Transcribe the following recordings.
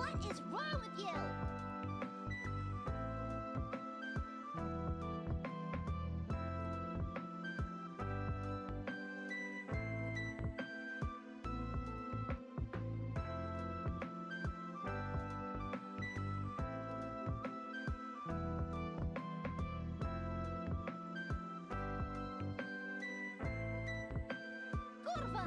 What is wrong with you? Kurwa!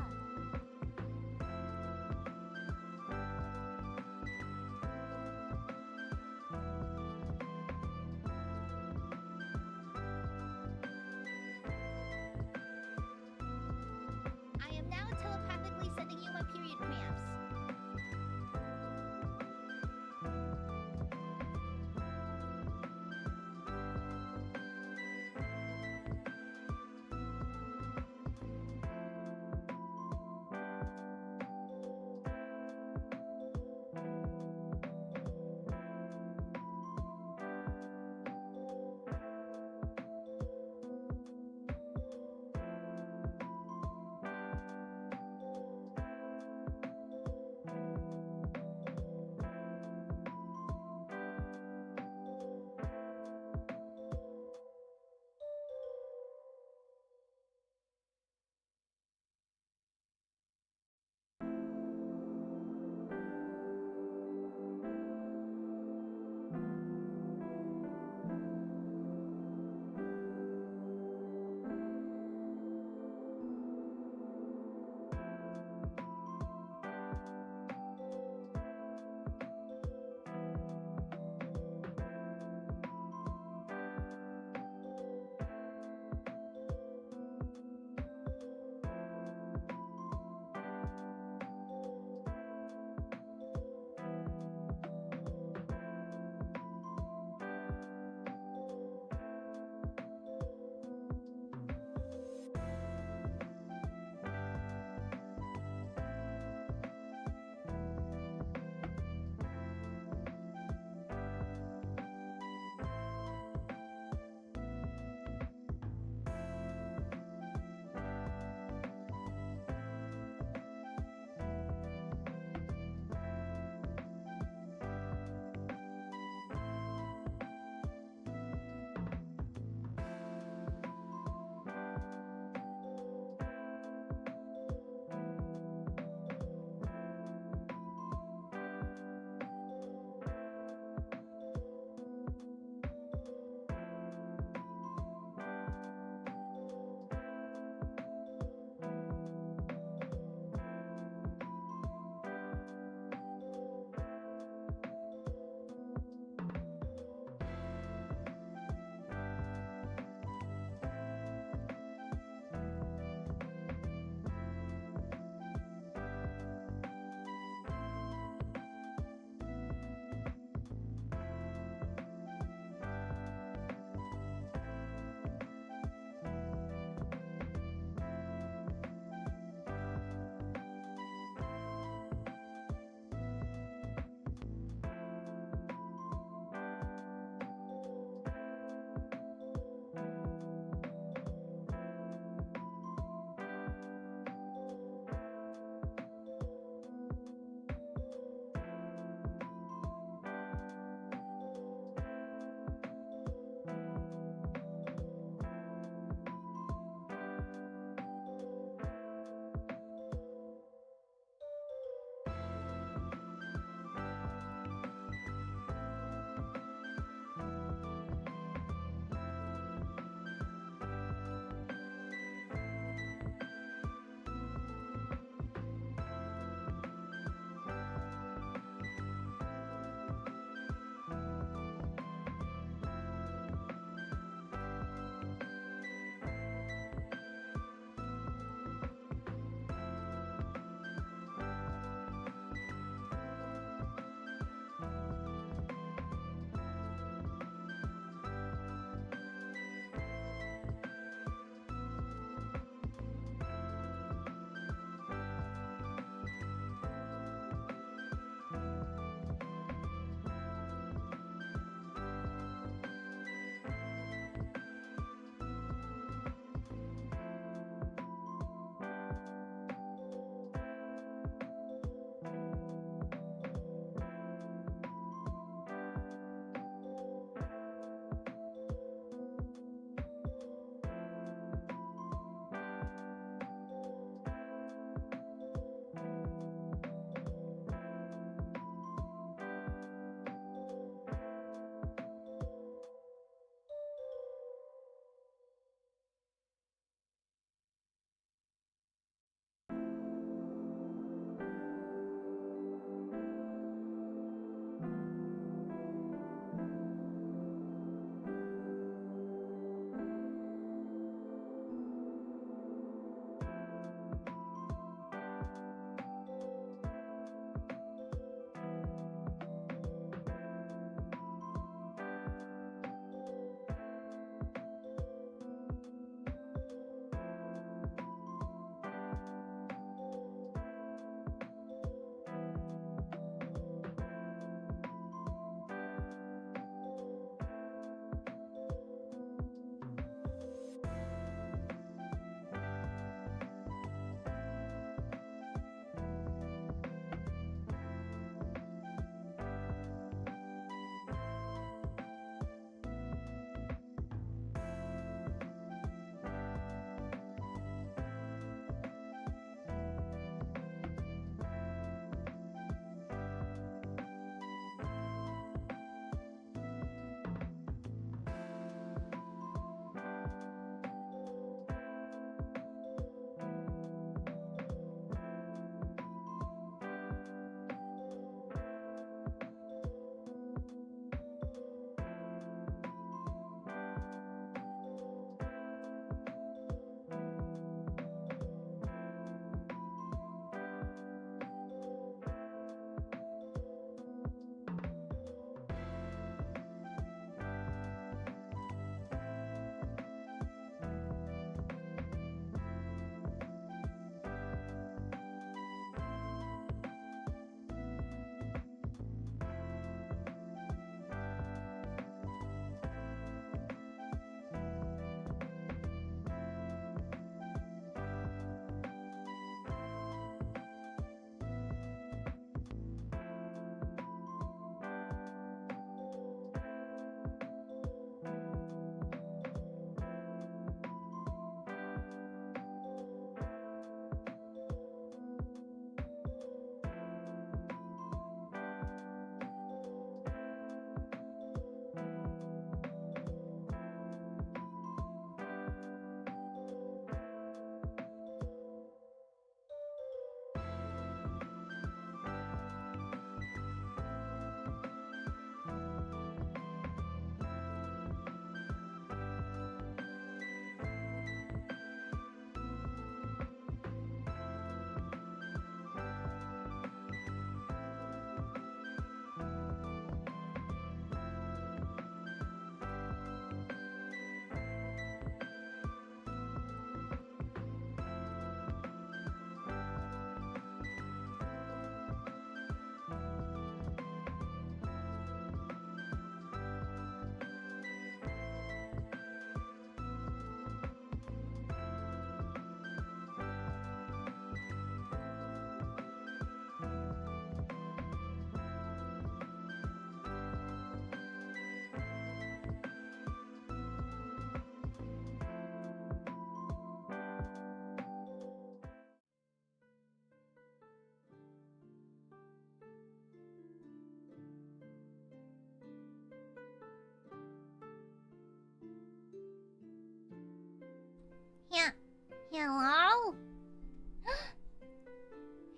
Hello?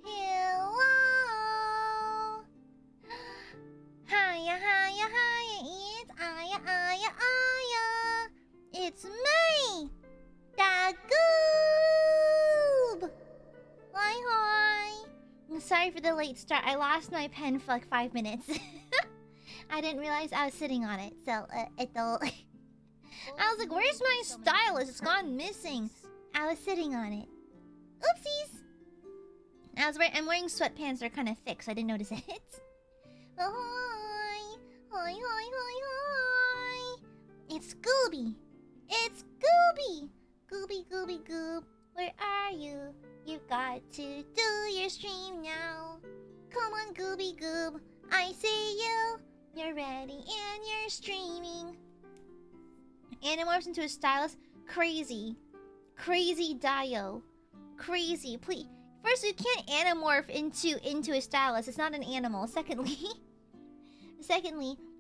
Hello? Hiya, hiya, hiya, it's Aya. It's me, the Goob! Hi. Sorry for the late start. I lost my pen for like 5 minutes. I didn't realize I was sitting on it, so I was like, where's my stylus? It's gone missing. I was sitting on it. Oopsies! I'm wearing sweatpants that are kind of thick, so I didn't notice it. Oh, hi. It's Gooby. It's Gooby. Goob. Where are you? You've got to do your stream now. Come on, Goob. I see you. You're ready and you're streaming. Animorphs into a stylus. Crazy Dio. Crazy. Please. First, you can't animorph into a stylus. It's not an animal. Secondly,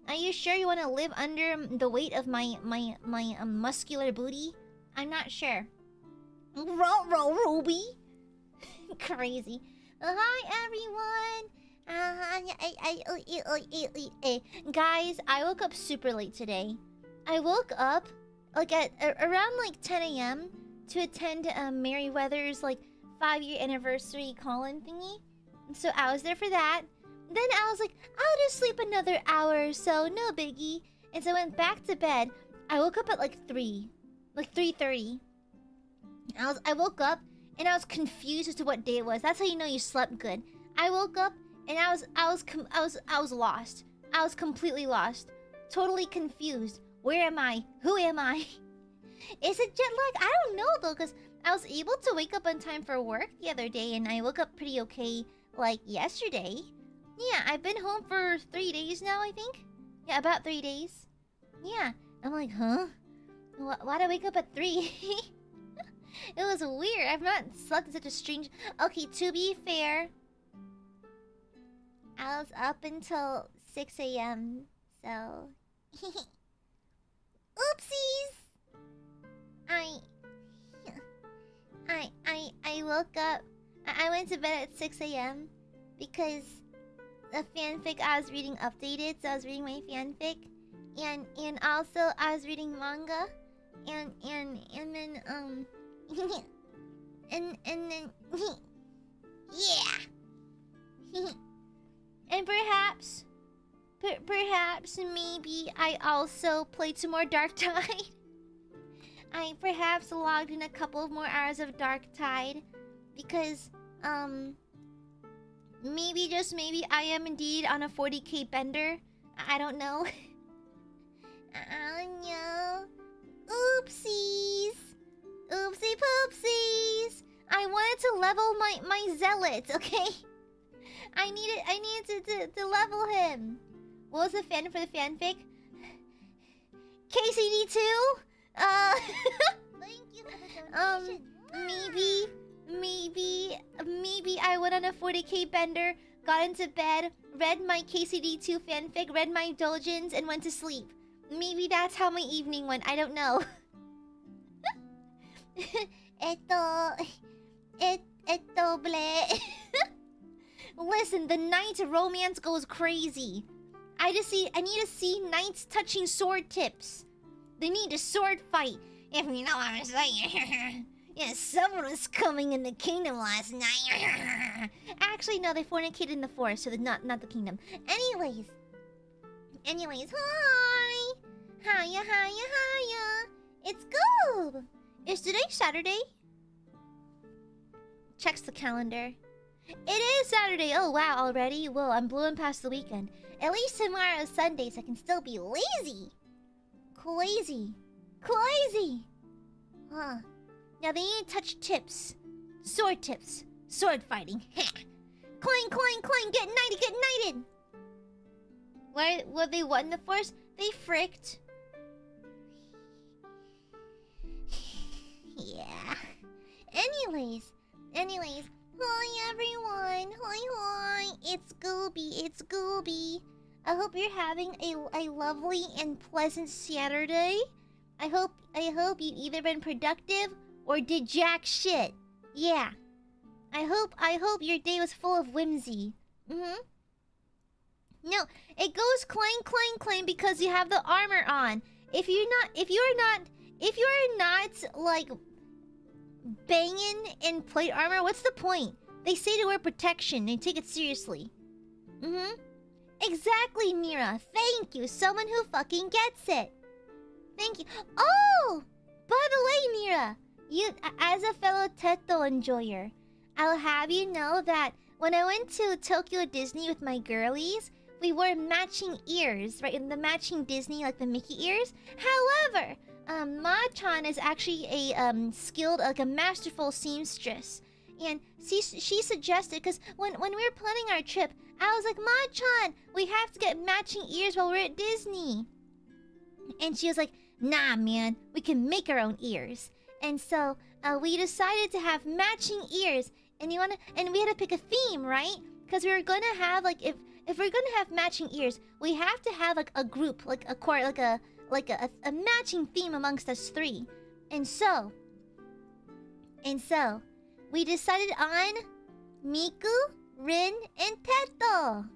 are you sure you want to live under the weight of my muscular booty? I'm not sure. Ruby. Crazy. Hi everyone. Guys, I woke up super late today. I woke up like at around like 10 a.m. to attend Merryweather's like 5-year anniversary call-in thingy. So I was there for that. Then I was like, I'll just sleep another hour or so, no biggie. And so I went back to bed. I woke up at like 3:30. I woke up and I was confused as to what day it was. That's how you know you slept good. I woke up and I was lost. I was completely lost. Totally confused. Where am I? Who am I? Is it jet lag? I don't know though, because I was able to wake up on time for work the other day and I woke up pretty okay like yesterday. Yeah, I've been home for 3 days now, I think. Yeah, about 3 days. Yeah, I'm like, huh? Why'd I wake up at 3? It was weird. I've not slept in such a strange... Okay, to be fair, I was up until 6 a.m. So... Oopsies! I woke up... I went to bed at 6 a.m. because the fanfic I was reading updated, so I was reading my fanfic. And also I was reading manga. And then and then yeah. And perhaps maybe I also played some more Dark Tide. I perhaps logged in a couple of more hours of Dark Tide because maybe just maybe I am indeed on a 40k bender. I don't know. Oh no. Oopsies. Oopsie poopsies. I wanted to level my zealot, okay? I needed to level him. What was the fan for the fanfic? KCD2? Thank you for the donation. Maybe I went on a 40k bender, got into bed, read my KCD2 fanfic, read my doujins, and went to sleep. Maybe that's how my evening went. I don't know. Listen, the knight romance goes crazy. I need to see knights touching sword tips. They need a sword fight, if you know what I'm saying. Yeah, someone was coming in the kingdom last night. Actually, no, they fornicated in the forest, so not the kingdom. Anyways, hi. Hiya. It's Goob. Is today Saturday? Checks the calendar. It is Saturday. Oh, wow, already? Whoa, I'm blowing past the weekend. At least tomorrow's Sunday, so I can still be lazy. Crazy. Huh. Now they need to touch tips. Sword tips. Sword fighting. Clang, get knighted. Were they what in the forest? They fricked. Yeah. Anyways. Hi everyone. Hi. It's Gooby. I hope you're having a lovely and pleasant Saturday. I hope you've either been productive or did jack shit. Yeah. I hope your day was full of whimsy. Mm-hmm. No, it goes clang clang clang because you have the armor on. If you're not like banging in plate armor, what's the point? They say to wear protection and take it seriously. Mm-hmm. Exactly, Mira. Thank you. Someone who fucking gets it. Thank you. Oh! By the way, Mira, you, as a fellow Teto enjoyer, I'll have you know that when I went to Tokyo Disney with my girlies, we wore matching ears, right? In the matching Disney, like the Mickey ears. However, Ma-chan is actually a skilled, like a masterful seamstress. And she suggested, because when we were planning our trip, I was like, Ma-chan, we have to get matching ears while we're at Disney. And she was like, nah, man, we can make our own ears. And so we decided to have matching ears. And we had to pick a theme, right? Because we were gonna have like if we're gonna have matching ears, we have to have like a group, like a matching theme amongst us three. And so we decided on Miku, Rin, and Teto.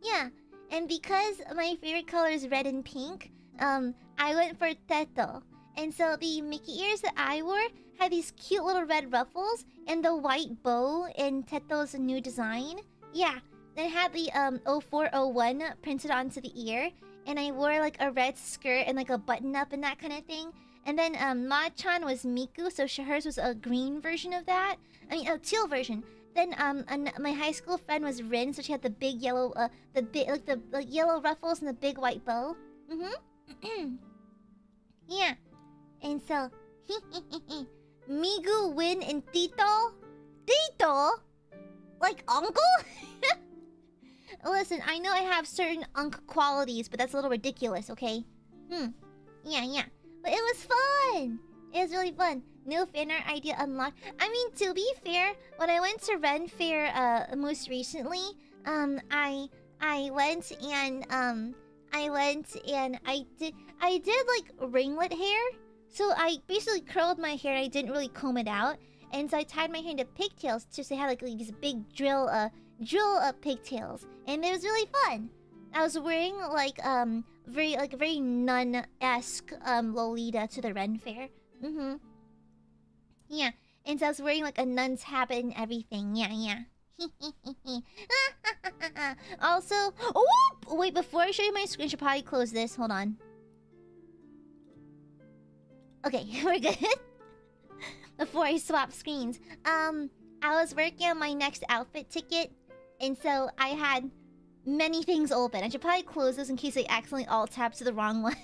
Yeah, and because my favorite color is red and pink, I went for Teto. And so the Mickey ears that I wore had these cute little red ruffles and the white bow in Teto's new design. Yeah, and it had the 0401 printed onto the ear. And I wore like a red skirt and like a button up and that kind of thing. And then Ma-chan was Miku, so hers was a green version of that. I mean, a teal version. Then my high school friend was Rin, so she had the big yellow, the yellow ruffles and the big white bow. Mm-hmm. Yeah. And so, Migu, Win, and Tito? Tito? Like uncle? Listen, I know I have certain uncle qualities, but that's a little ridiculous, okay? Yeah. But it was fun! It was really fun. New fan art idea unlocked. I mean, to be fair, when I went to Ren Fair most recently, I went and I did like ringlet hair. So I basically curled my hair. I didn't really comb it out, and so I tied my hair into pigtails too. So I had like these big drill pigtails, and it was really fun. I was wearing like very nun-esque Lolita to the Ren Fair. Mm-hmm. Yeah, and so I was wearing like a nun's habit and everything. Yeah. Also, oh wait, before I show you my screen, I should probably close this. Hold on. Okay, we're good. Before I swap screens, I was working on my next outfit ticket, and so I had many things open. I should probably close this in case I accidentally alt-tab to the wrong one.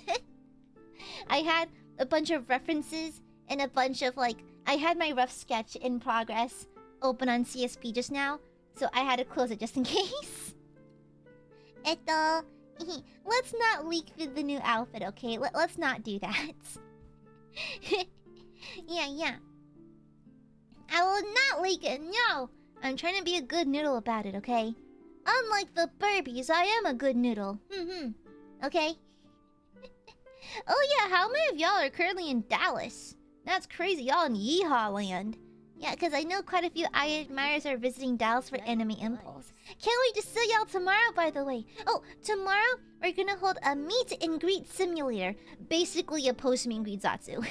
I had a bunch of references and a bunch of like, I had my rough sketch in progress open on CSP just now, so I had to close it just in case. Let's not leak the new outfit, okay? Let's not do that. Yeah. I will not leak it, no! I'm trying to be a good noodle about it, okay? Unlike the Burbies, I am a good noodle. Okay? Oh yeah, how many of y'all are currently in Dallas? That's crazy, y'all in Yeehaw land. Yeah, because I know quite a few Aiadmirers are visiting Dallas for Anime Impulse. Can't wait to see y'all tomorrow, by the way. Oh, tomorrow we're gonna hold a meet and greet simulator. Basically a post-meet and greet Zatsu.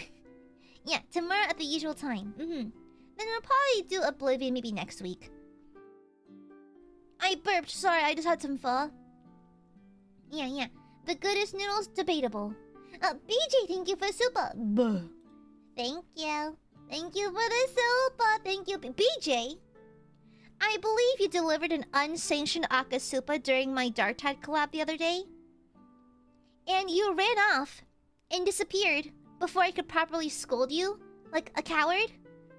Yeah, tomorrow at the usual time. Then we'll probably do Oblivion maybe next week. I burped, sorry, I just had some pho. Yeah. The goodest noodles, debatable. BJ, thank you for super. Buh. Thank you. Thank you for the super. Thank you, BJ. I believe you delivered an unsanctioned Akasupa during my Darktide collab the other day. And you ran off and disappeared before I could properly scold you, like a coward.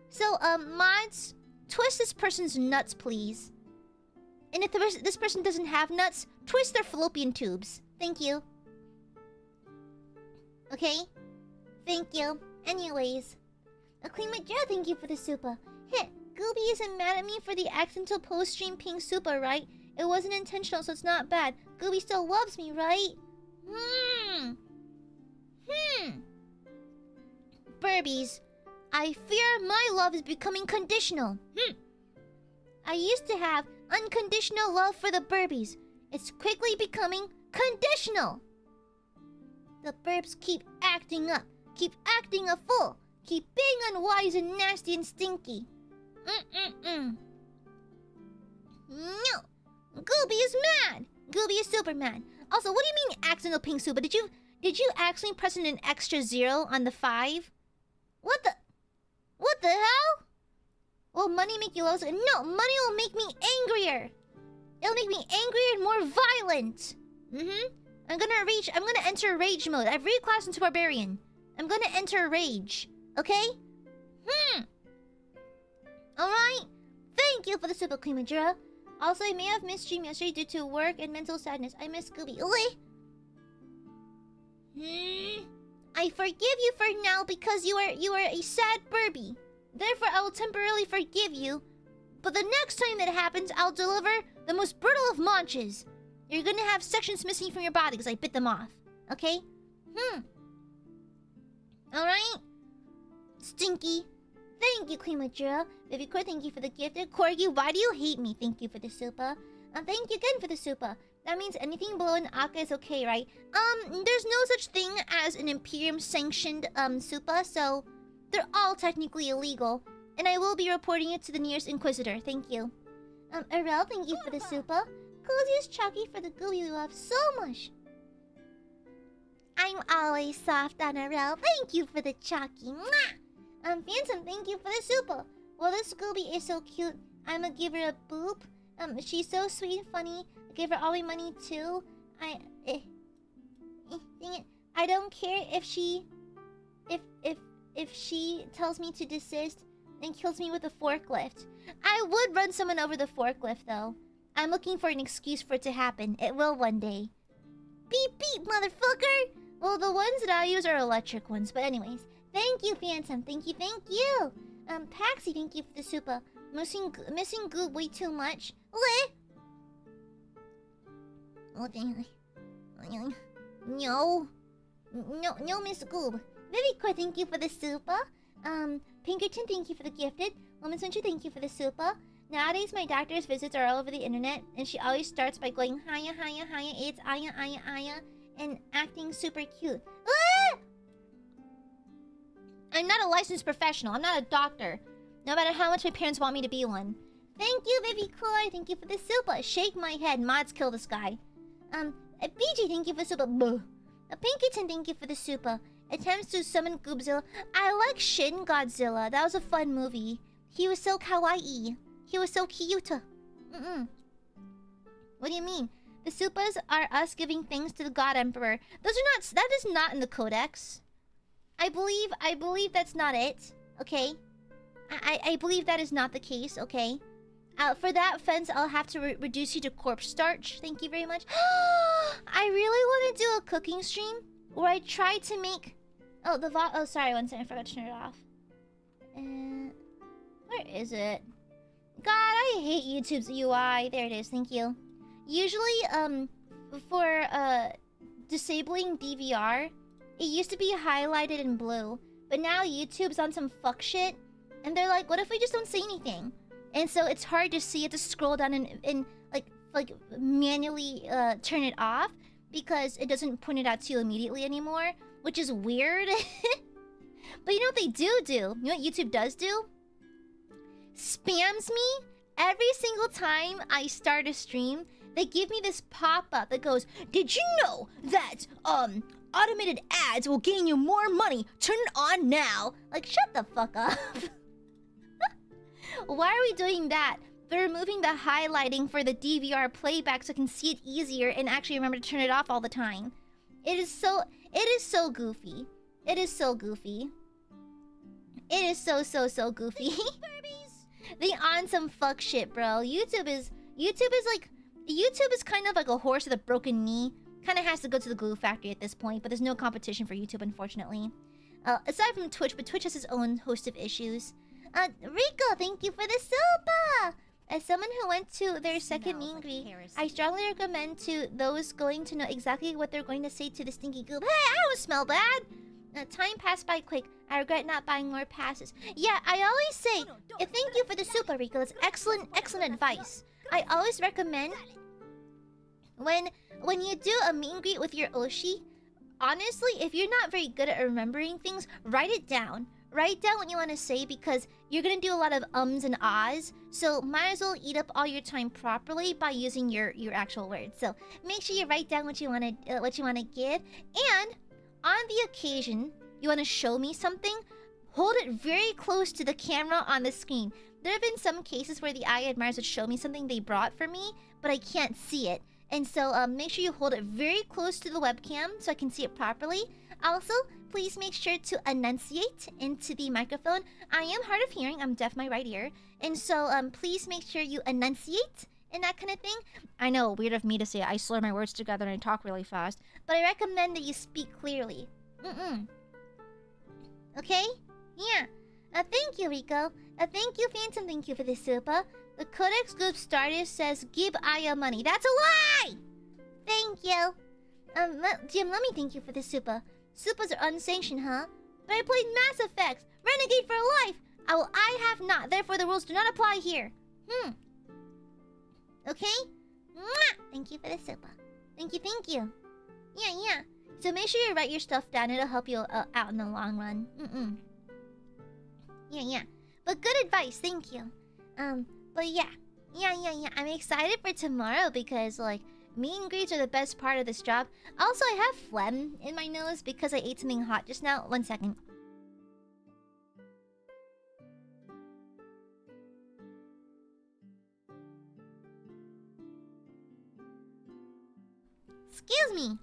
So, mods, twist this person's nuts, please. And if this person doesn't have nuts, twist their fallopian tubes. Thank you. Okay? Thank you. Anyways. Clean my jaw, thank you for the super. Heh, Gooby isn't mad at me for the accidental post-stream ping super, right? It wasn't intentional, so it's not bad. Gooby still loves me, right? Burbies, I fear my love is becoming conditional. I used to have unconditional love for the burbies. It's quickly becoming conditional. The burbs keep acting up, keep acting a fool, keep being unwise and nasty and stinky. No, Gooby is mad. Gooby is super mad. Also, what do you mean accidental pink super? Did you actually press in an extra 0 on the 5? What the hell? Will money make you love? No, money will make me angrier. It'll make me angrier and more violent. I'm gonna enter rage mode. I've reclassed into barbarian. I'm gonna enter rage. Okay? Alright. Thank you for the super Queen Majora. Also, I may have missed stream yesterday due to work and mental sadness. I miss Scooby. I forgive you for now because you are a sad Burby. Therefore, I will temporarily forgive you. But the next time that happens, I'll deliver the most brutal of munches. You're gonna have sections missing from your body because I bit them off. Okay? Alright? Stinky. Thank you, Queen Majora. Baby Core, thank you for the gifted. Corgi, why do you hate me? Thank you for the super. Thank you again for the super. That means anything below an Aka is okay, right? There's no such thing as an Imperium-sanctioned, super, so they're all technically illegal. And I will be reporting it to the nearest Inquisitor. Thank you. Arel, thank you for the super. Coziest Chucky for the gooey we love so much. I'm always soft on Arel. Thank you for the Chucky. Phantom, thank you for the super. Well, this Scooby is so cute. I'ma give her a boop. She's so sweet and funny. I give her all my money too. Dang it. I don't care if she tells me to desist and kills me with a forklift. I would run someone over the forklift though. I'm looking for an excuse for it to happen. It will one day. Beep beep, motherfucker! Well, the ones that I use are electric ones, but anyways. Thank you, Phantom. Thank you, thank you. Paxi, thank you for the super. Missing Goob way too much. No, Miss Goob. Vivicore, thank you for the super. Pinkerton, thank you for the gifted. Woman Century, thank you for the super. Nowadays, my doctor's visits are all over the internet, and she always starts by going hiya, hiya, hiya, it's Aya, and acting super cute. I'm not a licensed professional. I'm not a doctor. No matter how much my parents want me to be one. Thank you, Vivi Coy. Thank you for the super. Shake my head. Mods kill this guy. BG, thank you for the super. Pinkerton, thank you for the super. Attempts to summon Goobzilla. I like Shin Godzilla. That was a fun movie. He was so kawaii. He was so cute. What do you mean? The supas are us giving thanks to the God Emperor. Those are not. That is not in the Codex. I believe that's not it. Okay. I believe that is not the case. Okay. For that offense, I'll have to reduce you to corpse starch. Thank you very much. I really want to do a cooking stream where I try to make. Oh, sorry, one second, I forgot to turn it off. Where is it? God, I hate YouTube's UI. There it is. Thank you. Usually, for disabling DVR, it used to be highlighted in blue, but now YouTube's on some fuck shit, and they're like, what if we just don't say anything? And so it's hard to see it, to scroll down and like manually turn it off because it doesn't point it out to you immediately anymore, which is weird. But you know what they do? You know what YouTube does do? Spams me every single time I start a stream. They give me this pop-up that goes, did you know that automated ads will gain you more money? Turn it on now. Like, shut the fuck up. Why are we doing that? They're removing the highlighting for the DVR playback so I can see it easier and actually remember to turn it off all the time. It is so goofy. It is so goofy. It is so goofy. They on some fuck shit, bro. YouTube is kind of like a horse with a broken knee. Kind of has to go to the glue factory at this point, but there's no competition for YouTube, unfortunately. Aside from Twitch, but Twitch has its own host of issues. Rico, thank you for the sopa! As someone who went to their second meet and greet, I strongly recommend to those going to know exactly what they're going to say to the stinky goop. Hey, I don't smell bad! Time passed by quick. I regret not buying more passes. Yeah, I always say, thank you for the super, Rico. It's excellent advice. I always recommend when you do a meet and greet with your Oshi, honestly, if you're not very good at remembering things, write it down. Write down what you want to say because you're gonna do a lot of ums and ahs. So might as well eat up all your time properly by using your actual words. So make sure you write down what you wanna give, and on the occasion you wanna show me something, hold it very close to the camera on the screen. There have been some cases where the Aiadmirers would show me something they brought for me, but I can't see it. And so make sure you hold it very close to the webcam so I can see it properly. Also, please make sure to enunciate into the microphone. I am hard of hearing. I'm deaf in my right ear. And so please make sure you enunciate and that kind of thing. I know, weird of me to say I slur my words together and I talk really fast. But I recommend that you speak clearly. Okay? Yeah. Thank you, Rico. Thank you, Phantom. Thank you for the super. The Codex Group starter says, give Aya money. That's a lie! Thank you. Jim, let me thank you for the super. Supers are unsanctioned, huh? But I played Mass Effect. Renegade for life. I have not. Therefore, the rules do not apply here. Okay? Mwah! Thank you for the super. Thank you. Yeah. So make sure you write your stuff down. It'll help you out in the long run. Yeah. But good advice. Thank you. But yeah. I'm excited for tomorrow because, like, meet and greets are the best part of this job. Also, I have phlegm in my nose because I ate something hot just now. 1 second. Excuse me.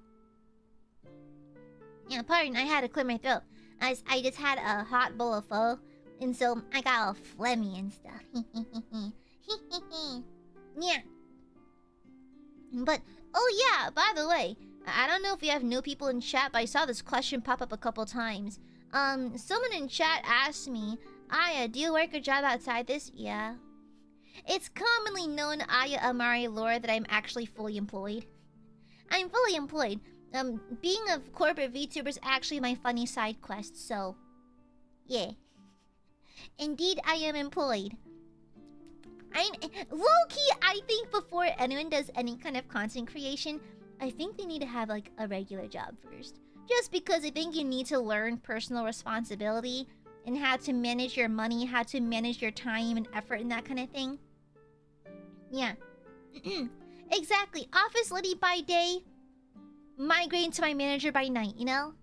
Yeah, pardon, I had to clear my throat. I just had a hot bowl of pho, and so I got all phlegmy and stuff. Yeah. But, oh yeah, by the way, I don't know if we have new people in chat, but I saw this question pop up a couple times. Someone in chat asked me, Aya, do you work a job outside this? Yeah. It's commonly known AiaAmare lore that I'm actually fully employed. I'm fully employed. Being a corporate VTuber is actually my funny side quest, so... yeah. Indeed, I am employed. Low-key, I think before anyone does any kind of content creation, I think they need to have, like, a regular job first. Just because I think you need to learn personal responsibility and how to manage your money, how to manage your time and effort and that kind of thing. Yeah. Exactly. Office lady by day, migrating to my manager by night, you know?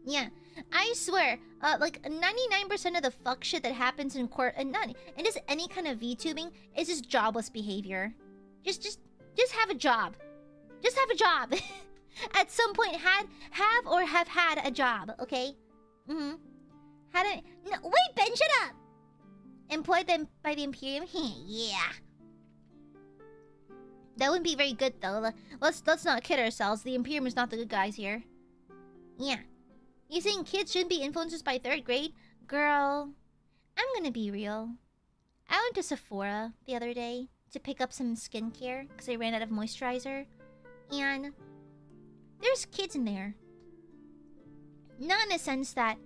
Yeah. I swear, like 99% of the fuck shit that happens in court and just any kind of VTubing is just jobless behavior. Just have a job. Just have a job. At some point, have had a job, okay? No, wait, Ben, shut up! Employed them by the Imperium? Yeah. That wouldn't be very good, though. Let's not kid ourselves. The Imperium is not the good guys here. Yeah. You think kids shouldn't be influencers by 3rd grade? Girl, I'm gonna be real. I went to Sephora the other day to pick up some skincare because I ran out of moisturizer. And there's kids in there. Not in a sense that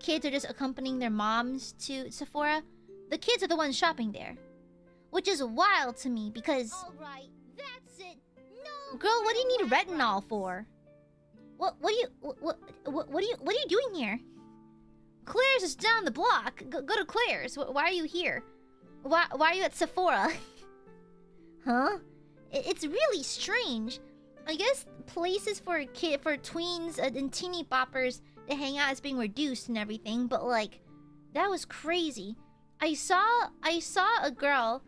kids are just accompanying their moms to Sephora. The kids are the ones shopping there. Which is wild to me because... Alright, that's it. No. Girl, what do you need retinol for? What are you doing here? Claire's is down the block. Go to Claire's. Why are you here? Why are you at Sephora? Huh? It's really strange. I guess places for tweens and teeny boppers to hang out is being reduced and everything, but like that was crazy. I saw a girl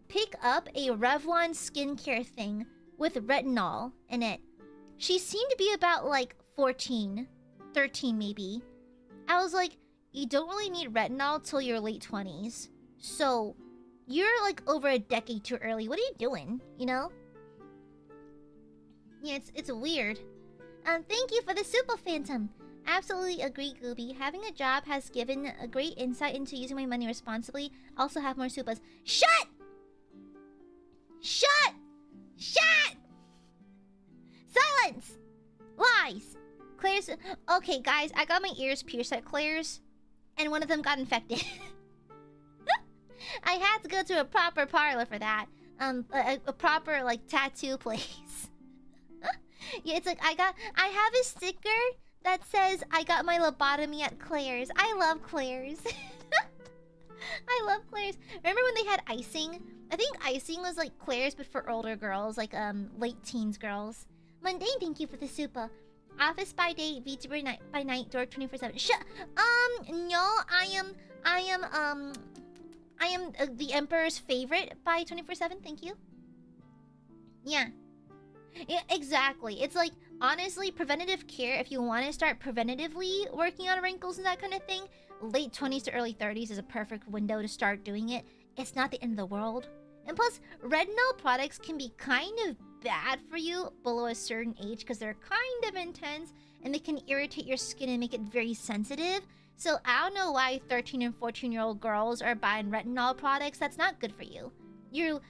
pick up a Revlon skincare thing with retinol in it. She seemed to be about, like, 14. 13, maybe. I was like, you don't really need retinol till your late 20s. So, you're, like, over a decade too early. What are you doing? You know? Yeah, it's weird. Thank you for the Super Phantom. Absolutely agree, Gooby. Having a job has given a great insight into using my money responsibly. Also have more Supas. Shut! Shut! Shut! Silence! Lies! Claire's... Okay, guys, I got my ears pierced at Claire's, and one of them got infected. I had to go to a proper parlor for that. A proper, like, tattoo place. Yeah, it's like, I have a sticker that says, I got my lobotomy at Claire's. I love Claire's. I love Claire's. Remember when they had icing? I think icing was like Claire's, but for older girls, like, late teens girls. Mundane, thank you for the super. Office by day, VTuber by night, dork 24/7. No, I am the Emperor's favorite by 24/7. Thank you. Yeah, exactly. It's like, honestly, preventative care. If you want to start preventatively working on wrinkles and that kind of thing, late 20s to early 30s is a perfect window to start doing it. It's not the end of the world. And plus, retinol products can be kind of bad for you below a certain age because they're kind of intense and they can irritate your skin and make it very sensitive. So I don't know why 13 and 14-year-old girls are buying retinol products. That's not good for you. You're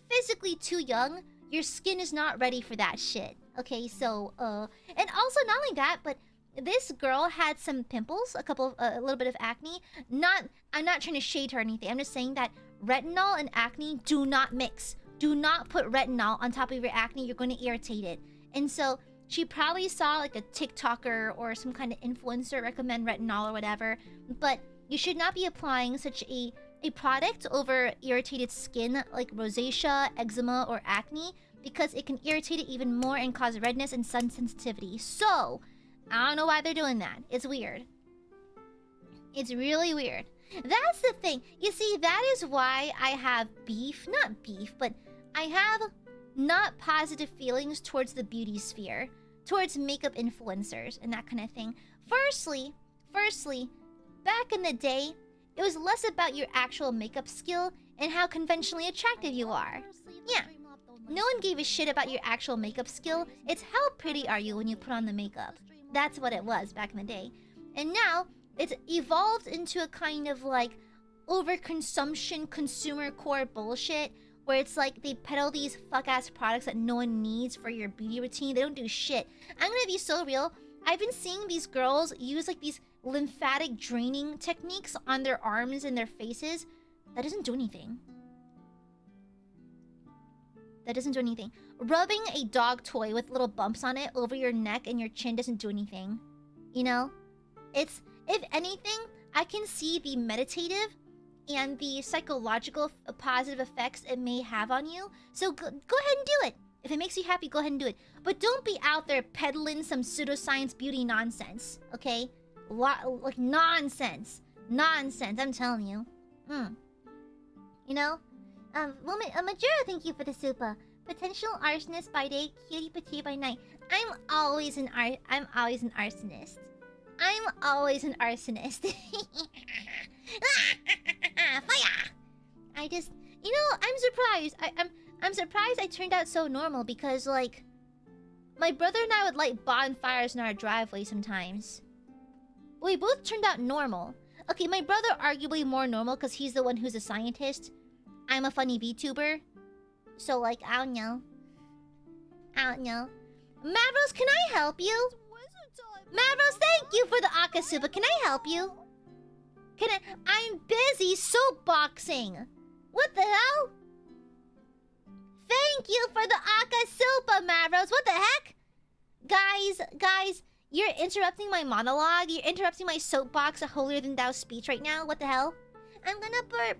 physically too young. Your skin is not ready for that shit. Okay, so and also not only that, but this girl had some pimples, a little bit of acne. I'm not trying to shade her or anything. I'm just saying that retinol and acne do not mix. Do not put retinol on top of your acne. You're going to irritate it. And so she probably saw like a TikToker or some kind of influencer recommend retinol or whatever. But you should not be applying such a product over irritated skin like rosacea, eczema, or acne, because it can irritate it even more and cause redness and sun sensitivity. So I don't know why they're doing that. It's weird. It's really weird. That's the thing. You see, that is why I have beef. Not beef, but I have not positive feelings towards the beauty sphere, towards makeup influencers and that kind of thing. Firstly, back in the day, it was less about your actual makeup skill and how conventionally attractive you are. Yeah. No one gave a shit about your actual makeup skill. It's how pretty are you when you put on the makeup. That's what it was back in the day. And now, it's evolved into a kind of like overconsumption, consumer core bullshit, where it's like they peddle these fuck-ass products that no one needs for your beauty routine. They don't do shit. I'm gonna be so real. I've been seeing these girls use like these lymphatic draining techniques on their arms and their faces. That doesn't do anything. That doesn't do anything. Rubbing a dog toy with little bumps on it over your neck and your chin doesn't do anything. You know? It's... If anything, I can see the meditative and the psychological positive effects it may have on you. So go ahead and do it. If it makes you happy, go ahead and do it. But don't be out there peddling some pseudoscience beauty nonsense, okay? Like nonsense. Nonsense, I'm telling you. You know? Majura, thank you for the super. Potential arsonist by day, cutie patootie by night. I'm always an arsonist. I'm always an arsonist. Fire! I just... You know, I'm surprised. I'm surprised I turned out so normal because, like... My brother and I would light bonfires in our driveway sometimes. We both turned out normal. Okay, my brother arguably more normal because he's the one who's a scientist. I'm a funny VTuber. So, like, I don't know. Mavros, can I help you? Mavros, thank you for the Akasuba. Can I help you? I'm busy soapboxing. What the hell? Thank you for the Akasuba, Mavros. What the heck? Guys, you're interrupting my monologue. You're interrupting my soapbox, a holier-than-thou speech right now. What the hell? I'm gonna burp.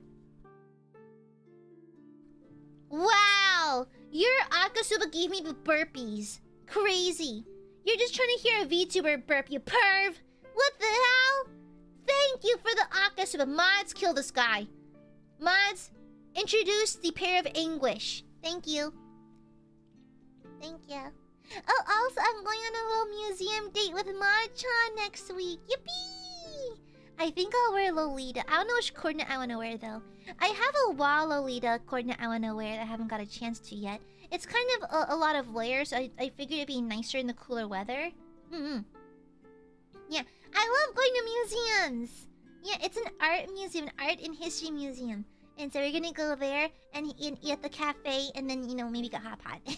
Wow! Your Akasuba gave me the burpees. Crazy. You're just trying to hear a VTuber burp, you perv! What the hell? Thank you for the Akasuba. Mods, kill this guy. Mods, introduce the pair of anguish. Thank you. Thank you. Oh, also, I'm going on a little museum date with Mod-chan next week. Yippee! I think I'll wear Lolita. I don't know which coordinate I want to wear, though. I have a WoW Lolita coordinate I want to wear that I haven't got a chance to yet. It's kind of a lot of layers. I figured it'd be nicer in the cooler weather. Yeah, I love going to museums. Yeah, it's an art museum, an art and history museum. And so we're gonna go there and eat at the cafe and then, you know, maybe get hot pot. Yay!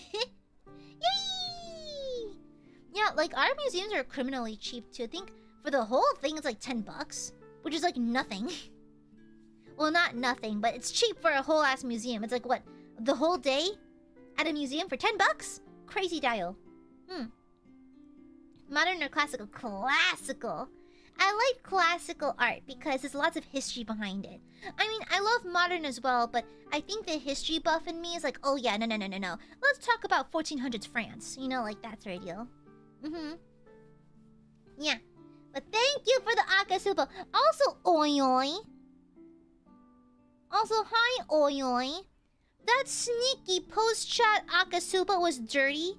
Yeah, like art museums are criminally cheap too. I think for the whole thing it's like $10, which is like nothing. Well, not nothing, but it's cheap for a whole ass museum. It's like what, the whole day at a museum for $10? Crazy dial. Modern or classical? Classical. I like classical art because there's lots of history behind it. I mean, I love modern as well, but I think the history buff in me is like, oh yeah, no. Let's talk about 1400s France. You know, like that's ideal. Yeah. But thank you for the akasupa. Also, oi. Also, hi, oi. That sneaky post-chat akasupa was dirty.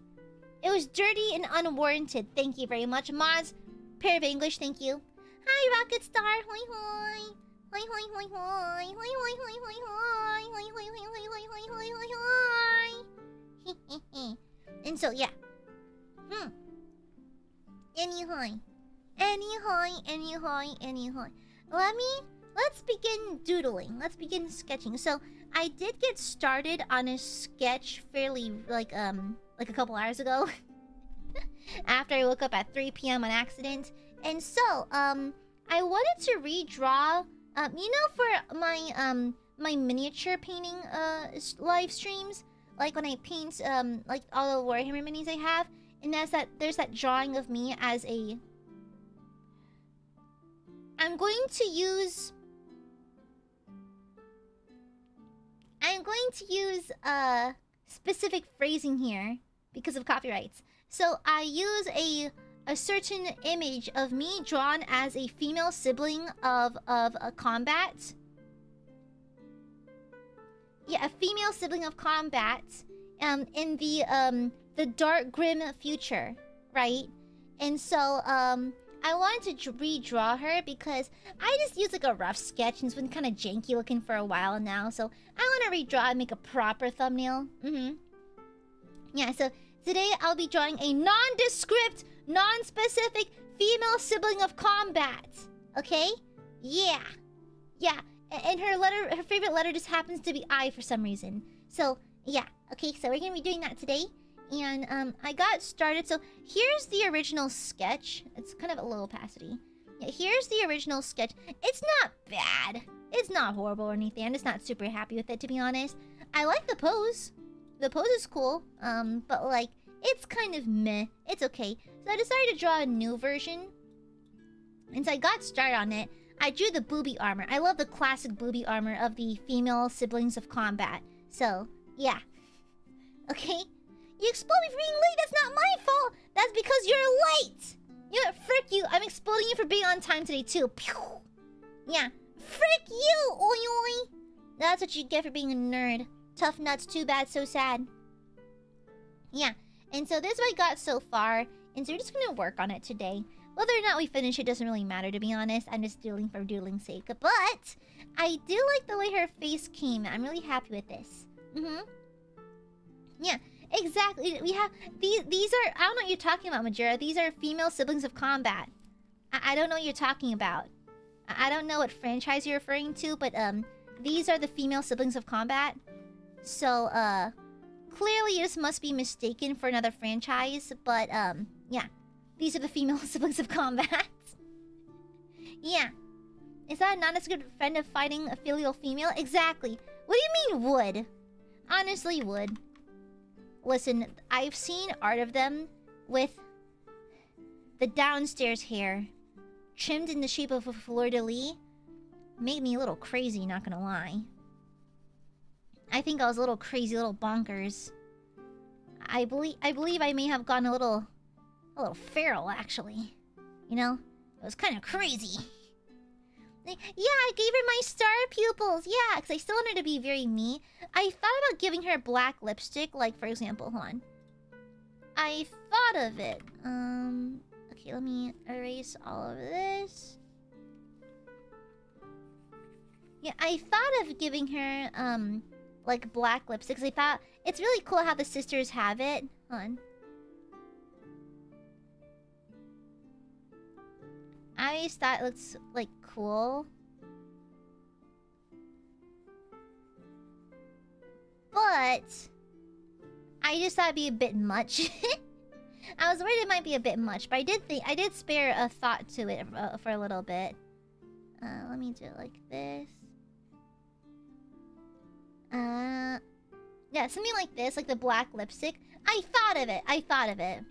It was dirty and unwarranted. Thank you very much. Mods, pair of English, thank you. Hi, Rocket Star. Hoi hoi. Hoi hoi hoi hoi. Hoi hoi hoi hoi hoi. Hoi hoi hoi hoi hoi hoi hoi hoi hoi. And so, yeah. Any hoi. Let's begin doodling. Let's begin sketching. So, I did get started on a sketch fairly, like a couple hours ago. After I woke up at 3 p.m. on accident. And so, I wanted to redraw, you know, for my, my miniature painting, live streams. Like when I paint, like all the Warhammer minis I have. And there's that drawing of me as a... I'm going to use specific phrasing here because of copyrights. So I use a certain image of me drawn as a female sibling of a combat. Yeah, a female sibling of combat. In the dark grim future, right? And so I wanted to redraw her because I just used like a rough sketch and it's been kind of janky looking for a while now. So I want to redraw and make a proper thumbnail. Yeah, so today I'll be drawing a nondescript, non-specific female sibling of combat. Okay? Yeah. Yeah. And her favorite letter just happens to be I for some reason. So, yeah. Okay, so we're gonna be doing that today. And I got started. So here's the original sketch. It's kind of a low opacity. Yeah, here's the original sketch. It's not bad. It's not horrible or anything. I'm just not super happy with it, to be honest. I like the pose. The pose is cool. But like, it's kind of meh. It's okay. So I decided to draw a new version. And so I got started on it. I drew the booby armor. I love the classic booby armor of the female siblings of combat. So, yeah. Okay? You explode me for being late. That's not my fault. That's because you're late. You know what? Frick you. I'm exploding you for being on time today, too. Pew! Yeah. Frick you, oi oi. That's what you get for being a nerd. Tough nuts, too bad, so sad. Yeah. And so this is what I got so far. And so we're just gonna work on it today. Whether or not we finish it doesn't really matter, to be honest. I'm just doodling for doodling's sake. But I do like the way her face came. I'm really happy with this. Yeah, exactly. We have these are, I don't know what you're talking about, Majora. These are female siblings of combat. I don't know what you're talking about. I don't know what franchise you're referring to, but these are the female siblings of combat. So clearly this must be mistaken for another franchise, but yeah. These are the female siblings of combat. Yeah. Is that a nondescript friend of fighting a filial female? Exactly. What do you mean would? Honestly, would. Listen, I've seen art of them with the downstairs hair trimmed in the shape of a fleur-de-lis. Made me a little crazy, not gonna lie. I think I was a little crazy, a little bonkers. I believe I may have gone a little feral, actually. You know? It was kind of crazy. Yeah, I gave her my star pupils. Yeah, because I still want her to be very me. I thought about giving her black lipstick. Like, for example, hold on. I thought of it. Okay, let me erase all of this. Yeah, I thought of giving her, like, black lipstick. Because I thought it's really cool how the sisters have it. Hold on. I always thought it looks, like, cool. But I just thought it'd be a bit much. I was worried it might be a bit much, but I did spare a thought to it for a little bit. Let me do it like this. Yeah, something like this, like the black lipstick. I thought of it.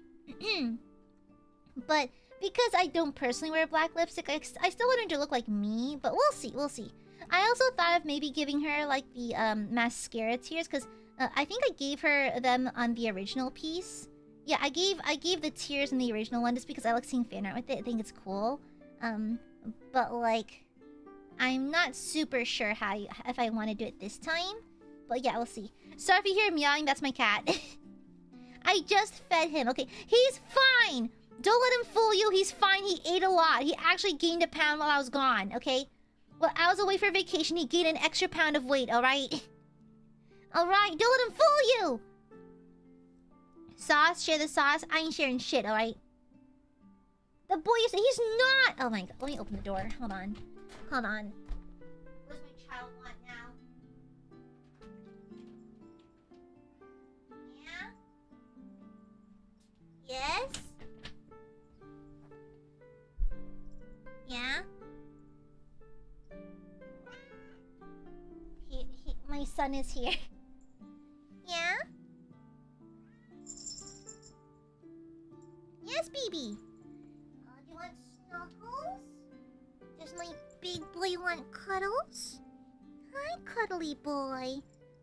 But because I don't personally wear black lipstick, I still want her to look like me, but we'll see. I also thought of maybe giving her like the mascara tears, because I think I gave her them on the original piece. Yeah, I gave the tears in the original one just because I like seeing fan art with it. I think it's cool. But like, I'm not super sure if I want to do it this time. But yeah, we'll see. So if you hear meowing, that's my cat. I just fed him. Okay, he's fine. Don't let him fool you. He's fine. He ate a lot. He actually gained a pound while I was gone. Okay. While I was away for vacation, he gained an extra pound of weight. All right. All right. Don't let him fool you. Sauce, share the sauce. I ain't sharing shit. All right. The boy is. He's not. Oh my god. Let me open the door. Hold on. Hold on. What does my child want now? Yeah. Yes. Yeah. My son is here. Yeah. Yes, baby. Do you want snuggles? Does my big boy want cuddles? Hi, cuddly boy.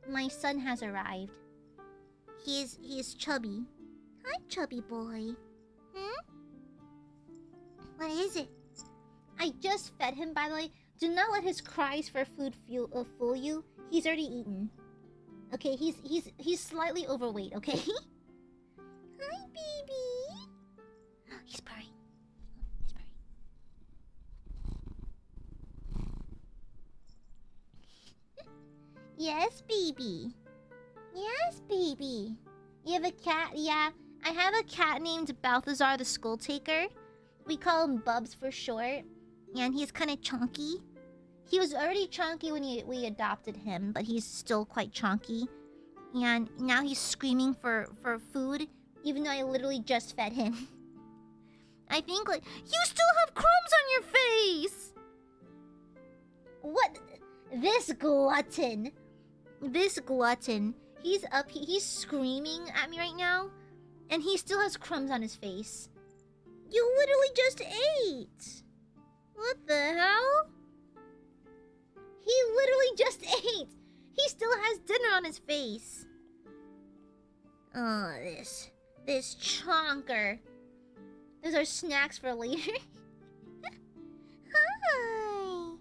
My son has arrived. He is chubby. Hi, chubby boy. What is it? I just fed him, by the way. Do not let his cries for food fool you. He's already eaten. Okay, he's slightly overweight, okay? Hi, baby. He's purring. He's purring. Yes, baby. Yes, baby. You have a cat? Yeah. I have a cat named Balthazar the Skull Taker. We call him Bubs for short. And he's kind of chunky. He was already chunky when we adopted him, but he's still quite chunky. And now he's screaming for food, even though I literally just fed him. I think, like, you still have crumbs on your face! What? This glutton. This glutton. He's up, he's screaming at me right now. And he still has crumbs on his face. You literally just ate! What the hell? He literally just ate! He still has dinner on his face. Oh, this chonker. Those are snacks for later. Hi!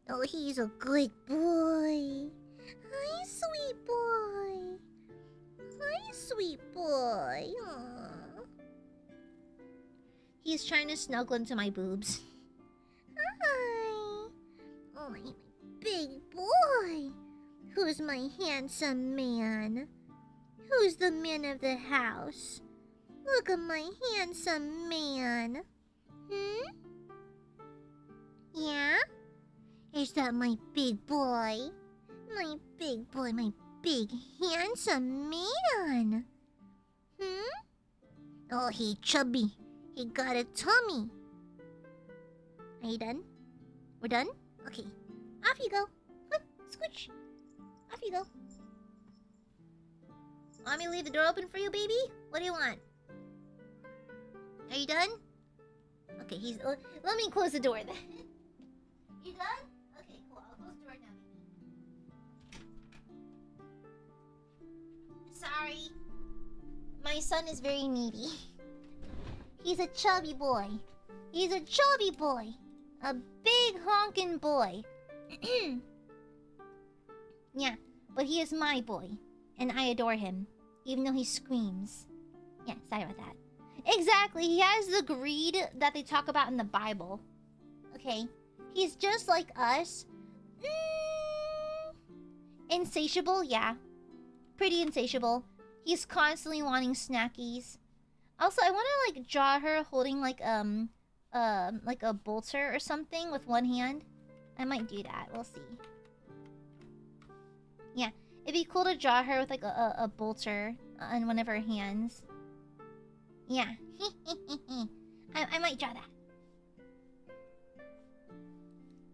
Oh, he's a good boy. Hi, sweet boy. Hi, sweet boy. Aww. He's trying to snuggle into my boobs. Hi. Oh, my big boy. Who's my handsome man? Who's the man of the house? Look at my handsome man. Yeah? Is that my big boy? My big boy, my big handsome man. Oh, he chubby. He got a tummy. Are you done? We're done? Okay. Off you go. Quick, scooch. Off you go. Want me to leave the door open for you, baby? What do you want? Are you done? Okay, he's... let me close the door then. You done? Okay, cool. I'll close the door now, baby. Sorry. My son is very needy. He's a chubby boy. He's a chubby boy. A big honkin' boy. Yeah, but he is my boy. And I adore him. Even though he screams. Yeah, sorry about that. Exactly, he has the greed that they talk about in the Bible. Okay, he's just like us. Insatiable, yeah. Pretty insatiable. He's constantly wanting snackies. Also, I want to like draw her holding like a bolter or something with one hand. I might do that. We'll see. Yeah, it'd be cool to draw her with like a bolter on one of her hands. Yeah. I might draw that.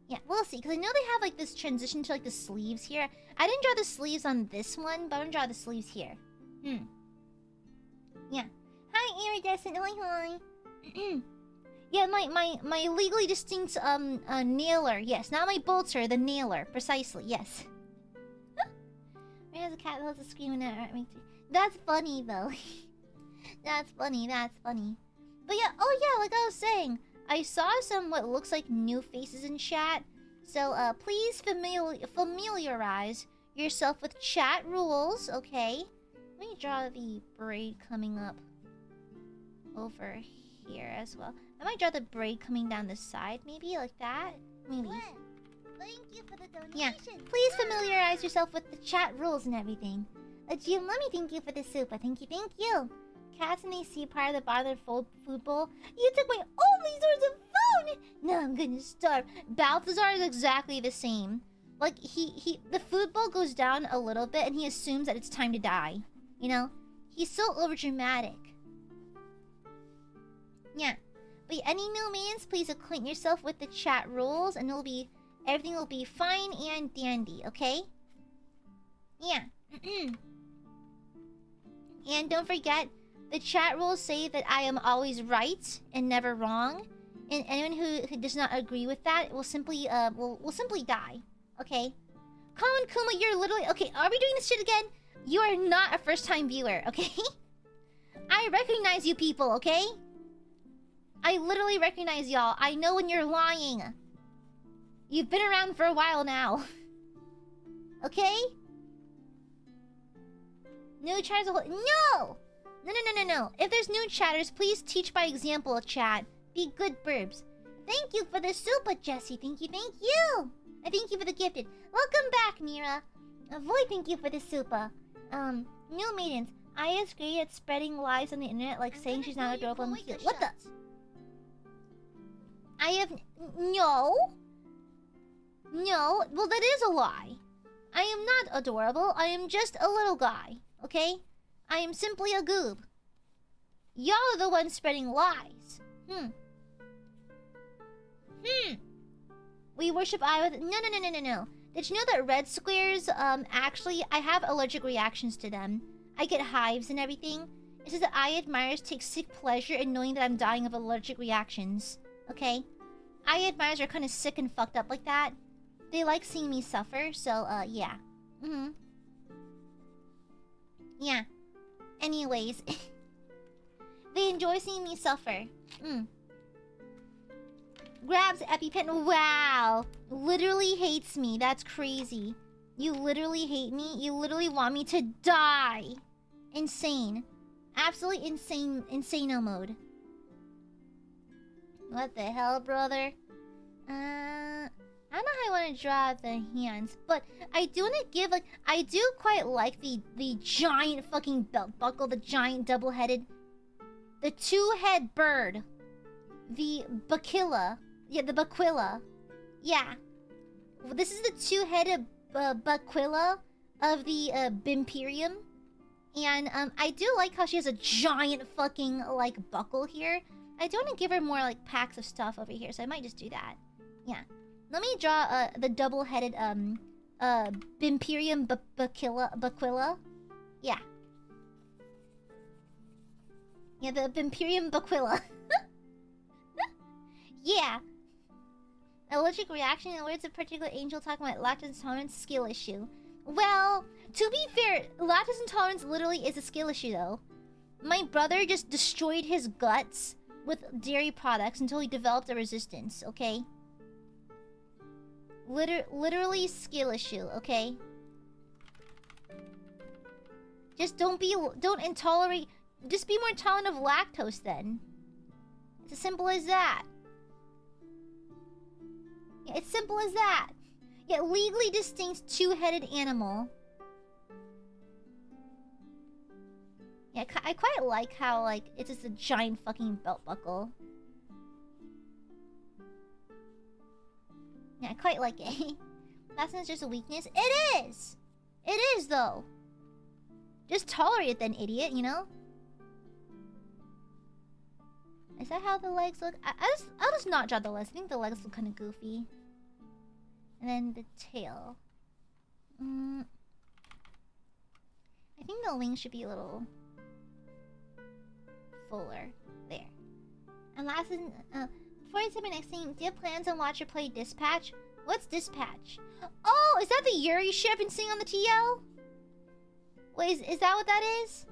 Yeah, we'll see. Because I know they have like this transition to like the sleeves here. I didn't draw the sleeves on this one, but I'm gonna draw the sleeves here. Yeah. Hi, Iridescent. Hi. Yeah, my legally distinct nailer. Yes, not my bolter, the nailer. Precisely. Yes. Where has a cat that has a screaming at me? That's funny though. That's funny. But yeah, oh yeah, like I was saying, I saw some what looks like new faces in chat. So please familiarize yourself with chat rules, okay? Let me draw the braid coming up over here as well. I might draw the braid coming down the side, maybe like that. Maybe. Thank you for the donation. Yeah, please familiarize yourself with the chat rules and everything. Jim, let me thank you for the soup. Thank you. Cats and they see part of the bottom of their food bowl. You took my only source of food! Now I'm gonna starve. Balthazar is exactly the same. Like, the food bowl goes down a little bit and he assumes that it's time to die. You know? He's so overdramatic. Yeah. But any new mains, please acquaint yourself with the chat rules and everything will be fine and dandy, okay? Yeah. And don't forget, the chat rules say that I am always right and never wrong. And anyone who does not agree with that will simply will simply die. Okay? Colin Kuma, you're literally okay, are we doing this shit again? You are not a first-time viewer, okay? I recognize you people, okay? I literally recognize y'all. I know when you're lying. You've been around for a while now. Okay? New chatters. No! No. If there's new chatters, please teach by example, chat. Be good burbs. Thank you for the super, Jesse. Thank you. And thank you for the gifted. Welcome back, Mira. Void, thank you for the super. New maidens. Aya's great at spreading lies on the internet, like saying she's not adorable and cute. What the? I have... No. Well, that is a lie. I am not adorable. I am just a little guy. Okay? I am simply a goob. Y'all are the ones spreading lies. We worship Aya with... No. Did you know that red squares, actually, I have allergic reactions to them. I get hives and everything. It says that Aiadmirers take sick pleasure in knowing that I'm dying of allergic reactions. Okay? Aiadmirers are kind of sick and fucked up like that. They like seeing me suffer, so, yeah. Yeah. Anyways. They enjoy seeing me suffer. Grabs EpiPen. Wow. Literally hates me. That's crazy. You literally hate me? You literally want me to die. Insane. Absolutely insane. Insano mode. What the hell, brother? I don't know how I want to draw the hands, but I do want to give, like, I do quite like the giant fucking belt buckle, the giant double-headed, the two-head bird, the Bakilla, yeah, the Baquilla, yeah. This is the two-headed Baquilla of the Bimperium, and I do like how she has a giant fucking, like, buckle here. I do want to give her more, like, packs of stuff over here, so I might just do that, yeah. Let me draw the double-headed Bimperium Baquilla. Yeah. Yeah, the Bimperium Baquilla. Yeah. Allergic reaction in the words of particular angel talking about lactose intolerance skill issue. Well, to be fair, lactose intolerance literally is a skill issue though. My brother just destroyed his guts with dairy products until he developed a resistance, okay? Literally skill issue, okay? Just don't intolerate. Just be more tolerant of lactose then. It's as simple as that. Yeah, it's simple as that. Yeah, legally distinct two-headed animal. Yeah, I quite like how, like, it's just a giant fucking belt buckle. Yeah, I quite like it. That's not just a weakness. It is! It is, though. Just tolerate it then, idiot, you know? Is that how the legs look? I'll just not draw the legs. I think the legs look kind of goofy. And then the tail. I think the wings should be a little fuller. There. And last, before I say my next thing, do you have plans on watch or play Dispatch? What's Dispatch? Oh, is that the Yuri ship I've been seeing on the TL? Wait, is that what that is?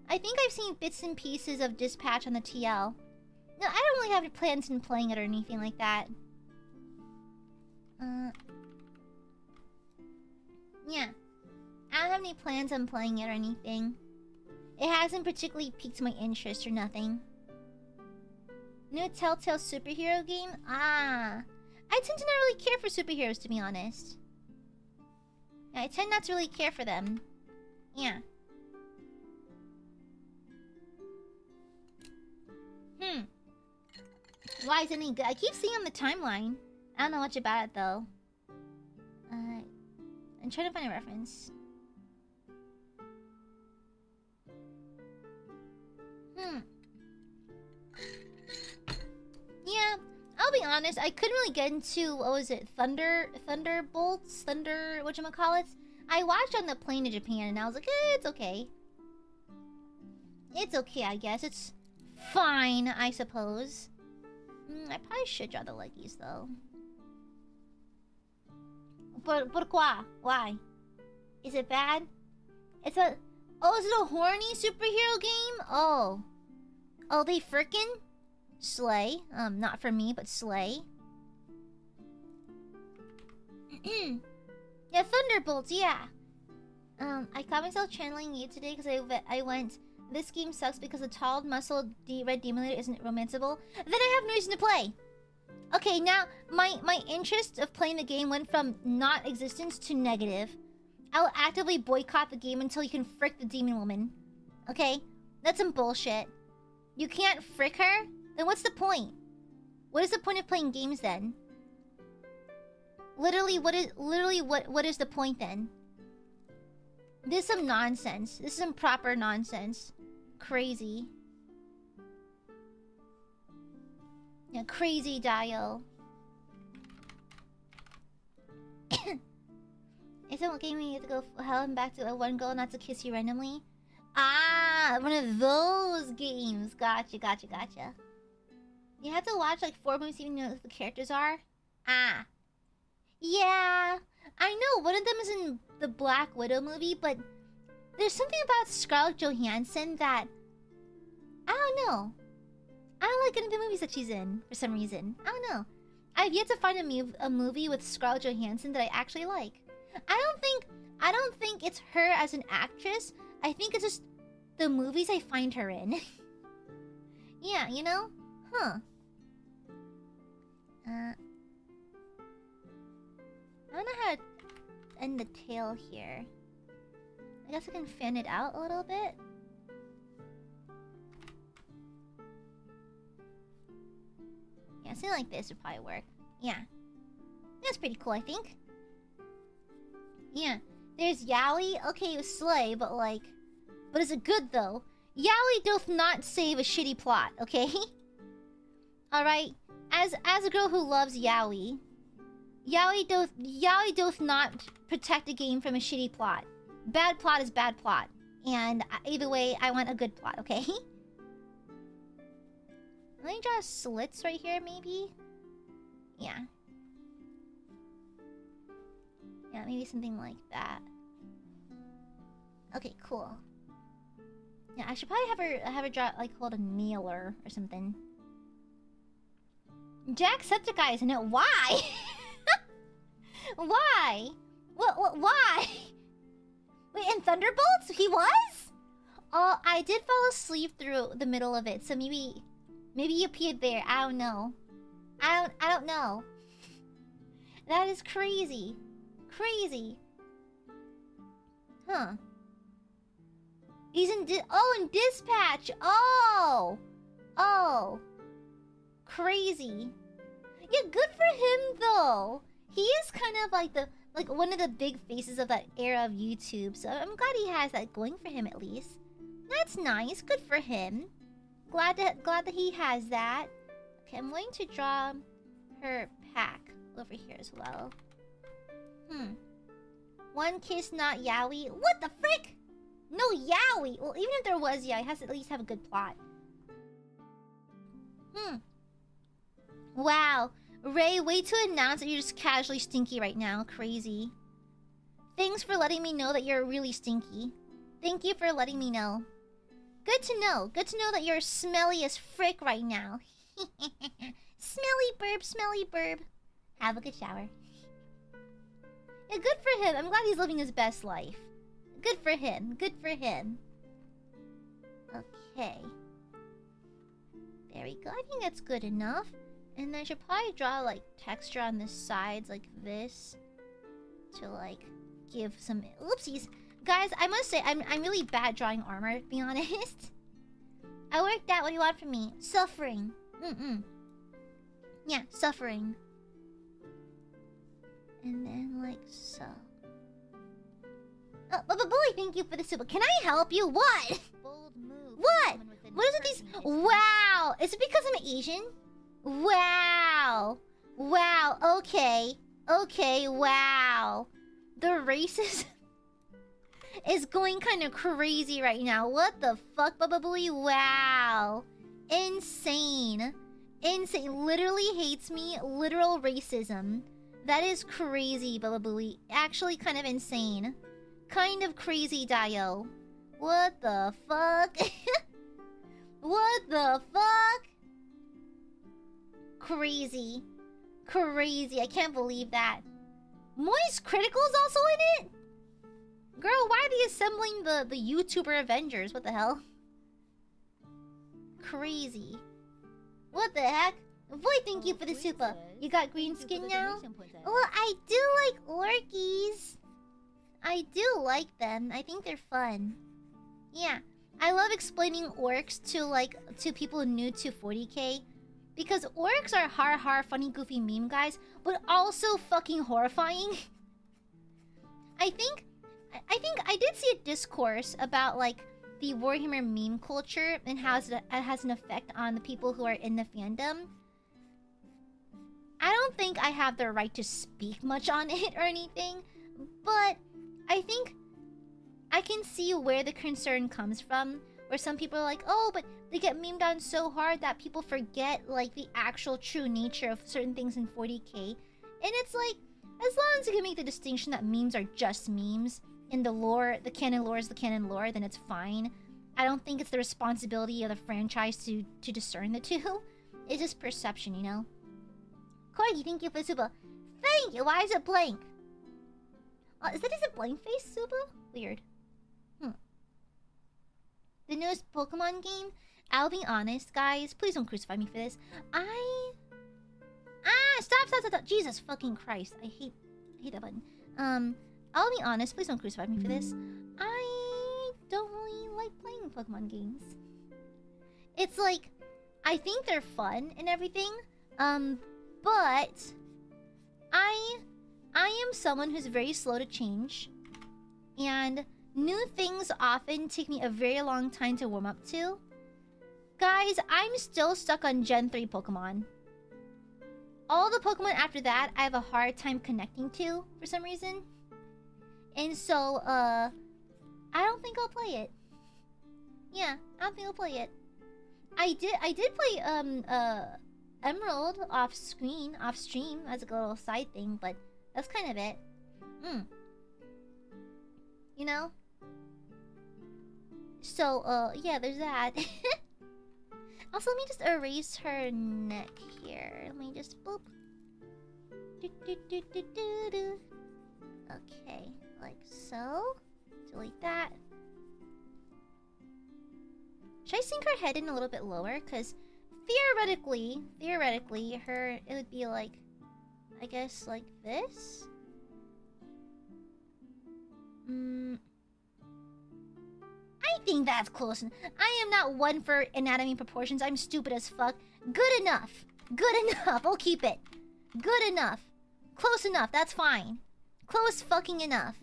I think I've seen bits and pieces of Dispatch on the TL. No, I don't really have any plans in playing it or anything like that. Yeah. I don't have any plans on playing it or anything. It hasn't particularly piqued my interest or nothing. New Telltale superhero game? Ah. I tend to not really care for superheroes, to be honest. Yeah, I tend not to really care for them. Yeah. Why is it any good? I keep seeing on the timeline. I don't know much about it, though. I'm trying to find a reference. Yeah, I'll be honest. I couldn't really get into, what was it? Thunderbolts? Whatchamacallits? I watched on the plane to Japan, and I was like, it's okay. It's okay, I guess. It's fine, I suppose. I probably should draw the leggies, though. Pourquoi? Why? Is it bad? It's a... Oh, is it a horny superhero game? Oh. Oh, they frickin' slay. Not for me, but slay. Yeah, Thunderbolts, yeah. I caught myself channeling you today because I went... This game sucks because the tall, muscled red demon leader isn't romanceable. Then I have no reason to play. Okay, now my interest of playing the game went from not existence to negative. I'll actively boycott the game until you can frick the demon woman. Okay? That's some bullshit. You can't frick her? Then what's the point? What is the point of playing games then? Literally, what is the point then? This is some nonsense. This is some proper nonsense. Crazy. Yeah, crazy Dio. Is it what game you have to go hell and back to a one girl not to kiss you randomly? Ah, one of those games. Gotcha. You have to watch like 4 movies even know who the characters are? Ah. Yeah. I know one of them is in the Black Widow movie, but there's something about Scarlett Johansson that... I don't know. I don't like any of the movies that she's in, for some reason. I don't know. I've yet to find a movie with Scarlett Johansson that I actually like. I don't think it's her as an actress. I think it's just the movies I find her in. Yeah, you know? Huh. I don't know how to end the tail here. I guess I can fan it out a little bit. Yeah, something like this would probably work. Yeah. That's pretty cool, I think. Yeah. There's Yaoi. Okay, it was slay, but like... But is it good, though? Yaoi doth not save a shitty plot, okay? Alright? As a girl who loves Yaoi... Yaoi doth not protect a game from a shitty plot. Bad plot is bad plot. And either way, I want a good plot, okay? Let me draw slits right here, maybe? Yeah. Yeah, maybe something like that. Okay, cool. Yeah, I should probably have her draw, like, called a nailer or something. Jacksepticeye is in it. Why? Why? What? Why? Wait, in Thunderbolts? He was? Oh, I did fall asleep through the middle of it, so maybe he appeared there. I don't know. I don't know. That is crazy. Crazy. Huh. He's in in Dispatch. Oh. Crazy. Yeah, good for him though. He is kind of like one of the big faces of that era of YouTube. So I'm glad he has that going for him at least. That's nice. Good for him. Glad that he has that. Okay, I'm going to draw her pack over here as well. One kiss, not yaoi. What the frick? No yaoi. Well, even if there was yaoi, it has to at least have a good plot. Wow. Ray, wait to announce that you're just casually stinky right now. Crazy. Thanks for letting me know that you're really stinky. Thank you for letting me know. Good to know. Good to know that you're smelly as frick right now. Smelly burb, smelly burb. Have a good shower. Yeah, good for him. I'm glad he's living his best life. Good for him. Good for him. Okay. There we go. I think that's good enough. And then I should probably draw, like, texture on the sides like this. To, like, give some... Oopsies. Guys, I must say, I'm really bad at drawing armor, to be honest. I worked out. What do you want from me? Suffering. Yeah, suffering. And then, like so. Oh, but Bully, thank you for the super. Can I help you? What? Bold move. What? What is it these? Wow. Is it because I'm Asian? Wow. Wow. Okay. Okay. Wow. The racist is going kind of crazy right now. What the fuck, Bubba Bully? Wow. Insane. Insane. Literally hates me. Literal racism. That is crazy, Bubba Bully. Actually kind of insane. Kind of crazy, Dio. What the fuck? What the fuck? Crazy. Crazy. I can't believe that. Moist Critical is also in it? Girl, why are they assembling the YouTuber Avengers? What the hell? Crazy. What the heck? Boy, thank you for the super. You got green skin now? Well, I do like orkies. I do like them. I think they're fun. Yeah. I love explaining orcs to people new to 40k. Because orcs are har funny goofy meme guys, but also fucking horrifying. I think I did see a discourse about like the Warhammer meme culture and how it has an effect on the people who are in the fandom. I don't think I have the right to speak much on it or anything, but I think I can see where the concern comes from. Where some people are like, oh, but they get memed on so hard that people forget like the actual true nature of certain things in 40k. And it's like, as long as you can make the distinction that memes are just memes, in the lore, the canon lore is the canon lore, then it's fine. I don't think it's the responsibility of the franchise to discern the two. It's just perception, you know? Corgi, thank you for Suba. Thank you! Why is it blank? Is it blank face, Suba? Weird. The newest Pokemon game? I'll be honest, guys. Please don't crucify me for this. Stop. Jesus fucking Christ. I hate that button. I'll be honest. Please don't crucify me for this. I don't really like playing Pokemon games. It's like, I think they're fun and everything. But I am someone who's very slow to change. And new things often take me a very long time to warm up to. Guys, I'm still stuck on Gen 3 Pokemon. All the Pokemon after that, I have a hard time connecting to for some reason. And so, I don't think I'll play it. Yeah, I don't think I'll play it. I did play, Emerald off stream as a little side thing, but that's kind of it. You know? So, yeah, there's that. Also, let me just erase her neck here. Let me just boop. Okay, like so. Delete that. Should I sink her head in a little bit lower? Because theoretically, it would be like, I guess, like this. I think that's close. I am not one for anatomy proportions. I'm stupid as fuck. Good enough. Good enough. I'll keep it. Good enough. Close enough. That's fine. Close fucking enough.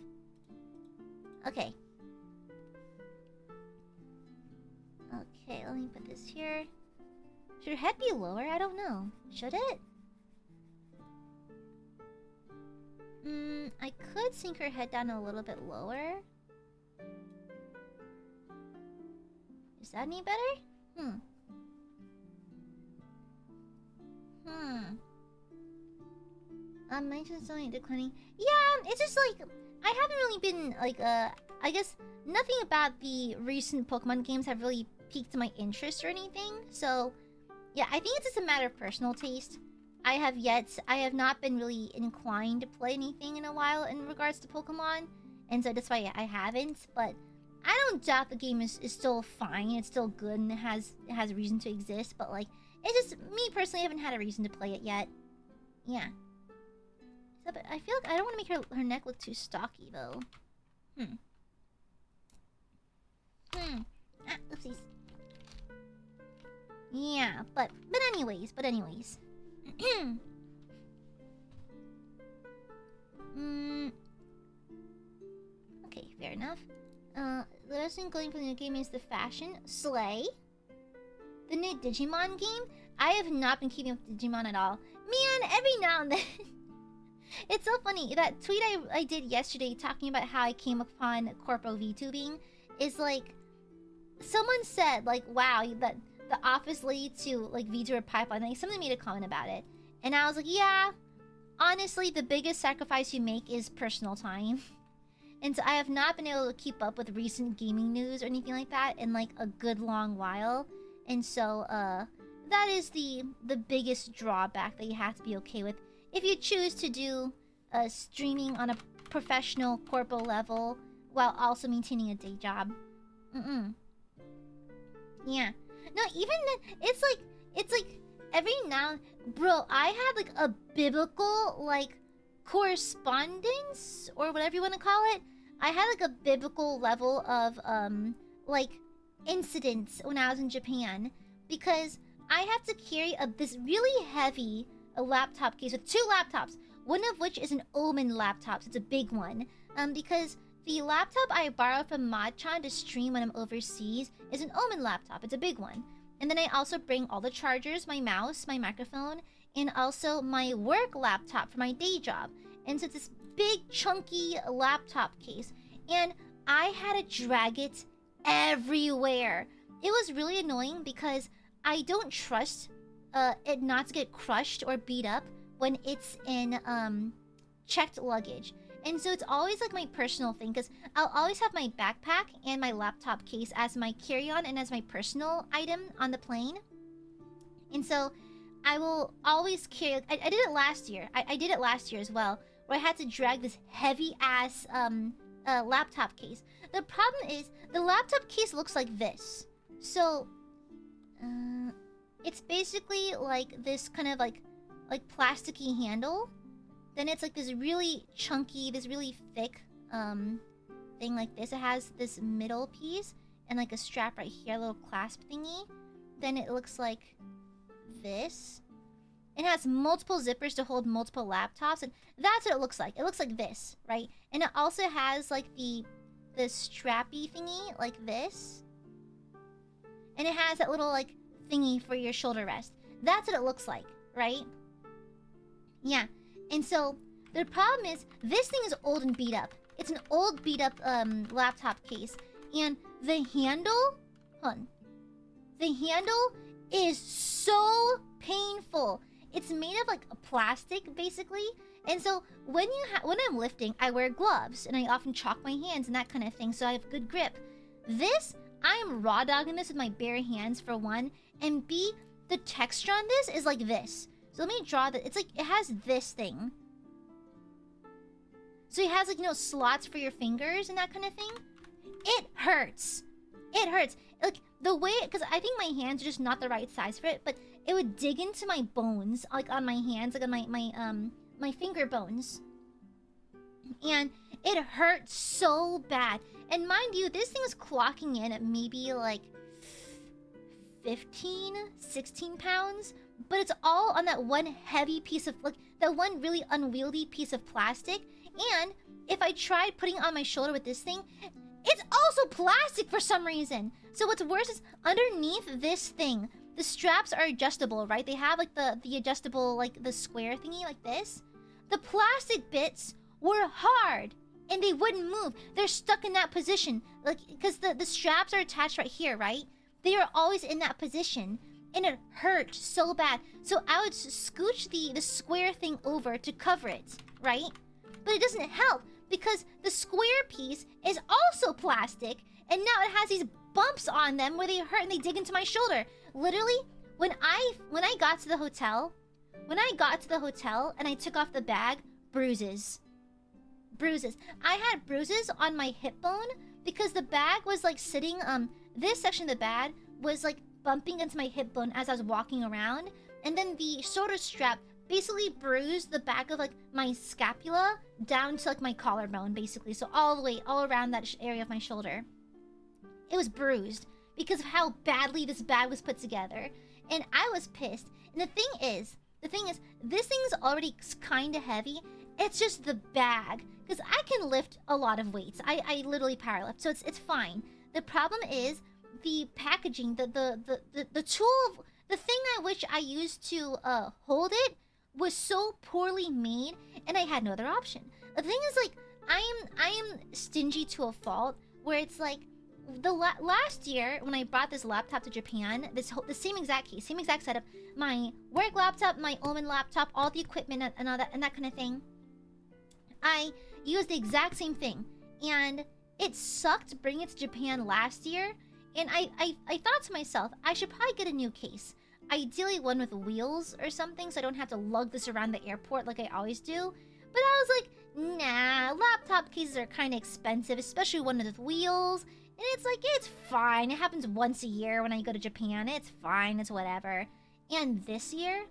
Okay. Okay, let me put this here. Should her head be lower? I don't know. Should it? I could sink her head down a little bit lower. Is that any better? Mentioned something declining. Yeah, it's just like I haven't really been like I guess nothing about the recent Pokemon games have really piqued my interest or anything. So yeah, I think it's just a matter of personal taste. I have not been really inclined to play anything in a while in regards to Pokemon, and so that's why I haven't. But I don't doubt the game is still fine. It's still good and it has reason to exist. But like, it's just me personally, I haven't had a reason to play it yet. Yeah. So, but I feel like I don't want to make her neck look too stocky though. Oopsies. Yeah, but anyways. Okay, fair enough. The best thing going for the new game is the fashion. Slay. The new Digimon game? I have not been keeping up with Digimon at all. Man, every now and then. It's so funny. That tweet I did yesterday talking about how I came upon Corpo VTubing is like, someone said like, wow, that the office lady to like VTuber pipeline, like somebody made a comment about it. And I was like, yeah, honestly, the biggest sacrifice you make is personal time. And so I have not been able to keep up with recent gaming news or anything like that in like a good long while. And so that is the biggest drawback that you have to be okay with if you choose to do streaming on a professional corpo level while also maintaining a day job. Yeah. No, even then, it's like every now, bro, I had like a biblical like correspondence or whatever you want to call it. I had like a biblical level of like incidents when I was in Japan because I have to carry this really heavy laptop case with 2 laptops, one of which is an Omen laptop, so it's a big one. Because the laptop I borrowed from Machan to stream when I'm overseas is an Omen laptop. It's a big one. And then I also bring all the chargers, my mouse, my microphone, and also my work laptop for my day job. And so it's this big, chunky laptop case. And I had to drag it everywhere. It was really annoying because I don't trust it not to get crushed or beat up when it's in checked luggage. And so it's always like my personal thing because I'll always have my backpack and my laptop case as my carry-on and as my personal item on the plane. And so I will always carry... I did it last year. I did it last year as well, where I had to drag this heavy-ass laptop case. The problem is the laptop case looks like this. So... it's basically like this kind of like plasticky handle. Then it's like this really chunky, this really thick thing like this. It has this middle piece and like a strap right here, a little clasp thingy. Then it looks like this. It has multiple zippers to hold multiple laptops, and that's what it looks like. It looks like this, right? And it also has like the strappy thingy like this. And it has that little like thingy for your shoulder rest. That's what it looks like, right? Yeah. And so the problem is this thing is old and beat up. It's an old beat up laptop case, and the handle, the handle is so painful. It's made of like a plastic basically, and so when I'm lifting, I wear gloves and I often chalk my hands and that kind of thing, so I have good grip. This, I am raw dogging this with my bare hands for one, and B, the texture on this is like this. So let me draw that. It's like, it has this thing. So it has like, you know, slots for your fingers and that kind of thing. It hurts. It hurts. Like, the way, because I think my hands are just not the right size for it, but it would dig into my bones, like on my hands, like on my finger bones. And it hurts so bad. And mind you, this thing is clocking in at maybe like 15, 16 pounds. But it's all on that one heavy piece of, like, that one really unwieldy piece of plastic. And if I tried putting it on my shoulder with this thing, it's also plastic for some reason. So what's worse is underneath this thing, the straps are adjustable, right? They have like the adjustable, like the square thingy like this. The plastic bits were hard and they wouldn't move. They're stuck in that position, like, because the straps are attached right here, right? They are always in that position and it hurt so bad. So I would scooch the square thing over to cover it, right? But it doesn't help because the square piece is also plastic and now it has these bumps on them where they hurt and they dig into my shoulder. Literally, when I got to the hotel, and I took off the bag, bruises. I had bruises on my hip bone because the bag was like sitting, this section of the bag was like bumping into my hip bone as I was walking around. And then the shoulder strap basically bruised the back of like my scapula down to like my collarbone, basically. So all the way, all around that area of my shoulder. It was bruised because of how badly this bag was put together. And I was pissed. And the thing is, this thing's already kind of heavy. It's just the bag. Because I can lift a lot of weights. I literally powerlift, so it's fine. The problem is the packaging, the tool, the thing I wish I used to hold it was so poorly made, and I had no other option. The thing is, like, I am stingy to a fault, where it's like, last year when I brought this laptop to Japan, the same exact case, same exact setup, my work laptop, my Omen laptop, all the equipment and all that and that kind of thing. I used the exact same thing, and it sucked bringing it to Japan last year. And I thought to myself, I should probably get a new case, ideally one with wheels or something, so I don't have to lug this around the airport like I always do. But I was like, nah, laptop cases are kind of expensive, especially one with wheels. And it's like, it's fine. It happens once a year when I go to Japan. It's fine. It's whatever. And this year,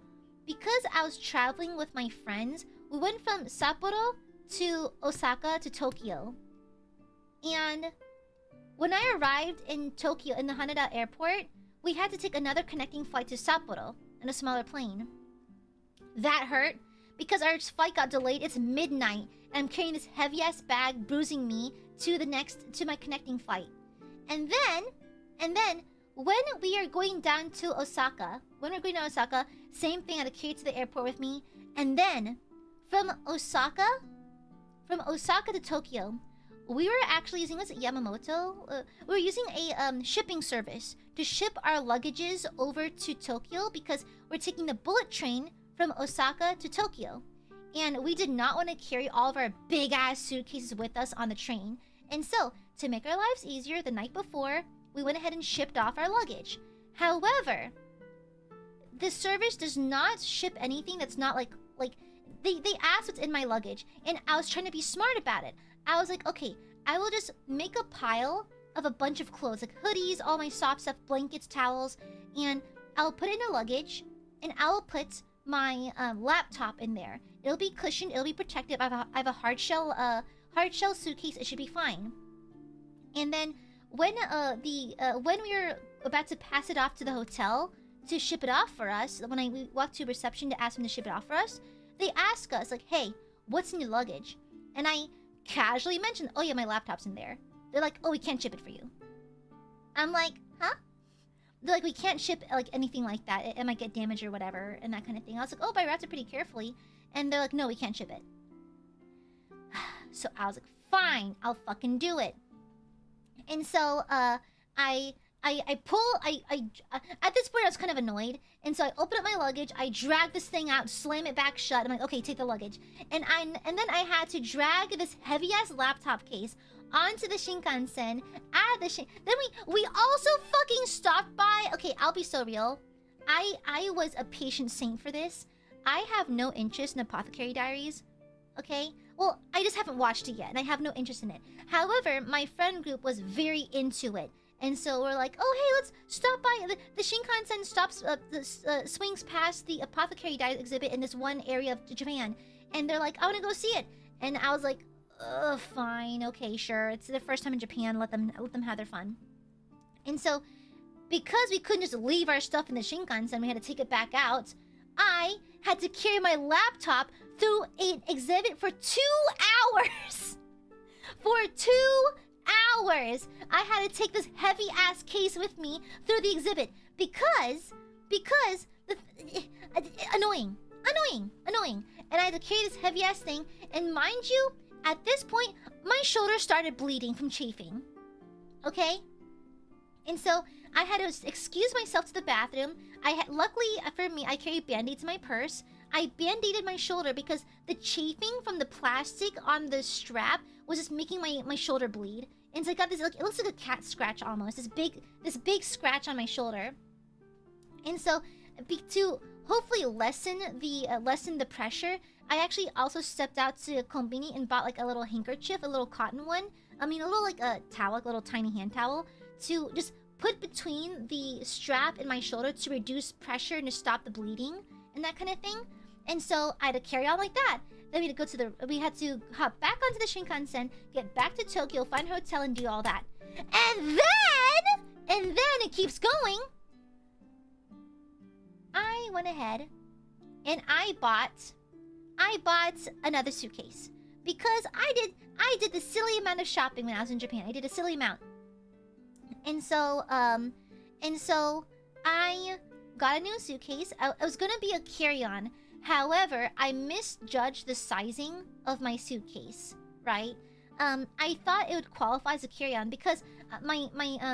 because I was traveling with my friends, we went from Sapporo to Osaka to Tokyo. And when I arrived in Tokyo, in the Haneda airport, we had to take another connecting flight to Sapporo in a smaller plane. That hurt because our flight got delayed. It's midnight and I'm carrying this heavy-ass bag bruising me to my connecting flight. And then when we are going down to Osaka, same thing, I had to carry it to the airport with me. And then from Osaka to Tokyo, we were actually using, was it Yamamoto? We were using a shipping service to ship our luggages over to Tokyo because we're taking the bullet train from Osaka to Tokyo. And we did not want to carry all of our big-ass suitcases with us on the train. And so, to make our lives easier, the night before, we went ahead and shipped off our luggage. However, this service does not ship anything that's not like they asked what's in my luggage, and I was trying to be smart about it. I was like, okay, I will just make a pile of a bunch of clothes, like hoodies, all my soft stuff, blankets, towels, and I'll put it in a luggage, and I'll put my laptop in there. It'll be cushioned, it'll be protected. I have a hard shell suitcase. It should be fine. And then when we were about to pass it off to the hotel to ship it off for us, when we walked to reception to ask them to ship it off for us, they ask us like, "Hey, what's in your luggage?" And I casually mentioned, "Oh yeah, my laptop's in there." They're like, "Oh, we can't ship it for you." I'm like, "Huh?" They're like, "We can't ship like anything like that. It might get damaged or whatever and that kind of thing." I was like, "Oh, but I wrapped it pretty carefully." And they're like, "No, we can't ship it." So I was like, "Fine, I'll fucking do it." And so at this point I was kind of annoyed, and so I opened up my luggage, I dragged this thing out, slam it back shut. I'm like, "Okay, take the luggage." And then I had to drag this heavy ass laptop case onto the Shinkansen at the then we also fucking stopped by. Okay, I'll be so real. I was a patient saint for this. I have no interest in Apothecary Diaries. Okay? Well, I just haven't watched it yet, and I have no interest in it. However, my friend group was very into it. And so we're like, "Oh, hey, let's stop by." The Shinkansen stops, swings past the Apothecary Diaries exhibit in this one area of Japan. And they're like, "I want to go see it." And I was like, fine, okay, sure. It's their first time in Japan. Let them have their fun. And so, because we couldn't just leave our stuff in the Shinkansen, we had to take it back out. I had to carry my laptop through an exhibit for 2 hours. For 2 hours I had to take this heavy-ass case with me through the exhibit because annoying. And I had to carry this heavy-ass thing, and mind you, at this point, my shoulder started bleeding from chafing. Okay? And so I had to excuse myself to the bathroom. Luckily for me, I carry Band-Aids in my purse. I Band-Aided my shoulder because the chafing from the plastic on the strap was just making my shoulder bleed. And so I got this, like, it looks like a cat scratch almost. This big scratch on my shoulder. And so to hopefully lessen the pressure, I actually also stepped out to Konbini and bought like a little handkerchief, a little cotton one. I mean, a little like a towel, like a little tiny hand towel, to just put between the strap and my shoulder to reduce pressure and to stop the bleeding and that kind of thing. And so I had to carry on like that. Then we had to hop back onto the Shinkansen, get back to Tokyo, find a hotel, and do all that. And then it keeps going. I went ahead and I bought another suitcase because I did the silly amount of shopping when I was in Japan. I did a silly amount. And so I got a new suitcase. It was gonna be a carry-on. However, I misjudged the sizing of my suitcase, right? I thought it would qualify as a carry-on because my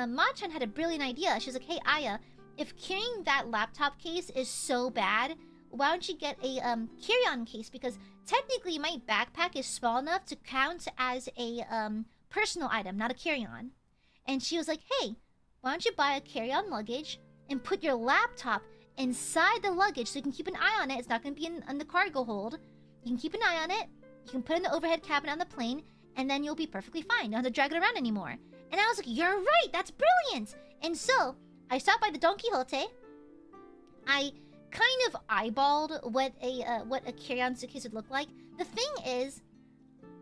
Ma-chan had a brilliant idea. She was like, hey, Aya, if carrying that laptop case is so bad, why don't you get a carry-on case? Because technically my backpack is small enough to count as a personal item, not a carry-on. And she was like, hey, why don't you buy a carry-on luggage and put your laptop inside the luggage so you can keep an eye on it. It's not going to be in the cargo hold. You can keep an eye on it. You can put it in the overhead cabinet on the plane, and then you'll be perfectly fine. You don't have to drag it around anymore. And I was like, you're right. That's brilliant. And so I stopped by the Don Quixote. I kind of eyeballed what a carry-on suitcase would look like. The thing is,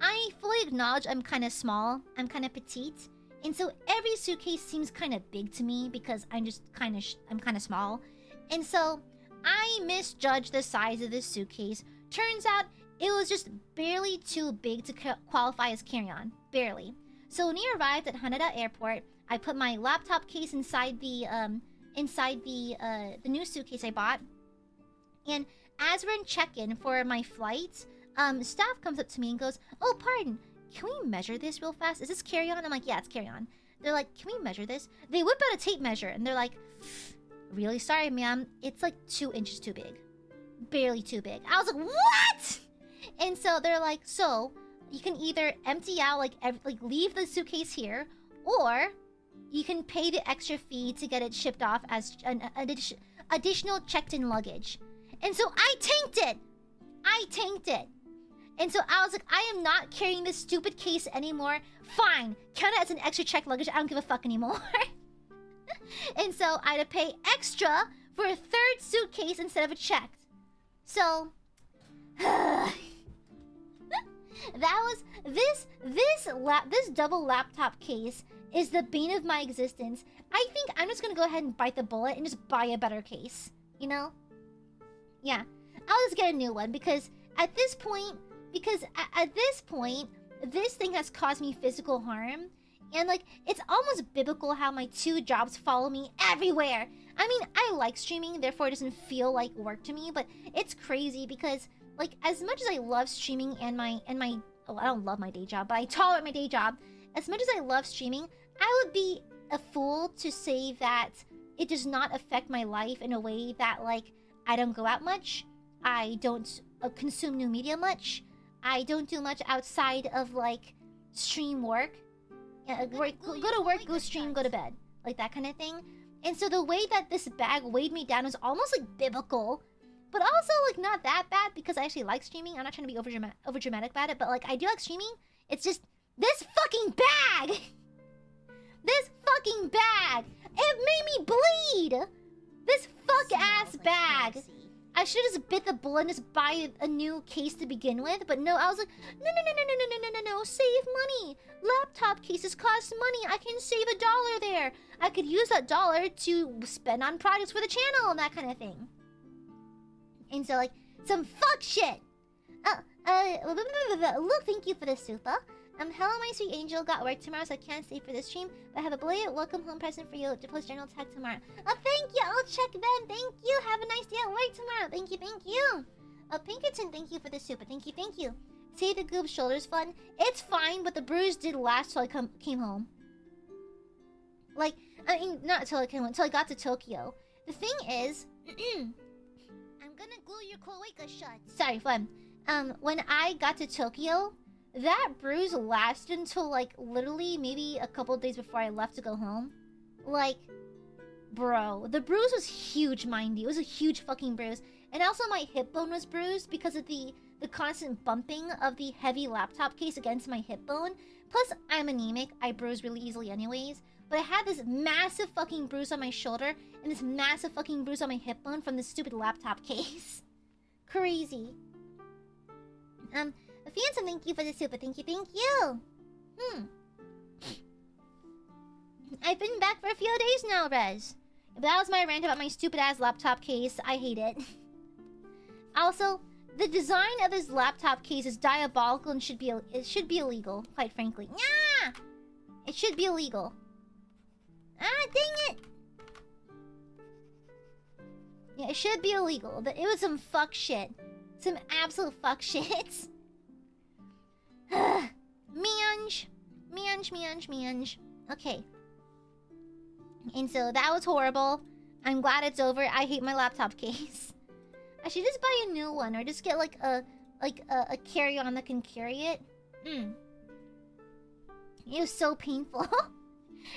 I fully acknowledge I'm kind of small. I'm kind of petite. And so every suitcase seems kind of big to me because I'm just kind of small. And so I misjudged the size of this suitcase. Turns out it was just barely too big to qualify as carry-on. Barely. So when we arrived at Haneda Airport, I put my laptop case inside the new suitcase I bought. And as we're in check-in for my flight, staff comes up to me and goes, oh, pardon, can we measure this real fast? Is this carry-on? I'm like, yeah, it's carry-on. They're like, can we measure this? They whip out a tape measure and they're like, really sorry, ma'am. It's like 2 inches too big. Barely too big. I was like, what? And so they're like, so you can either empty out, like leave the suitcase here, or you can pay the extra fee to get it shipped off as an additional checked-in luggage. And so I tanked it. And so I was like, I am not carrying this stupid case anymore. Fine. Count it as an extra checked luggage. I don't give a fuck anymore. And so I had to pay extra for a third suitcase instead of a checked. So that was this double laptop case is the bane of my existence. I think I'm just gonna go ahead and bite the bullet and just buy a better case. You know? Yeah. I'll just get a new one because at this point, this thing has caused me physical harm. And, like, it's almost biblical how my 2 jobs follow me everywhere. I mean, I like streaming, therefore it doesn't feel like work to me. But it's crazy because, like, as much as I love streaming and my... Oh, I don't love my day job, but I tolerate my day job. As much as I love streaming, I would be a fool to say that it does not affect my life in a way that, like, I don't go out much. I don't consume new media much. I don't do much outside of, like, stream work. Go to work, go stream, go to bed. Like that kind of thing. And so the way that this bag weighed me down was almost like biblical. But also like not that bad because I actually like streaming. I'm not trying to be over dramatic about it. But like I do like streaming. It's just this fucking bag. This fucking bag. It made me bleed. This fuck ass bag. I should have just bit the bullet and just buy a new case to begin with. But no, I was like, no, save money. Laptop cases cost money. I can save $1 there. I could use that $1 to spend on products for the channel and that kind of thing. And so, like, some fuck shit. Look, thank you for the super. Hello, my sweet angel. Got work tomorrow, so I can't stay for this stream. But I have a belated welcome home present for you to post general tag tomorrow. Oh, thank you. I'll check then. Thank you. Have a nice day at work tomorrow. Thank you. Thank you. Pinkerton, thank you for the super. Thank you. Thank you. Say the goob's shoulders fun. It's fine, but the bruise did last till I came home. Like, I mean, not till I came home, till I got to Tokyo. The thing is, I'm gonna glue your cloaca shut. Sorry, fun. When I got to Tokyo, that bruise lasted until, like, literally maybe a couple of days before I left to go home. Like, bro, the bruise was huge, mind you. It was a huge fucking bruise. And also my hip bone was bruised because of the constant bumping of the heavy laptop case against my hip bone. Plus, I'm anemic. I bruise really easily anyways. But I had this massive fucking bruise on my shoulder and this massive fucking bruise on my hip bone from this stupid laptop case. Crazy. Fianza, thank you for the super. Thank you, thank you. I've been back for a few days now, Rez. But that was my rant about my stupid ass laptop case. I hate it. Also, the design of this laptop case is diabolical and should be illegal, quite frankly. Yeah! It should be illegal. Ah, dang it! Yeah, it should be illegal. It was some fuck shit. Some absolute fuck shit. Meange. Meange. Okay. And so that was horrible. I'm glad it's over. I hate my laptop case. I should just buy a new one or just get like a carry-on that can carry it. It was so painful.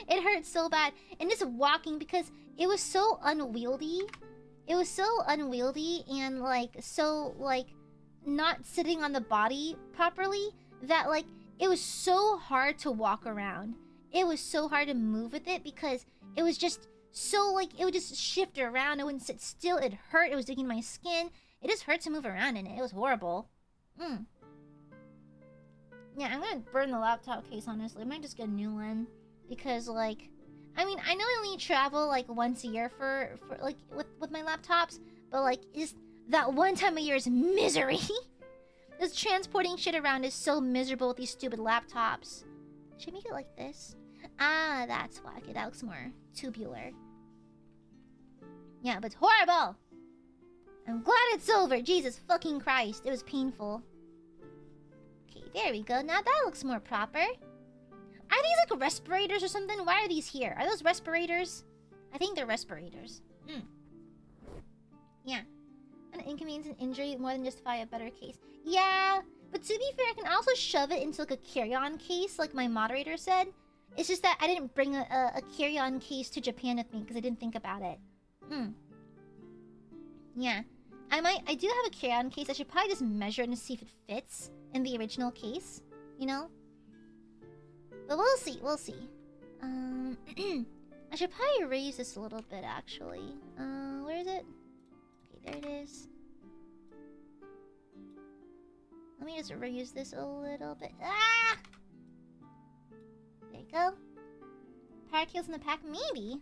It hurt so bad. And just walking because it was so unwieldy. It was so unwieldy and like so like not sitting on the body properly that like it was so hard to walk around. It was so hard to move with it because it was just so like it would just shift around. It wouldn't sit still. It hurt. It was digging my skin. It just hurt to move around in it. It was horrible. Yeah, I'm gonna burn the laptop case, honestly. I might just get a new one. Because, like... I mean, I know I only travel, like, once a year for like, with my laptops. But, like, just... That one time a year is misery. This transporting shit around is so miserable with these stupid laptops. Should I make it like this? Ah, that's why. Okay, that looks more tubular. Yeah, but it's horrible! I'm glad it's over. Jesus fucking Christ. It was painful. Okay, there we go. Now that looks more proper. Are these like respirators or something? Why are these here? Are those respirators? I think they're respirators. Yeah. An inconvenience and injury more than justify a better case. Yeah, but to be fair, I can also shove it into like a carry-on case, like my moderator said. It's just that I didn't bring a carry-on case to Japan with me because I didn't think about it. Yeah. I do have a carry-on case. I should probably just measure it and see if it fits in the original case. You know? But we'll see, we'll see. I should probably erase this a little bit, actually. Where is it? Okay, there it is. Let me just reuse this a little bit. Ah! There you go. Parakeels in the pack? Maybe.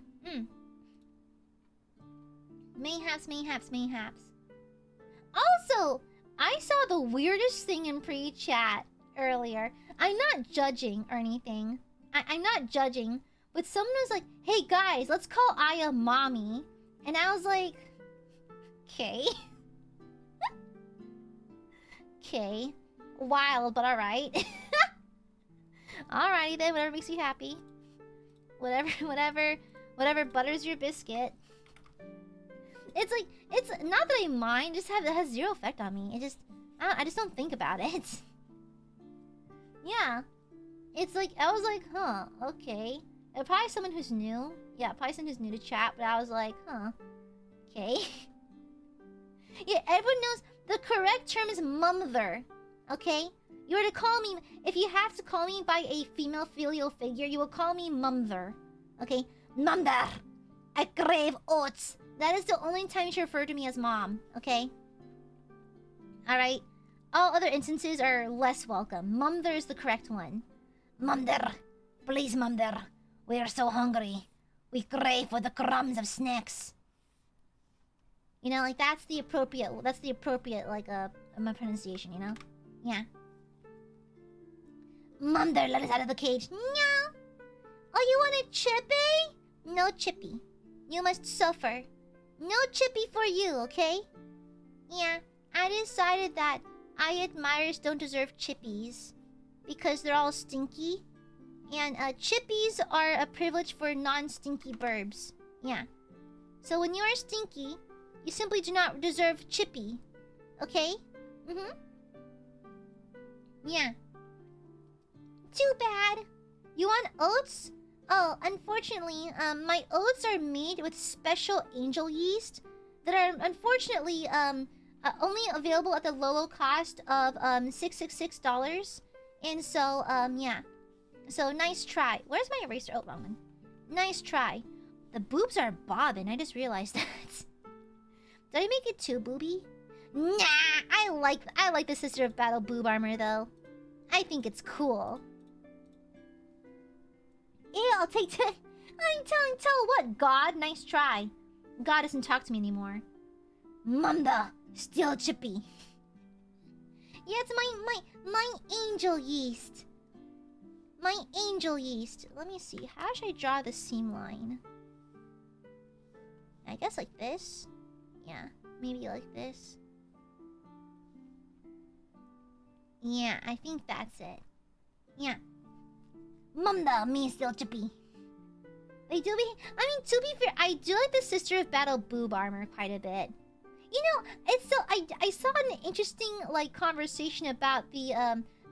Mayhaps. Also, I saw the weirdest thing in pre-chat earlier. I'm not judging or anything. I'm not judging. But someone was like, hey guys, let's call Aya mommy. And I was like, okay. Okay. Wild, but alright. Alrighty then, whatever makes you happy. Whatever butters your biscuit. It's like, it's not that I mind, it has zero effect on me. It just, I just don't think about it. Yeah. It's like, I was like, huh, okay. Probably someone who's new. Yeah, probably someone who's new to chat, but I was like, huh. Okay. Yeah, everyone knows the correct term is mumther. Okay? You were to call me, if you have to call me by a female filial figure, you will call me mumther. Okay? Mumther! I crave oats. That is the only time you should refer to me as mom. Okay? Alright? All other instances are less welcome. Mumther is the correct one. Mumther! Please, Mumther. We are so hungry. We crave for the crumbs of snacks. You know, like, that's the appropriate, like, my pronunciation, you know? Yeah. Mom there, let us out of the cage. No. Oh, you want a chippy? No chippy. You must suffer. No chippy for you, okay? Yeah, I decided that Aiadmirers don't deserve chippies because they're all stinky. And chippies are a privilege for non-stinky burbs. Yeah. So when you are stinky, you simply do not deserve chippy. Okay? Mm-hmm. Yeah. Too bad. You want oats? Oh, unfortunately, my oats are made with special angel yeast that are unfortunately only available at the low cost of $666. And so yeah. So nice try. Where's my eraser? Oh, wrong one. Nice try. The boobs are bobbing. I just realized that. Did I make it too booby? Nah, I like the Sister of Battle boob armor though. I think it's cool. Yeah, I'll take that. I'm telling tell what, God? Nice try. God doesn't talk to me anymore. Munda, still chippy. Yeah, it's my angel yeast. My angel yeast. Let me see. How should I draw the seam line? I guess like this. Yeah, maybe like this. Yeah, I think that's it. Yeah. Munda, me still chippy. They do be... I mean, to be fair, I do like the Sister of Battle boob armor quite a bit. You know, it's so... I saw an interesting, like, conversation about the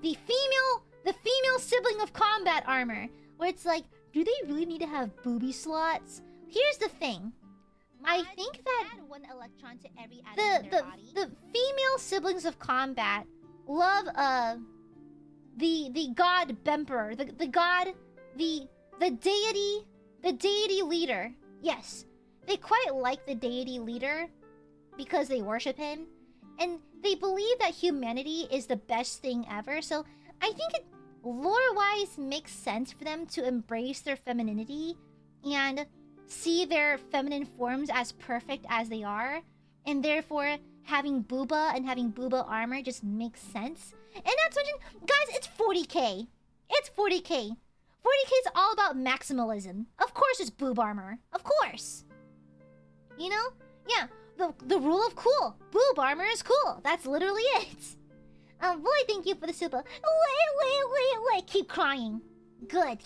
female sibling of combat armor. Where it's like, do they really need to have booby slots? Here's the thing. I think that... Add one electron to every atom in their body. The female siblings of combat love, the god Bemperor, the god, the deity leader. Yes, they quite like the deity leader because they worship him, and they believe that humanity is the best thing ever. So I think it lore-wise makes sense for them to embrace their femininity and see their feminine forms as perfect as they are, and therefore having booba and having booba armor just makes sense. And not to mention, guys, it's 40k. It's 40k. 40k is all about maximalism. Of course it's boob armor. Of course. You know? Yeah, the rule of cool. Boob armor is cool. That's literally it. Boy, thank you for the super. Wait. Keep crying. Good.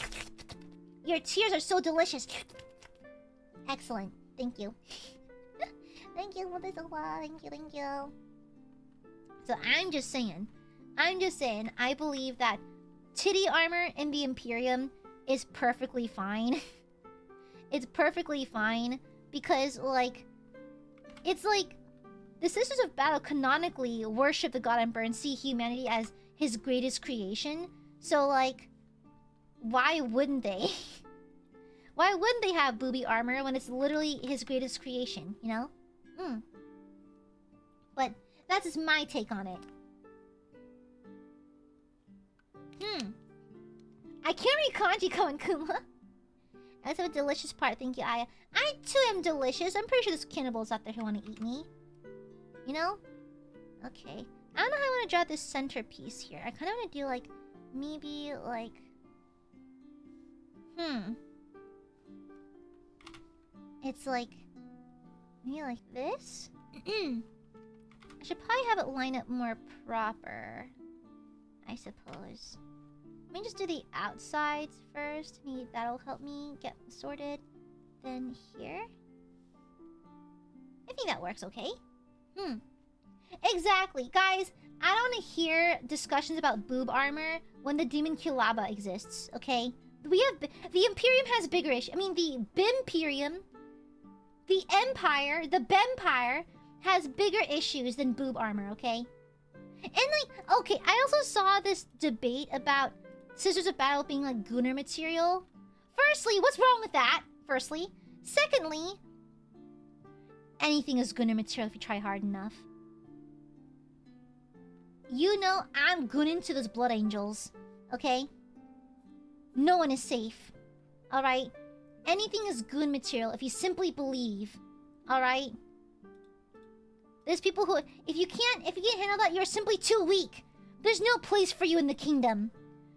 Your tears are so delicious. Excellent. Thank you. Thank you for the super. Thank you. So I'm just saying, I believe that titty armor in the Imperium is perfectly fine. It's perfectly fine because, like, it's like the Sisters of Battle canonically worship the God Emperor and see humanity as his greatest creation. So, like, why wouldn't they? Why wouldn't they have booby armor when it's literally his greatest creation, you know? But that's just my take on it. I can't read kanji, Koen Kuma. That's a delicious part. Thank you, Aya. I too am delicious. I'm pretty sure there's cannibals out there who want to eat me. You know? Okay. I don't know how I want to draw this centerpiece here. I kind of want to do like... Maybe like... It's like... Maybe like this? I should probably have it line up more proper. I suppose. Let me just do the outsides first. Maybe that'll help me get sorted. Then here. I think that works okay. Exactly. Guys, I don't want to hear discussions about boob armor when the Demon Kilaba exists, okay? The Imperium has bigger issues. I mean, the Bimperium, the Empire, the Bempire has bigger issues than boob armor, okay? And like, okay, I also saw this debate about Sisters of Battle being like Gunner material. Firstly, what's wrong with that? Firstly. Secondly, anything is Gunner material if you try hard enough. You know I'm gunning to those blood angels, okay? No one is safe, alright? Anything is Gun material if you simply believe, alright? There's people who, if you can't handle that, you're simply too weak. There's no place for you in the kingdom.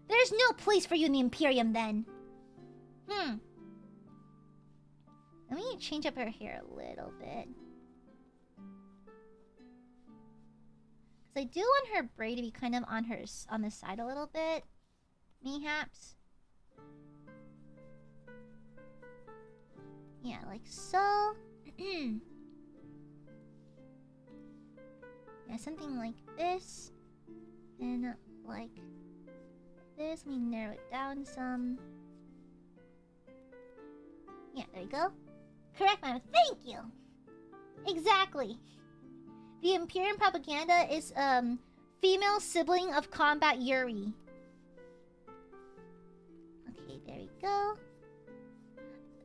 There's no place for you in the Imperium then. Let me change up her hair a little bit. Because I do want her braid to be kind of on the side a little bit. Mayhaps. Yeah, like so. Yeah, something like this. And like this. Let me narrow it down some. Yeah, there you go. Correct, madam. Thank you. Exactly. The Imperium propaganda is female sibling of combat Yuri. Okay, there we go.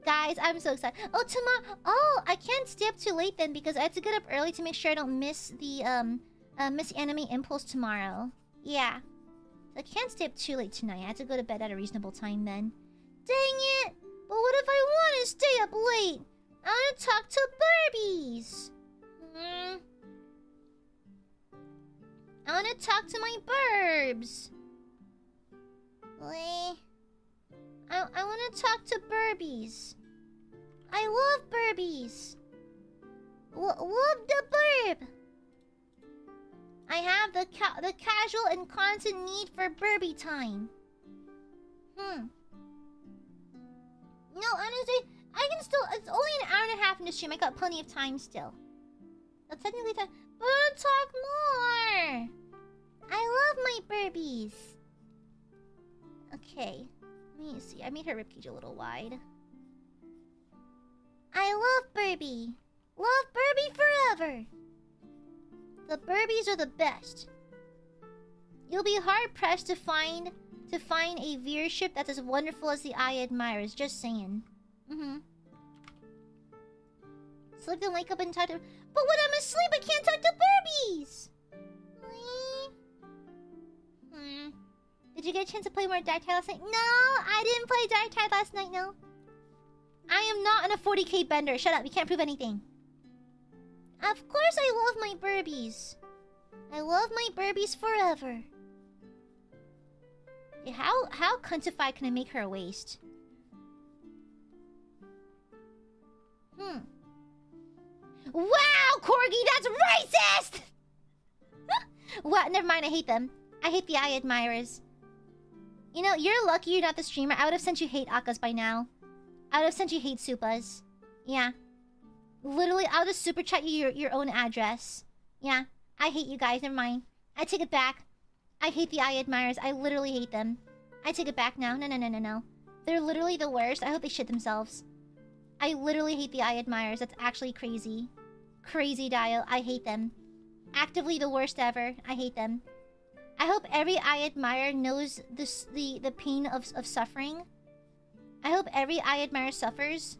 Guys, I'm so excited. Oh, tomorrow. Oh, I can't stay up too late then because I have to get up early to make sure I don't miss the anime impulse tomorrow. Yeah. I can't stay up too late tonight. I have to go to bed at a reasonable time then. Dang it! But what if I want to stay up late? I want to talk to Barbies. I want to talk to my burbs. I want to talk to Burbies. I love Burbies. Love the burb. I have the casual and constant need for Burby time. No, honestly, I can still... It's only an hour and a half in the stream. I got plenty of time still. That's technically time. But I want to talk more. I love my Burbies. Okay. Let me see. I made her ribcage a little wide. I love Burby. Love Burby forever. The Burbies are the best. You'll be hard pressed to find a viewership that's as wonderful as the Aiadmirers. Just saying. Sleep and wake up and talk to... But when I'm asleep, I can't talk to Burbies. Did you get a chance to play more Dark Tide last night? No, I didn't play Dark Tide last night, no. I am not on a 40k bender. Shut up, you can't prove anything. Of course I love my Burbies. I love my Burbies forever. Yeah, how cuntified can I make her a waste? Wow, Corgi, that's racist! What? Never mind, I hate them. I hate the Aiadmirers. You know, you're lucky you're not the streamer. I would have sent you hate Akkas by now. I would have sent you hate Supas. Yeah. Literally, I'll just super chat you your own address. Yeah. I hate you guys. Never mind. I take it back. I hate the Aiadmirers. I literally hate them. I take it back now. No. They're literally the worst. I hope they shit themselves. I literally hate the Aiadmirers. That's actually crazy. Crazy dial. I hate them. Actively the worst ever. I hate them. I hope every Aiadmirer knows the pain of suffering. I hope every Aiadmirer suffers.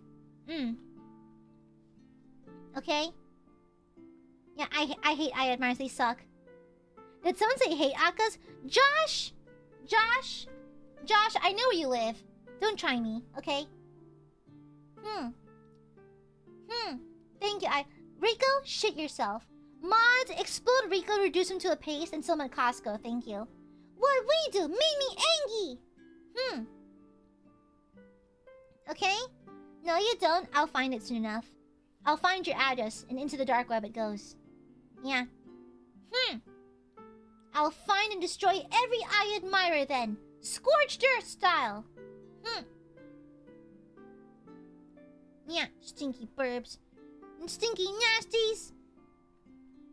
Okay? Yeah, I hate Aiadmirers. They suck. Did someone say hate Akkas? Josh! Josh, I know where you live. Don't try me, okay? Thank you. Rico, shit yourself. Mods, explode Rico, reduce him to a paste, and summon Costco. Thank you. What we do made me angry. Okay? No, you don't. I'll find it soon enough. I'll find your address, and into the dark web it goes. Yeah. I'll find and destroy every Aiadmirer then. Scorched earth style. Yeah, stinky burbs. And stinky nasties.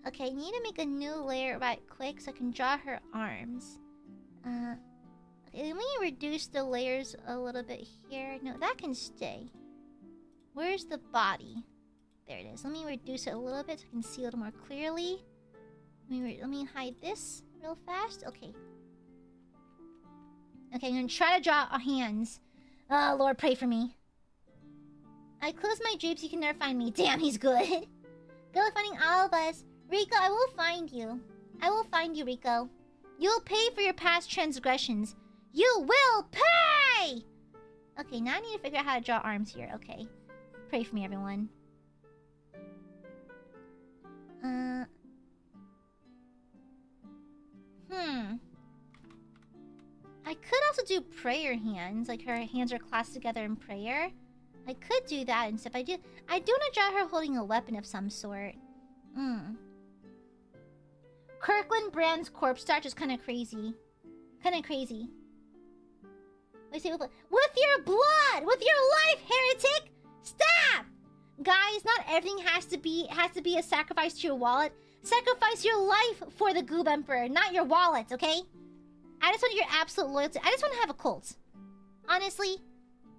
Okay, I need to make a new layer right quick so I can draw her arms. Okay, let me reduce the layers a little bit here. No, that can stay. Where's the body? There it is. Let me reduce it a little bit so I can see a little more clearly. Let me hide this real fast. Okay. Okay, I'm gonna try to draw our hands. Oh, Lord, pray for me. I close my drapes, you can never find me. Damn, he's good. Good luck finding all of us. Rico, I will find you. I will find you, Rico. You'll pay for your past transgressions. You will pay! Okay, now I need to figure out how to draw arms here. Okay. Pray for me, everyone. I could also do prayer hands, like her hands are clasped together in prayer. I could do that and stuff. I do want to draw her holding a weapon of some sort. Kirkland Brand's corpse starch is kind of crazy. Kind of crazy. Let's see, with your blood! With your life, heretic! Stop! Guys, not everything has to be a sacrifice to your wallet. Sacrifice your life for the Goob Emperor, not your wallet, okay? I just want your absolute loyalty. I just want to have a cult. Honestly,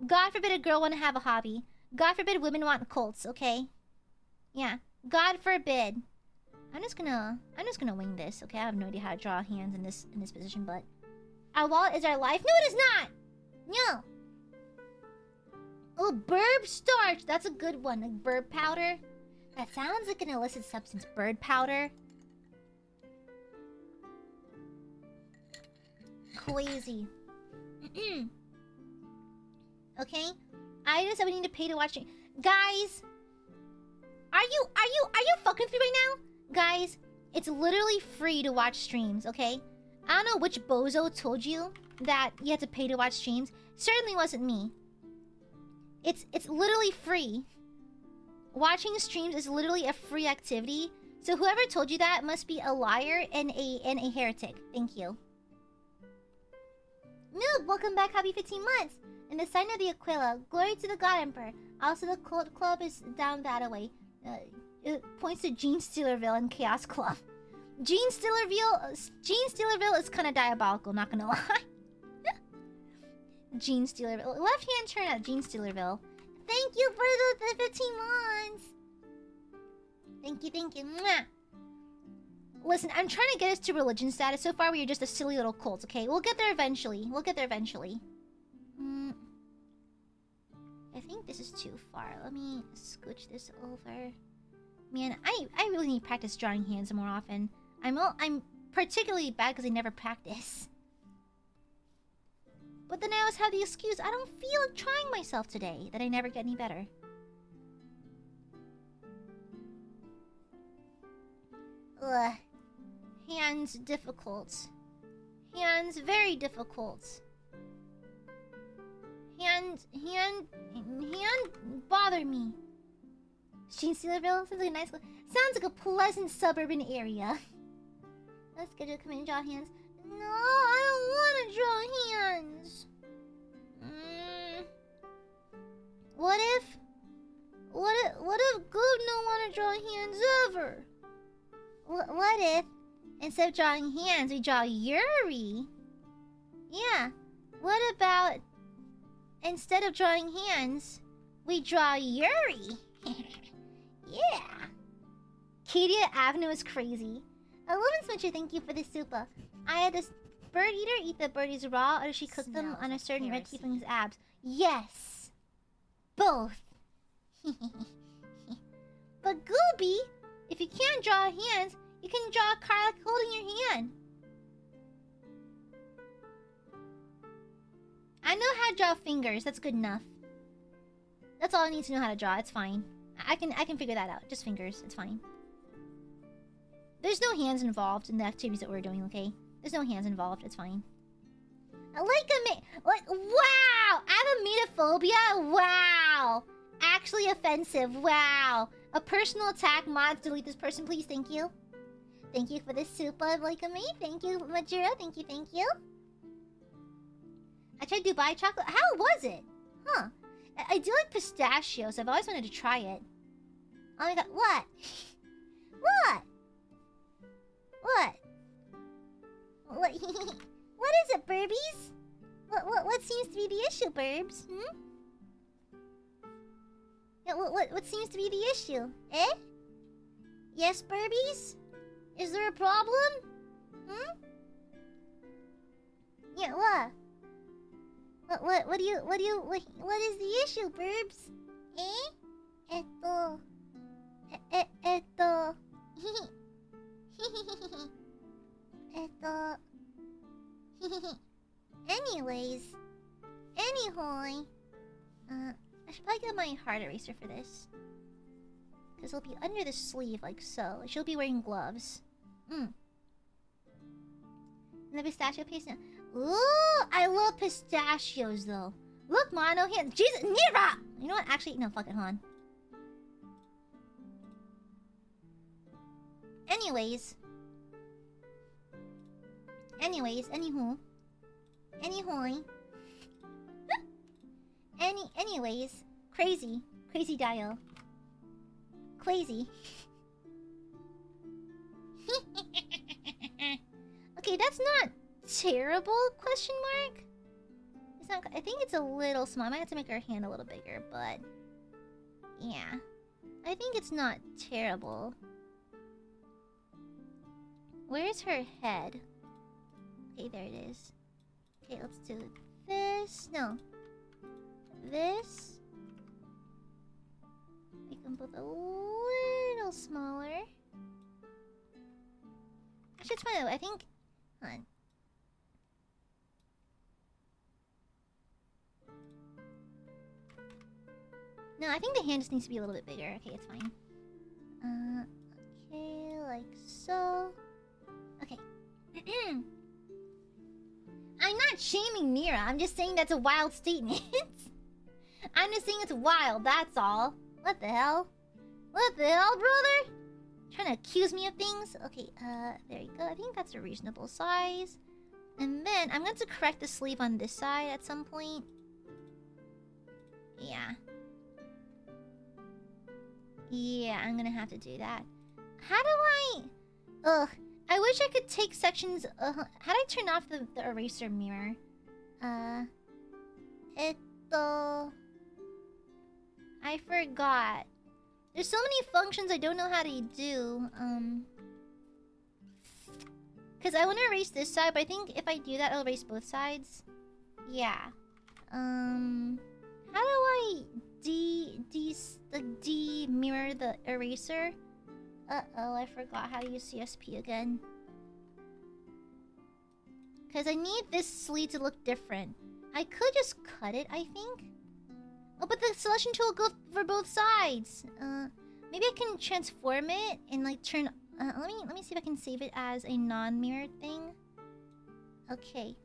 God forbid a girl want to have a hobby. God forbid women want cults, okay? Yeah, God forbid. I'm just gonna wing this, okay? I have no idea how to draw hands in this position, but our wallet is our life. No, it is not. No. Oh, burb starch. That's a good one. Like burb powder. That sounds like an illicit substance. Bird powder. Crazy. Okay. I just said we need to pay to watch it. Guys, are you fucking with me right now? Guys, it's literally free to watch streams, okay? I don't know which bozo told you that you had to pay to watch streams. Certainly wasn't me. It's literally free. Watching streams is literally a free activity. So whoever told you that must be a liar and a heretic. Thank you. Noob, welcome back. Happy 15 months. In the sign of the Aquila, glory to the God Emperor. Also, the cult club is down that way. It points to Gene Stealerville and Chaos Club. Gene Stealerville is kind of diabolical, not gonna lie. Gene Stealerville. Left hand turn at Gene Stealerville. Thank you for the 15 months. Thank you. Mwah. Listen, I'm trying to get us to religion status. So far, we are just a silly little cult, okay? We'll get there eventually. I think this is too far. Let me scooch this over. Man, I really need to practice drawing hands more often. I'm particularly bad because I never practice. But then I always have the excuse, I don't feel like trying myself today, that I never get any better. Ugh. Hands difficult. Hands very difficult. Hand bother me. Gene Stealerville sounds like a nice... Sounds like a pleasant suburban area. Let's get to come in and draw hands. No, I don't want to draw hands. What if Goob don't want to draw hands ever? What if instead of drawing hands we draw Yuri? Yeah. What about instead of drawing hands we draw Yuri? Yeah. Katia Avenue is crazy. 11 Switcher, thank you for the super. I had this bird eater eat the birdies raw, or does she cook them on a certain red keeping abs? Yes. Both. But Gooby, if you can't draw hands, you can draw a car like holding your hand. I know how to draw fingers. That's good enough. That's all I need to know how to draw. It's fine. I can figure that out. Just fingers. It's fine. There's no hands involved in the activities that we're doing, okay? There's no hands involved. It's fine. Wow! Amatophobia? Wow! Actually offensive. Wow! A personal attack. Mods, delete this person, please. Thank you. Thank you for the super, me. Thank you, Majura. Thank you. I tried Dubai chocolate. How was it? Huh. I do like pistachios. I've always wanted to try it. Oh my god. What? What is it, Burbies? What seems to be the issue, Burbs? Yeah, what seems to be the issue? Eh? Yes, Burbies? Is there a problem? Yeah, what? What is the issue, Burbs? Eh? Anyhoy. I should probably get my heart eraser for this. Because it'll be under the sleeve, like so. She'll be wearing gloves. And the pistachio paste. Ooh, I love pistachios though. Look, Mono hand. Jesus, Nira! You know what? Actually, no, fuck it, hold on. Anyways, anywho. Anyways, crazy dial. Crazy. Okay, that's not terrible, question mark? It's not, I think it's a little small. I might have to make her hand a little bigger, but yeah. I think it's not terrible. Where's her head? Okay, there it is. Okay, let's do this. No. This. Make them both a little smaller. Actually, it's fine though. I think... Hold on. No, I think the hand just needs to be a little bit bigger. Okay, it's fine. Okay, like so. Okay. I'm not shaming Mira. I'm just saying that's a wild statement. I'm just saying it's wild, that's all. What the hell? What the hell, brother? Trying to accuse me of things? Okay, there you go. I think that's a reasonable size. And then I'm going to correct the sleeve on this side at some point. Yeah. Yeah, I'm gonna have to do that. How do I... Ugh. I wish I could take sections... How do I turn off the eraser mirror? I forgot. There's so many functions I don't know how to do. Because I want to erase this side, but I think if I do that, I'll erase both sides. Yeah. How do I mirror the eraser? Uh-oh, I forgot how to use CSP again. Because I need this sleeve to look different. I could just cut it, I think. Oh, but the selection tool will go for both sides. Maybe I can transform it and like turn... let me see if I can save it as a non-mirrored thing. Okay.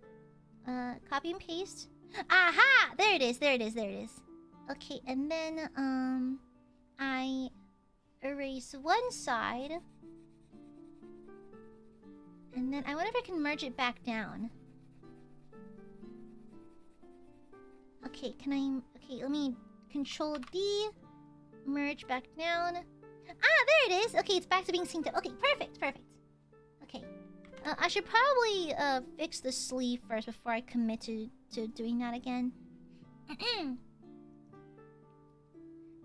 Copy and paste. Aha! There it is. Okay, and then I erase one side. And then I wonder if I can merge it back down. Okay, okay, let me Control D, merge back down. There it is. Okay, it's back to being synced up. Okay, perfect. Okay. I should probably fix the sleeve first before I commit to doing that again.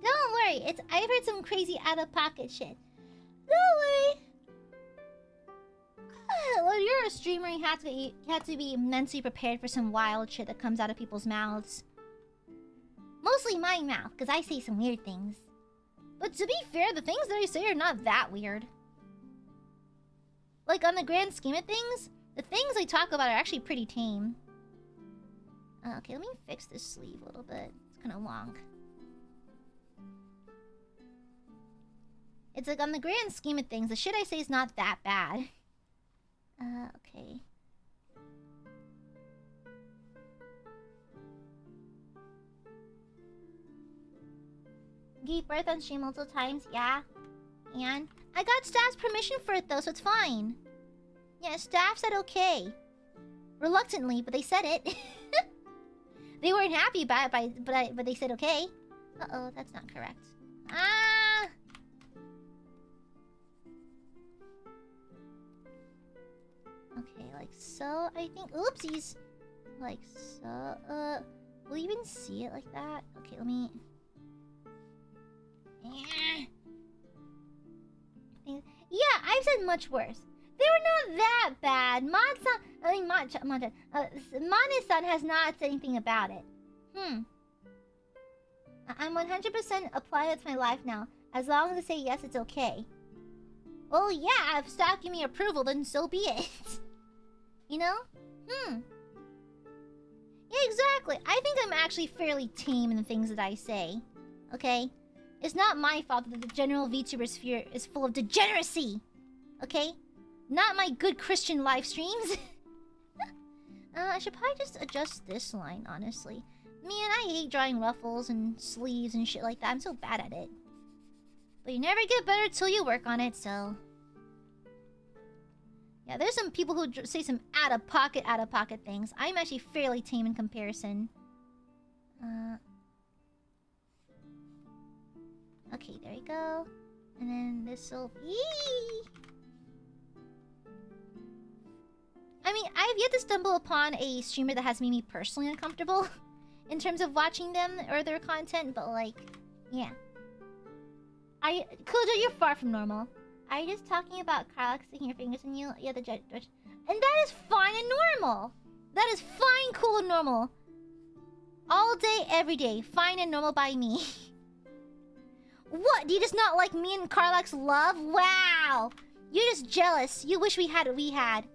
Don't worry, I've heard some crazy out-of-pocket shit. Don't worry. When you're a streamer, you have to be mentally prepared for some wild shit that comes out of people's mouths. Mostly my mouth, because I say some weird things. But to be fair, the things that I say are not that weird. Like, on the grand scheme of things, the things I talk about are actually pretty tame. Okay, let me fix this sleeve a little bit. It's kind of long. It's like, on the grand scheme of things, the shit I say is not that bad. Okay. Gave birth on stream multiple times, yeah. And I got staff's permission for it though, so it's fine. Yeah, staff said okay. Reluctantly, but they said it. They weren't happy about it, but they said okay. Uh-oh, that's not correct. Okay, like so, I think. Oopsies! Like so, will you even see it like that? Okay, let me... Yeah, I've said much worse. They were not that bad. Mane-san has not said anything about it. I'm 100% applying it to my life now. As long as I say yes, it's okay. Well, yeah, if staff give me approval, then so be it. You know? Yeah, exactly. I think I'm actually fairly tame in the things that I say. Okay? It's not my fault that the general VTuber sphere is full of degeneracy. Okay? Not my good Christian live streams. I should probably just adjust this line, honestly. Man, I hate drawing ruffles and sleeves and shit like that. I'm so bad at it. But you never get better till you work on it, so... Yeah, there's some people who say some out-of-pocket things. I'm actually fairly tame in comparison. Okay, there we go. And then this'll... Yee! I mean, I've yet to stumble upon a streamer that has made me personally uncomfortable in terms of watching them or their content, but like, yeah. Kujo, you're far from normal. Are you just talking about Carl sticking your fingers in you? Yeah, the judge. And that is fine and normal. That is fine, cool, and normal. All day, every day. Fine and normal by me. What? Do you just not like me and Carlax's love? Wow! You're just jealous. You wish we had what we had.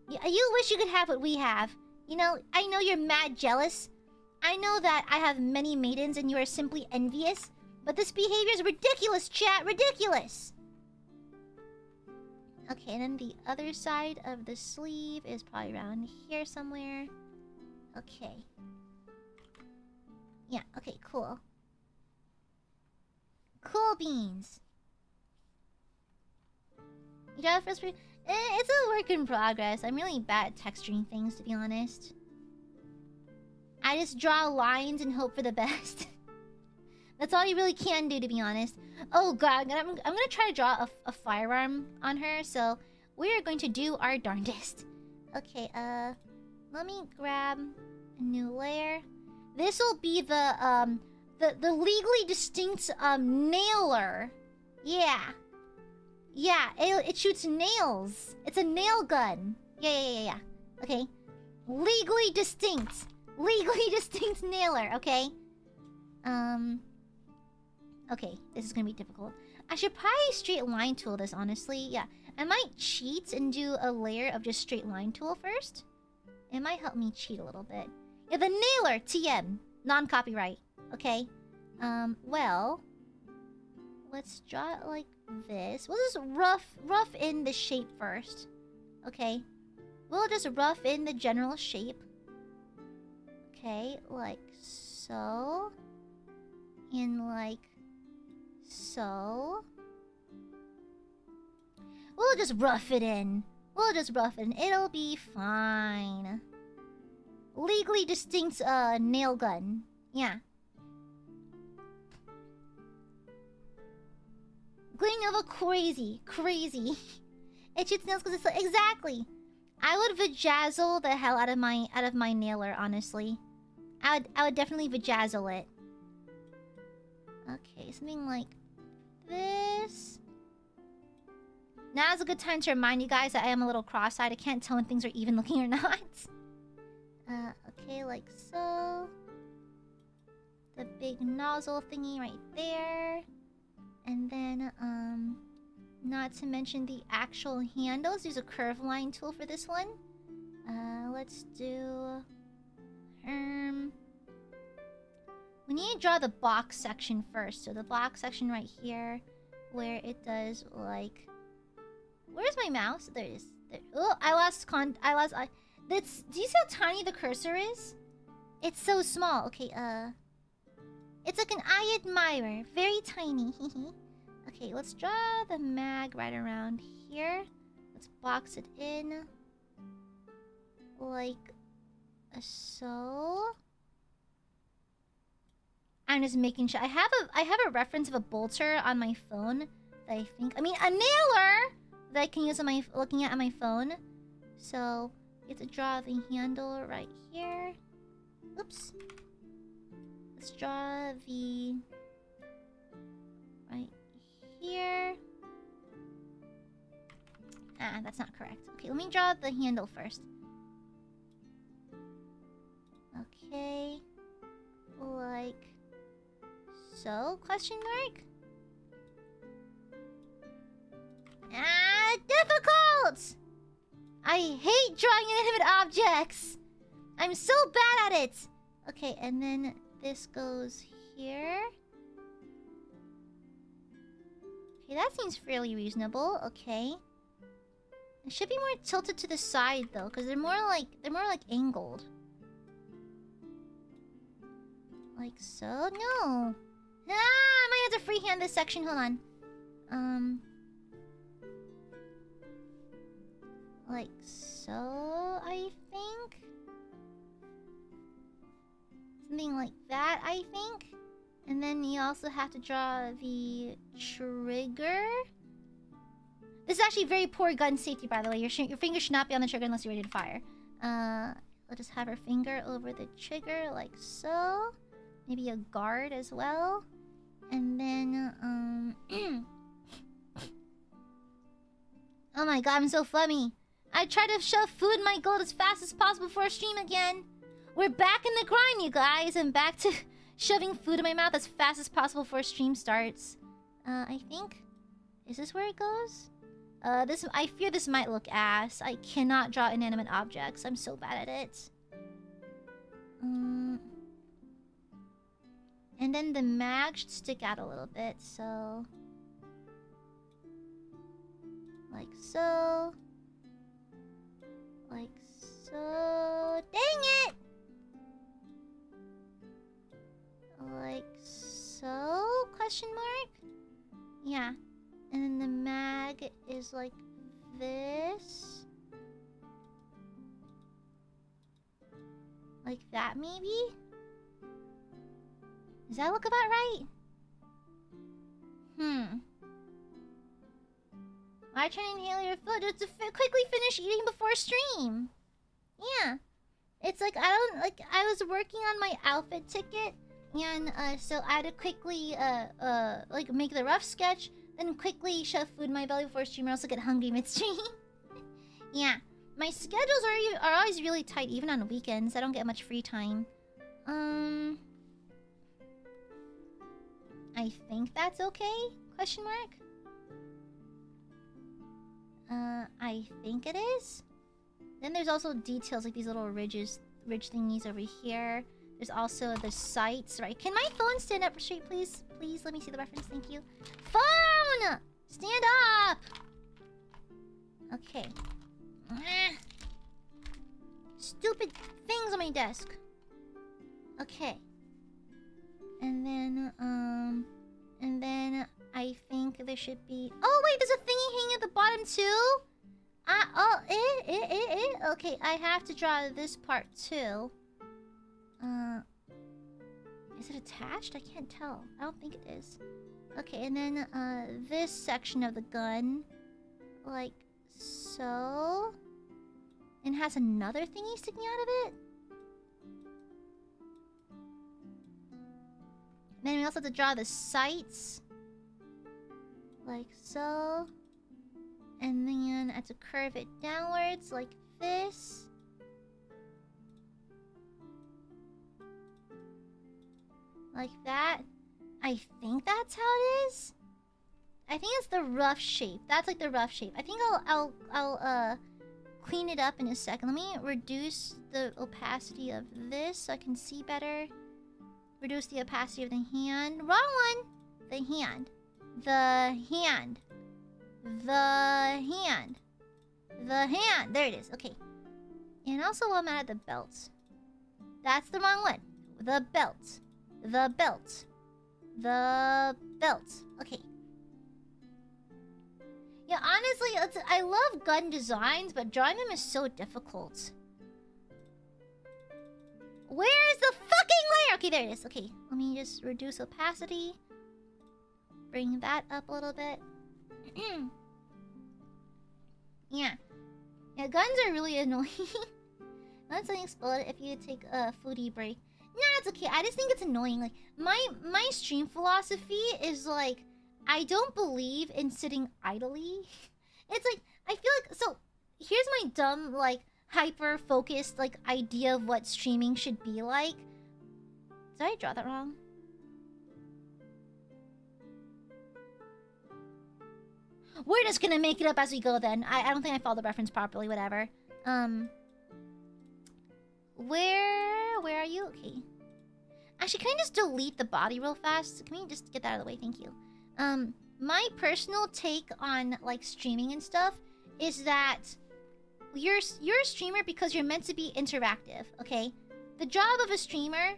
You wish you could have what we have. You know, I know you're mad jealous. I know that I have many maidens and you are simply envious. But this behavior is ridiculous, chat. Ridiculous! Okay, and then the other side of the sleeve is probably around here somewhere. Okay. Yeah, okay, cool. Cool beans. You got a first it's a work in progress. I'm really bad at texturing things, to be honest. I just draw lines and hope for the best. That's all you really can do, to be honest. Oh god, I'm gonna try to draw a firearm on her, so we are going to do our darndest. Okay, let me grab a new layer. This will be the legally distinct nailer. Yeah. Yeah, it shoots nails. It's a nail gun. Yeah. Okay. Legally distinct nailer, okay? Okay, this is gonna be difficult. I should probably straight line tool this, honestly. Yeah, I might cheat and do a layer of just straight line tool first. It might help me cheat a little bit. Yeah, the nailer, TM. Non-copyright. Okay. Well... Let's draw it like this. We'll just rough in the shape first. Okay. We'll just rough in the general shape. Okay, like so. And like so. We'll just rough it in. It'll be fine. Legally distinct nail gun. Yeah. Gleaming over crazy. It shoots nails because it's like, exactly. I would vajazzle the hell out of my nailer, honestly. I would definitely vajazzle it. Okay, something like this. Now's a good time to remind you guys that I am a little cross-eyed. I can't tell when things are even looking or not. Okay, like so. The big nozzle thingy right there. And then, not to mention the actual handles. Use a curve line tool for this one. Let's do... we need to draw the box section first. So the box section right here, where it does, like... Where's my mouse? There it is. There. Oh, do you see how tiny the cursor is? It's so small. Okay, it's like an Aiadmirer. Very tiny. Okay, let's draw the mag right around here. Let's box it in. Like so. I'm just making sure. I have a reference of a bolter on my phone that I think... I mean, a nailer that I can use on my... looking at on my phone. So, you have to draw the handle right here. Oops. Let's draw the... right here. Ah, that's not correct. Okay, let me draw the handle first. Okay. Like... so? Question mark? Ah, difficult! I hate drawing inanimate objects! I'm so bad at it! Okay, and then this goes here. Okay, that seems fairly reasonable. Okay. It should be more tilted to the side though, because they're more like angled. Like so? No. Ah, I might have to freehand this section. Hold on. Like so, I think. Something like that, I think. And then you also have to draw the trigger. This is actually very poor gun safety, by the way. Your finger should not be on the trigger unless you're ready to fire. We'll just have her finger over the trigger, like so. Maybe a guard as well. And then, oh my god, I'm so flummy. I try to shove food in my gold as fast as possible before stream again. We're back in the grind, you guys. I'm back to shoving food in my mouth as fast as possible before stream starts. I think... Is this where it goes? I fear this might look ass. I cannot draw inanimate objects. I'm so bad at it. And then the mag should stick out a little bit, so... Like so... Like so... Dang it! Like so? Question mark? Yeah. And then the mag is like this. Like that, maybe? Does that look about right? Why try to inhale your food just to quickly finish eating before stream? Yeah. It's like, I was working on my outfit ticket. And, so I had to quickly, like, make the rough sketch. Then quickly shove food in my belly before stream or else I get hungry mid-stream. Yeah. My schedules are always really tight, even on weekends. I don't get much free time. I think that's okay? Question mark? I think it is. Then there's also details like these little ridge thingies over here. There's also the sights, right? Can my phone stand up straight, please? Please, let me see the reference. Thank you. Phone! Stand up! Okay. Stupid things on my desk. Okay. And then I think there should be... Oh, wait, there's a thingy hanging at the bottom, too? Okay, I have to draw this part, too. Is it attached? I can't tell. I don't think it is. Okay, and then, this section of the gun. Like so. And has another thingy sticking out of it. And then we also have to draw the sights. Like so. And then I have to curve it downwards like this. Like that. I think that's how it is. I think it's the rough shape. That's like the rough shape. I think I'll clean it up in a second. Let me reduce the opacity of this so I can see better. Reduce the opacity of the hand. Wrong one! The hand. The hand. The hand. The hand. There it is. Okay. And also while I'm at the belt. That's the wrong one. The belt. The belt. The belt. Okay. Yeah, honestly, I love gun designs, but drawing them is so difficult. Where is the fucking layer? Okay, there it is. Okay, let me just reduce opacity. Bring that up a little bit. Yeah. Yeah, guns are really annoying. Let something explode if you take a foodie break. No, it's okay. I just think it's annoying. Like, my stream philosophy is like, I don't believe in sitting idly. It's like, I feel like, so, here's my dumb, like, hyper-focused, like, idea of what streaming should be like. Did I draw that wrong? We're just gonna make it up as we go then. I don't think I followed the reference properly, whatever. Where are you? Okay. Actually, can I just delete the body real fast? Can we just get that out of the way? Thank you. My personal take on, like, streaming and stuff is that you're a streamer because you're meant to be interactive, okay? The job of a streamer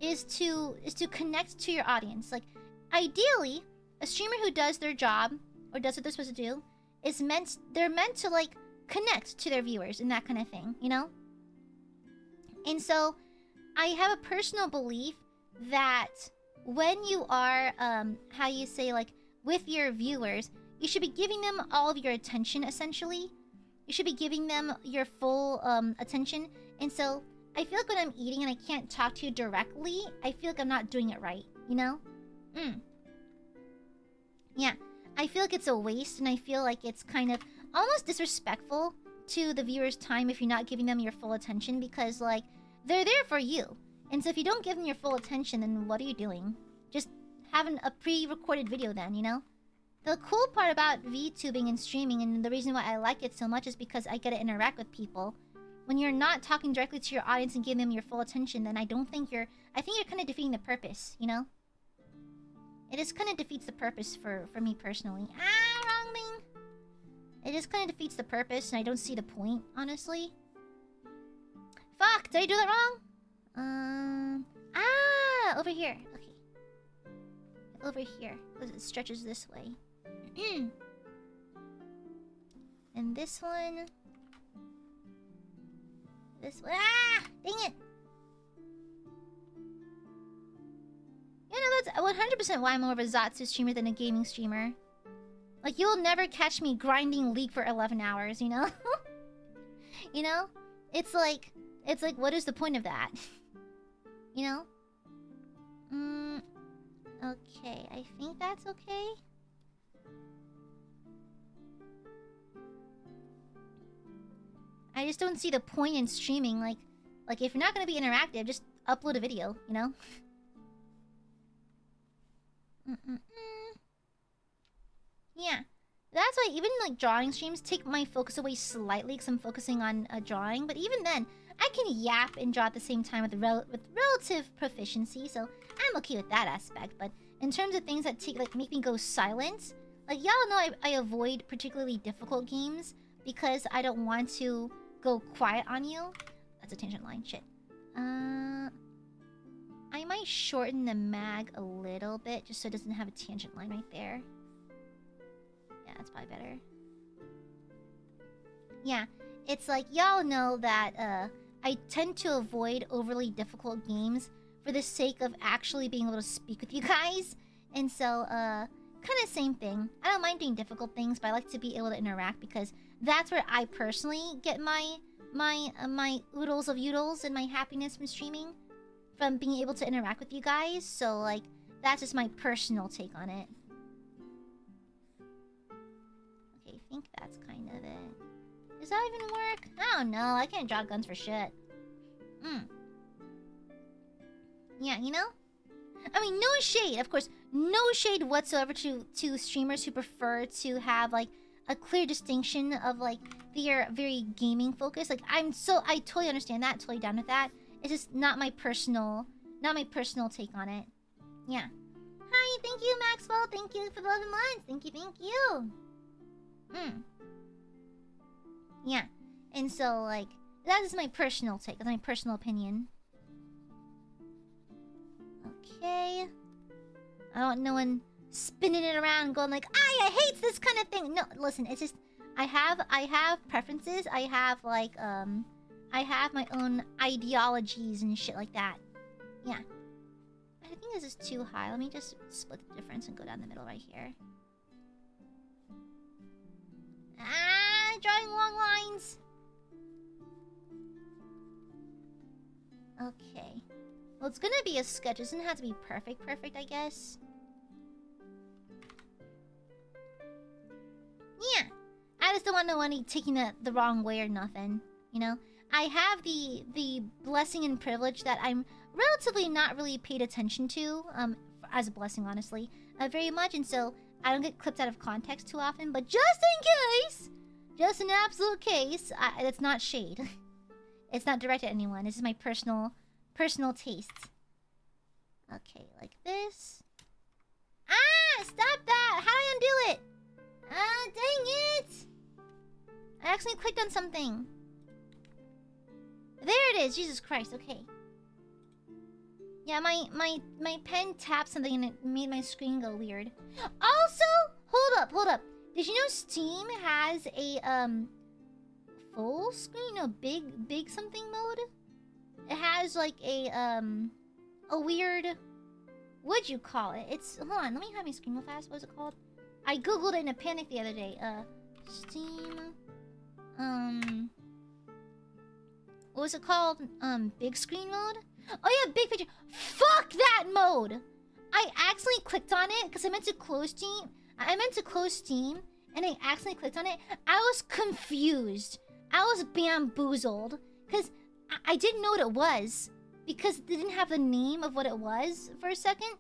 is to connect to your audience. Like, ideally, a streamer who does their job or does what they're supposed to do they're meant to like connect to their viewers and that kind of thing, you know? And so I have a personal belief that when you are how you say, like, with your viewers, you should be giving them all of your attention, essentially. You should be giving them your full attention. And so I feel like when I'm eating and I can't talk to you directly, I feel like I'm not doing it right, you know? Yeah, I feel like it's a waste, and I feel like it's kind of almost disrespectful to the viewer's time if you're not giving them your full attention, because, like, they're there for you. And so if you don't give them your full attention, then what are you doing? Just having a pre-recorded video then, you know? The cool part about VTubing and streaming, and the reason why I like it so much, is because I get to interact with people. When you're not talking directly to your audience and giving them your full attention, then I think you're kind of defeating the purpose, you know? It just kind of defeats the purpose for me personally. Ah, wrong thing! It just kind of defeats the purpose, and I don't see the point, honestly. Fuck! Did I do that wrong? Over here. Okay. Over here, because it stretches this way. And this one. This one. Ah! Dang it! You know, that's 100% why I'm more of a Zatsu streamer than a gaming streamer. Like, you'll never catch me grinding League for 11 hours, you know? You know? It's like, what is the point of that? You know? Okay, I think that's okay. I just don't see the point in streaming. Like if you're not gonna be interactive, just upload a video, you know? Yeah. That's why even, like, drawing streams take my focus away slightly, because I'm focusing on drawing. But even then, I can yap and draw at the same time with relative proficiency, so I'm okay with that aspect. But in terms of things that make me go silent, like, y'all know I avoid particularly difficult games because I don't want to go quiet on you. That's a tangent line. Shit. I might shorten the mag a little bit just so it doesn't have a tangent line right there. Yeah, that's probably better. Yeah, it's like, y'all know that I tend to avoid overly difficult games for the sake of actually being able to speak with you guys. And so, kind of same thing. I don't mind doing difficult things, but I like to be able to interact because that's where I personally get my oodles of oodles and my happiness from streaming. From being able to interact with you guys. So, like, that's just my personal take on it. Okay, I think that's kind of it. Does that even work? I don't know. I can't draw guns for shit. Yeah, you know? I mean, no shade, of course. No shade whatsoever to streamers who prefer to have, like, a clear distinction of, like, their very gaming focus. Like, I totally understand that. Totally down with that. It's just not my personal take on it. Yeah. Hi, thank you, Maxwell. Thank you for the 11 months. Thank you. Yeah. And so, like, that is my personal take. That's my personal opinion. Okay. I don't want no one spinning it around going like, I hate this kind of thing. No, listen, it's just, I have preferences. I have, like, I have my own ideologies and shit like that. Yeah. I think this is too high. Let me just split the difference and go down the middle right here. Drawing long lines. Okay. Well, it's gonna be a sketch. It doesn't have to be perfect, I guess. Yeah. I just don't want no one taking it the wrong way or nothing, you know? I have the blessing and privilege that I'm relatively not really paid attention to, as a blessing, honestly, very much, and so I don't get clipped out of context too often, but just in case, just an absolute case, it's not shade. It's not directed at anyone. This is my personal taste. Okay, like this. Stop that! How do I undo it? Dang it! I accidentally clicked on something. There it is. Jesus Christ. Okay. Yeah, my pen tapped something and it made my screen go weird. Also, hold up. Did you know Steam has a full screen, no, big something mode? It has like a weird, what'd you call it? It's, hold on, let me have my screen real fast. What was it called? I googled it in a panic the other day. Steam, what was it called? Big screen mode? Oh yeah, big picture. Fuck that mode! I accidentally clicked on it because I meant to close Steam. And I accidentally clicked on it. I was confused. I was bamboozled because I didn't know what it was because it didn't have the name of what it was for a second.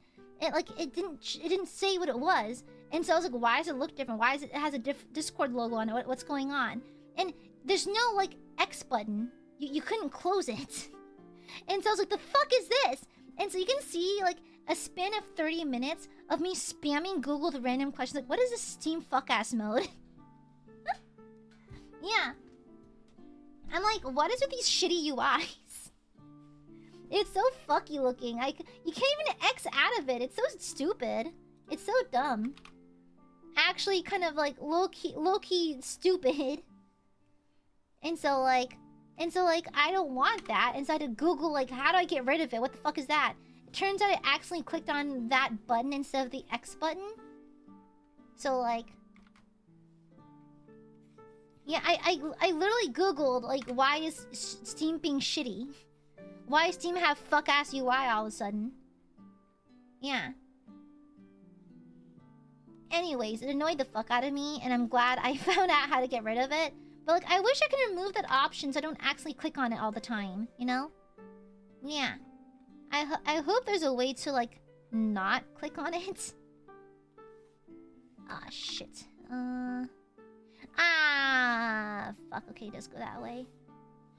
It didn't say what it was, and so I was like, why does it look different? Why is it has a Discord logo on it? What's going on? And there's no like X button. You couldn't close it. And so I was like, the fuck is this? And so you can see like a span of 30 minutes of me spamming Google with random questions like, what is this Steam fuck-ass mode? Yeah. I'm like, what is with these shitty UIs? It's so fucky looking. You can't even X out of it. It's so stupid. It's so dumb. Actually kind of like low-key stupid. And so like, I don't want that. And so I had to Google, like, how do I get rid of it? What the fuck is that? It turns out I accidentally clicked on that button instead of the X button. So, like... Yeah, I literally Googled, like, why is Steam being shitty? Why does Steam have fuck-ass UI all of a sudden? Yeah. Anyways, it annoyed the fuck out of me, and I'm glad I found out how to get rid of it. But, like, I wish I could remove that option so I don't actually click on it all the time, you know? Yeah. I hope there's a way to, like, not click on it. Ah, shit. Fuck. Okay, it does go that way.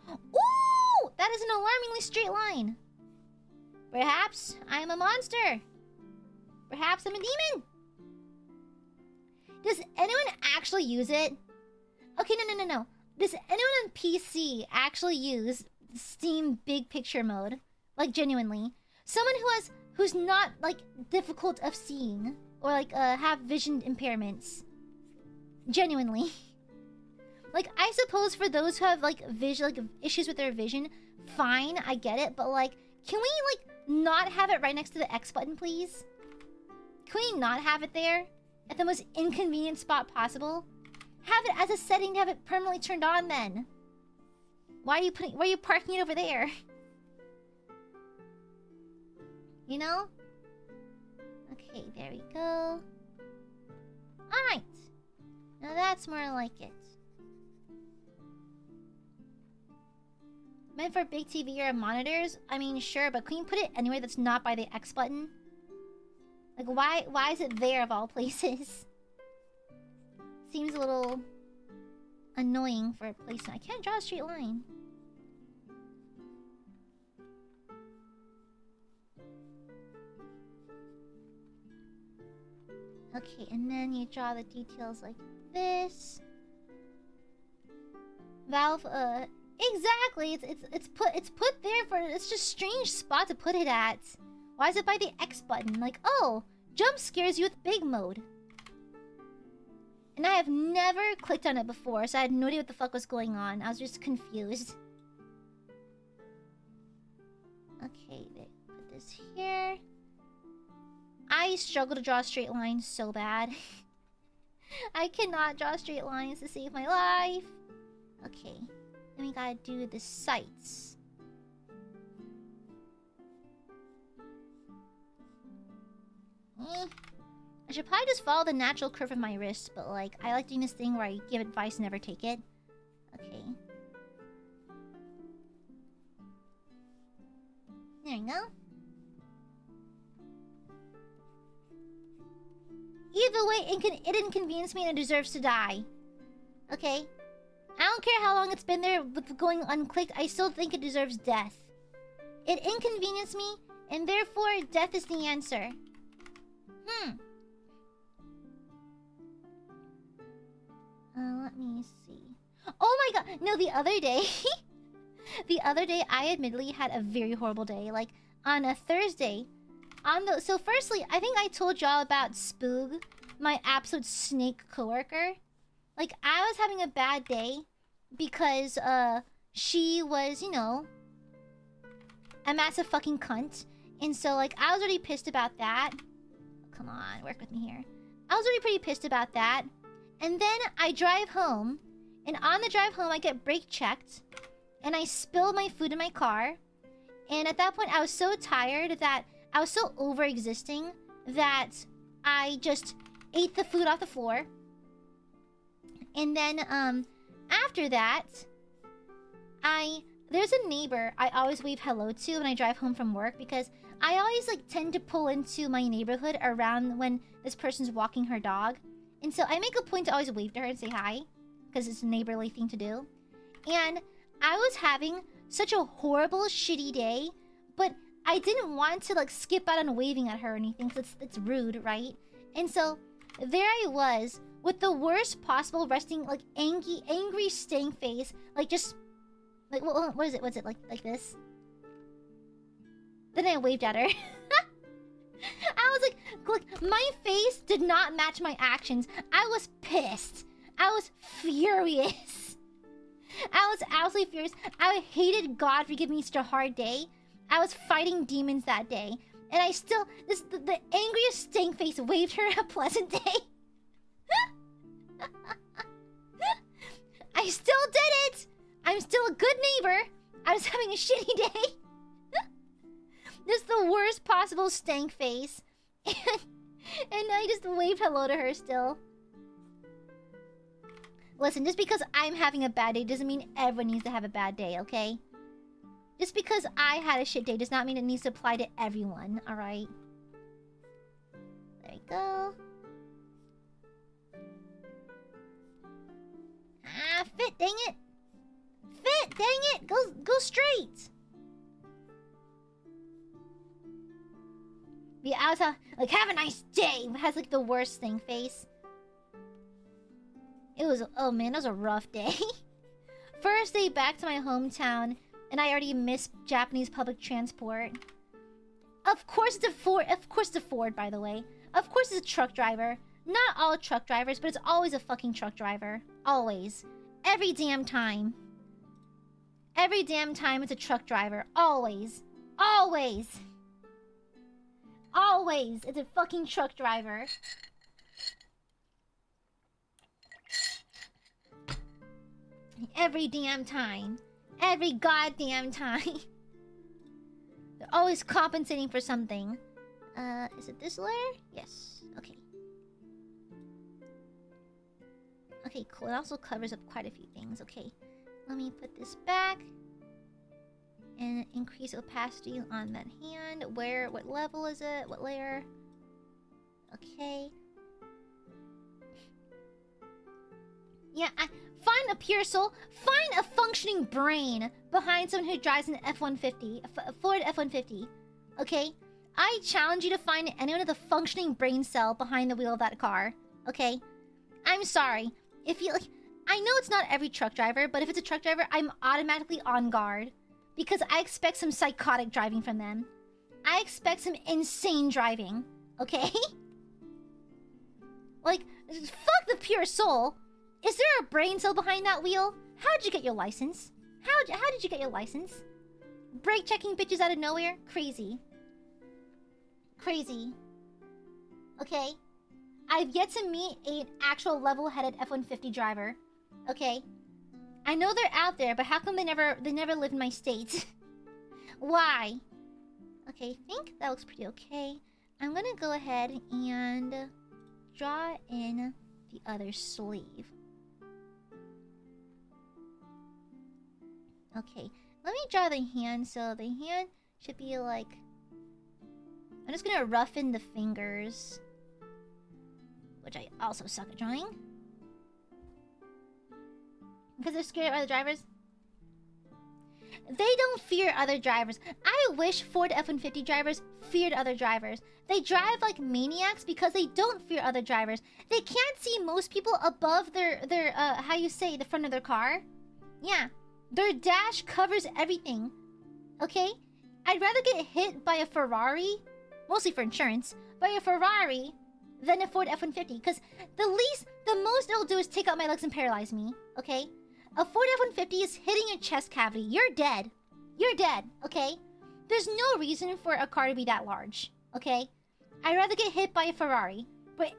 Ooh! That is an alarmingly straight line. Perhaps I am a monster. Perhaps I'm a demon. Does anyone actually use it? Okay, no. Does anyone on PC actually use Steam Big Picture mode? Like, genuinely. Someone who's not, like, difficult of seeing. Or, like, have vision impairments. Genuinely. Like, I suppose for those who have, like, issues with their vision, fine, I get it. But, like, can we, like, not have it right next to the X button, please? Can we not have it there? At the most inconvenient spot possible? Have it as a setting to have it permanently turned on then. Why are you parking it over there? You know? Okay, there we go. Alright. Now that's more like it. Meant for big TV or monitors? I mean, sure, but can you put it anywhere that's not by the X button? Like, why is it there of all places? Seems a little annoying for a placement. I can't draw a straight line. Okay, and then you draw the details like this. Valve, exactly. It's put there for, it's just a strange spot to put it at. Why is it by the X button? Like, oh, jump scares you with big mode. And I have never clicked on it before, so I had no idea what the fuck was going on. I was just confused. Okay, put this here. I struggle to draw a straight line so bad. I cannot draw straight lines to save my life. Okay, then we gotta do the sights. I should probably just follow the natural curve of my wrist, but like, I like doing this thing where I give advice and never take it. Okay. There you go. Either way, it inconvenienced me and it deserves to die. Okay? I don't care how long it's been there with going unclicked, I still think it deserves death. It inconvenienced me, and therefore death is the answer. Let me see. Oh my god! No, the other day... the other day, I admittedly had a very horrible day. Like, on a Thursday... So firstly, I think I told y'all about Spoog, my absolute snake coworker. Like, I was having a bad day because, she was, you know, a massive fucking cunt. And so, like, I was already pissed about that. Come on, work with me here. I was already pretty pissed about that. And then I drive home, and on the drive home, I get brake checked, and I spill my food in my car. And at that point, I was so tired that I was so over-existing that I just ate the food off the floor. And then, after that, there's a neighbor I always wave hello to when I drive home from work because I always, like, tend to pull into my neighborhood around when this person's walking her dog. And so I make a point to always wave to her and say hi because it's a neighborly thing to do. And I was having such a horrible, shitty day, but I didn't want to, like, skip out on waving at her or anything because it's rude, right? And so there I was with the worst possible resting, like, angry stank face, like, just, like, what is it? What's it like this? Then I waved at her. I was like, my face did not match my actions. I was pissed. I was furious. I was absolutely furious. I hated God for giving me such a hard day. I was fighting demons that day. And I still, the angriest stank face waved her a pleasant day. I still did it! I'm still a good neighbor. I was having a shitty day. This is the worst possible stank face. And I just waved hello to her still. Listen, just because I'm having a bad day doesn't mean everyone needs to have a bad day, okay? Just because I had a shit day does not mean it needs to apply to everyone, alright? There we go. Ah, fit, dang it! Fit, dang it! Go straight! Yeah, I was like, have a nice day! It has, like, the worst thing face. It was, oh man, that was a rough day. First day back to my hometown, and I already missed Japanese public transport. Of course it's a Ford, by the way. Of course it's a truck driver. Not all truck drivers, but it's always a fucking truck driver. Always. Every damn time. Every damn time it's a truck driver. Always. Always. Always. It's a fucking truck driver. Every damn time. Every goddamn time. They're always compensating for something. Is it this layer? Yes. Okay. Okay, cool. It also covers up quite a few things. Okay. Let me put this back. And increase opacity on that hand. Where? What level is it? What layer? Okay. Yeah, find a pure soul. Find a functioning brain behind someone who drives an F-150. A Ford F-150. Okay? I challenge you to find anyone with a functioning brain cell behind the wheel of that car. Okay? I'm sorry. If you, like, I know it's not every truck driver, but if it's a truck driver, I'm automatically on guard. Because I expect some psychotic driving from them. I expect some insane driving. Okay? Like, fuck the pure soul. Is there a brain cell behind that wheel? How'd you get your license? How did you get your license? Brake checking bitches out of nowhere? Crazy. Crazy. Okay? I've yet to meet an actual level-headed F-150 driver. Okay? I know they're out there, but how come they never live in my state? Why? Okay, I think that looks pretty okay. I'm gonna go ahead and draw in the other sleeve. Okay, let me draw the hand. So the hand should be like... I'm just gonna roughen the fingers. Which I also suck at drawing. Because they're scared by the drivers. They don't fear other drivers. I wish Ford F-150 drivers feared other drivers. They drive like maniacs because they don't fear other drivers. They can't see most people above their how you say, the front of their car. Yeah, their dash covers everything. Okay? I'd rather get hit by a Ferrari, mostly for insurance, by a Ferrari than a Ford F-150. Because the most it'll do is take out my legs and paralyze me. Okay? A Ford F-150 is hitting your chest cavity. You're dead. You're dead, okay? There's no reason for a car to be that large, okay? I'd rather get hit by a Ferrari, by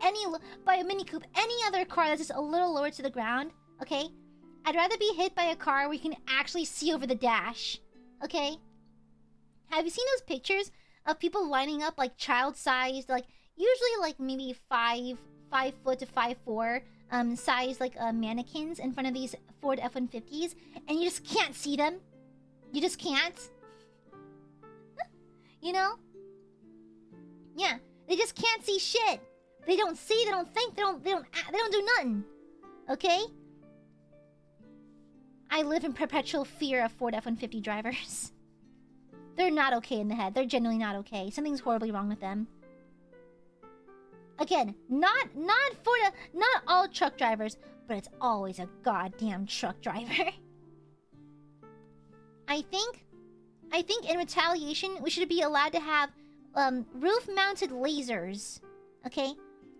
a Mini Coupe, any other car that's just a little lower to the ground, okay? I'd rather be hit by a car where you can actually see over the dash, okay? Have you seen those pictures of people lining up like child-sized, like usually like maybe 5 foot to 5'4" size like mannequins in front of these Ford F-150s, and you just can't see them. You just can't. You know? Yeah, they just can't see shit. They don't see. They don't think. They don't do nothing. Okay? I live in perpetual fear of Ford F-150 drivers. They're not okay in the head. They're genuinely not okay. Something's horribly wrong with them. Again, not all truck drivers, but it's always a goddamn truck driver. I think in retaliation we should be allowed to have roof-mounted lasers. Okay?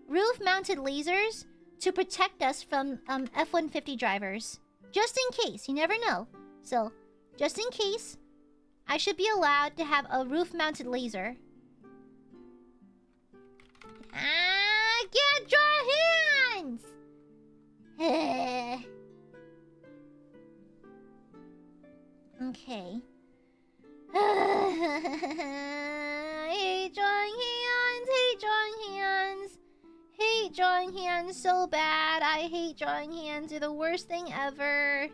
Roof-mounted lasers to protect us from F-150 drivers. Just in case, you never know. So, just in case, I should be allowed to have a roof-mounted laser. I can't draw hands! Okay. I hate drawing hands, hate drawing hands. Hate drawing hands so bad. I hate drawing hands. They're the worst thing ever.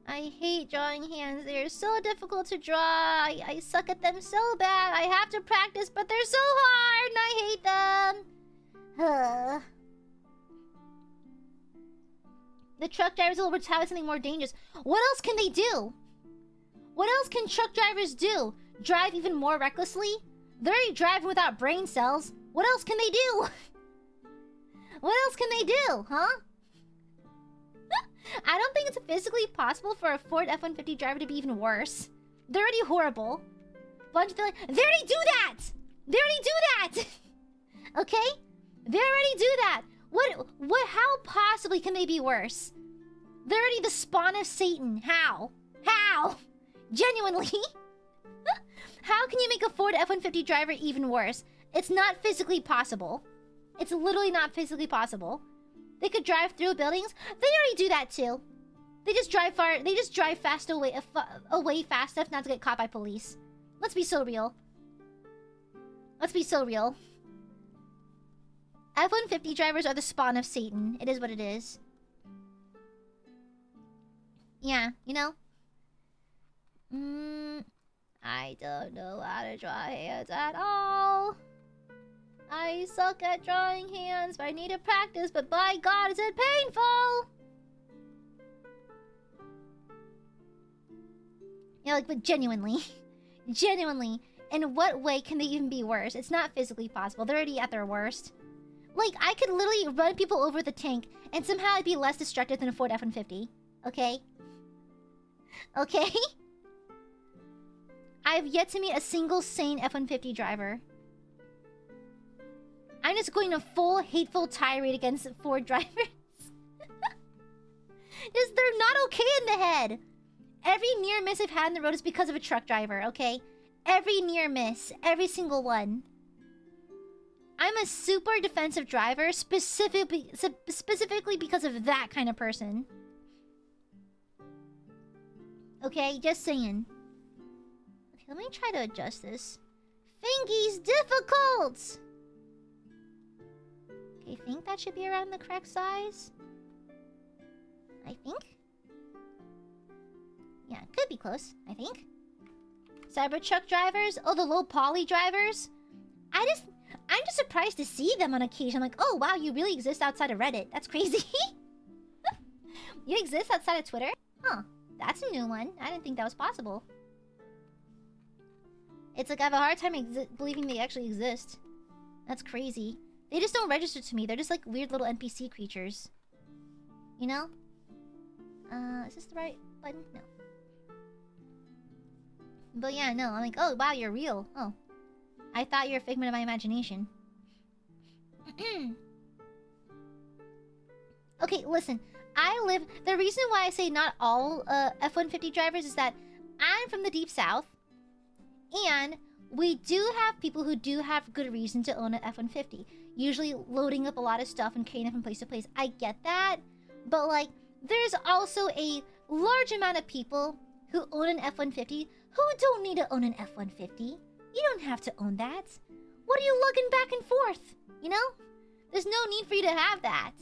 I hate drawing hands. They're so difficult to draw. I suck at them so bad. I have to practice, but they're so hard and I hate them. The truck drivers will retaliate something more dangerous. What else can they do? What else can truck drivers do? Drive even more recklessly? They're already driving without brain cells. What else can they do? What else can they do, huh? I don't think it's physically possible for a Ford F-150 driver to be even worse. They're already horrible. Bunch of like, they already do that! They already do that! Okay? They already do that! How possibly can they be worse? They're already the spawn of Satan. How? How? Genuinely? How can you make a Ford F-150 driver even worse? It's not physically possible. It's literally not physically possible. They could drive through buildings. They already do that too. They just drive far. They just drive fast away fast enough not to get caught by police. Let's be so real. Let's be so real. F-150 drivers are the spawn of Satan. It is what it is. Yeah, you know? I don't know how to draw hands at all. I suck at drawing hands, but I need to practice, but by God, is it painful? Yeah, like, but genuinely. Genuinely. In what way can they even be worse? It's not physically possible. They're already at their worst. Like, I could literally run people over the tank, and somehow I'd be less destructive than a Ford F-150. Okay? Okay? I've yet to meet a single sane F-150 driver. I'm just going a full hateful tirade against Ford drivers. Just, they're not okay in the head. Every near miss I've had on the road is because of a truck driver, okay? Every near miss. Every single one. I'm a super defensive driver specifically because of that kind of person. Okay, just saying. Okay, let me try to adjust this. Fingy's difficult! I think that should be around the correct size. I think. Yeah, could be close, I think. Cybertruck drivers? Oh, the low poly drivers? I'm just surprised to see them on occasion. I'm like, oh wow, you really exist outside of Reddit. That's crazy. You exist outside of Twitter? Huh. That's a new one. I didn't think that was possible. It's like I have a hard time believing they actually exist. That's crazy. They just don't register to me. They're just like weird little NPC creatures. You know? Is this the right button? No. But yeah, no. I'm like, oh, wow, you're real. Oh. I thought you were a figment of my imagination. Okay, listen. The reason why I say not all F-150 drivers is that I'm from the Deep South. And we do have people who do have good reason to own an F-150. Usually loading up a lot of stuff and carrying it from place to place. I get that. But, like, there's also a large amount of people who own an F-150 who don't need to own an F-150. You don't have to own that. What are you lugging back and forth? You know? There's no need for you to have that.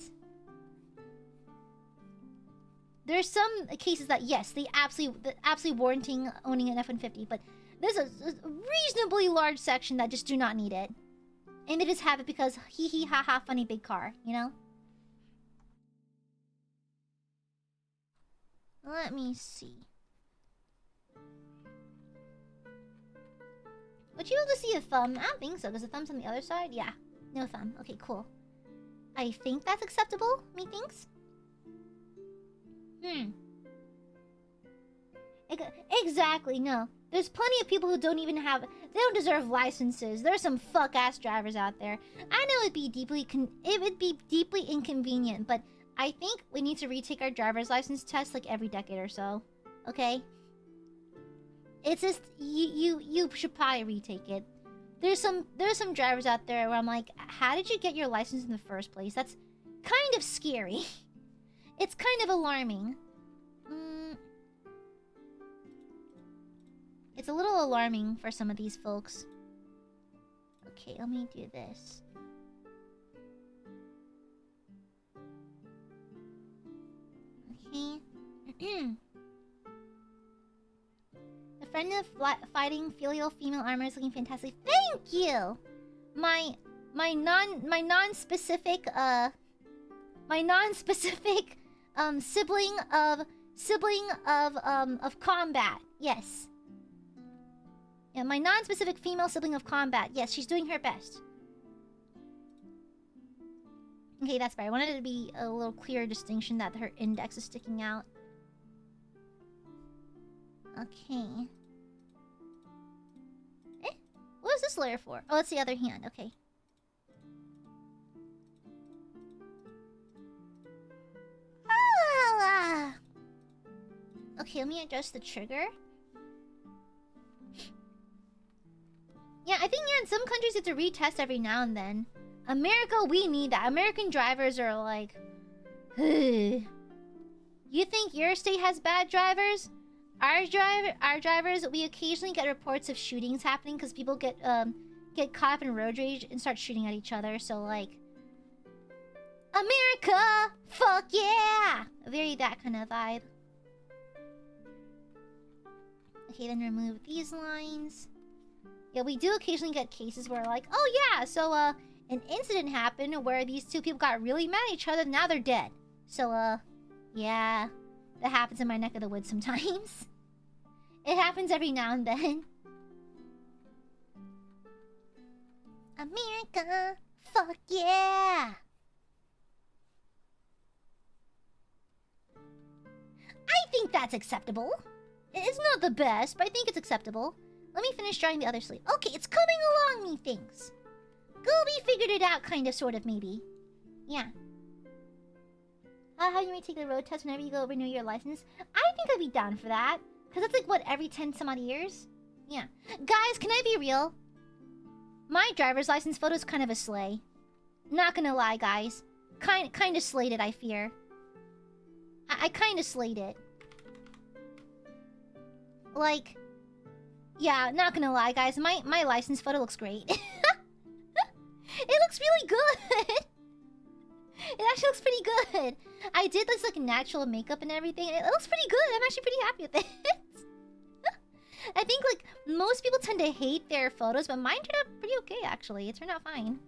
There's some cases that, yes, they absolutely warranting owning an F-150, but there's a reasonably large section that just do not need it. And they just have it because hee hee ha ha funny big car, you know? Let me see. Would you be able to see a thumb? I don't think so, because the thumb's on the other side. Yeah, no thumb. Okay, cool. I think that's acceptable, methinks. Exactly, no. There's plenty of people who don't even have... They don't deserve licenses. There's some fuck-ass drivers out there. I know it would be deeply inconvenient, but I think we need to retake our driver's license test like every decade or so. Okay? It's just... You should probably retake it. There's some drivers out there where I'm like, how did you get your license in the first place? That's kind of scary. It's kind of alarming. It's a little alarming for some of these folks. Okay, let me do this. Okay. A friend of fighting filial female armor is looking fantastic. Thank you! My non-specific sibling of combat. Yes. Yeah, my non-specific female sibling of combat. Yes, she's doing her best. Okay, that's better. I wanted it to be a little clearer distinction that her index is sticking out. Okay. Eh? What is this layer for? Oh, it's the other hand. Okay. Okay, let me adjust the trigger. Yeah, I think, yeah, in some countries it's a retest every now and then. America, we need that. American drivers are like... You think your state has bad drivers? Our drivers, we occasionally get reports of shootings happening because people get caught up in road rage and start shooting at each other. So, like... America! Fuck yeah! Very that kind of vibe. Okay, then remove these lines. Yeah, we do occasionally get cases where like, oh yeah, so an incident happened where these two people got really mad at each other, now they're dead. So yeah, that happens in my neck of the woods sometimes. It happens every now and then. America, fuck yeah! I think that's acceptable. It's not the best, but I think it's acceptable. Let me finish drawing the other sleeve. Okay, it's coming along, methinks. Gooby figured it out, kind of, sort of, maybe. Yeah. How you may take the road test whenever you go renew your license? I think I'd be down for that. Because that's like, what, every 10 some odd years? Yeah. Guys, can I be real? My driver's license photo is kind of a slay. Not gonna lie, guys. Kind of slayed it, I fear. I kind of slayed it. Like... Yeah, not gonna lie, guys. My license photo looks great. It looks really good. It actually looks pretty good. I did this like natural makeup and everything. It looks pretty good. I'm actually pretty happy with it. I think like most people tend to hate their photos, but mine turned out pretty okay actually. It turned out fine.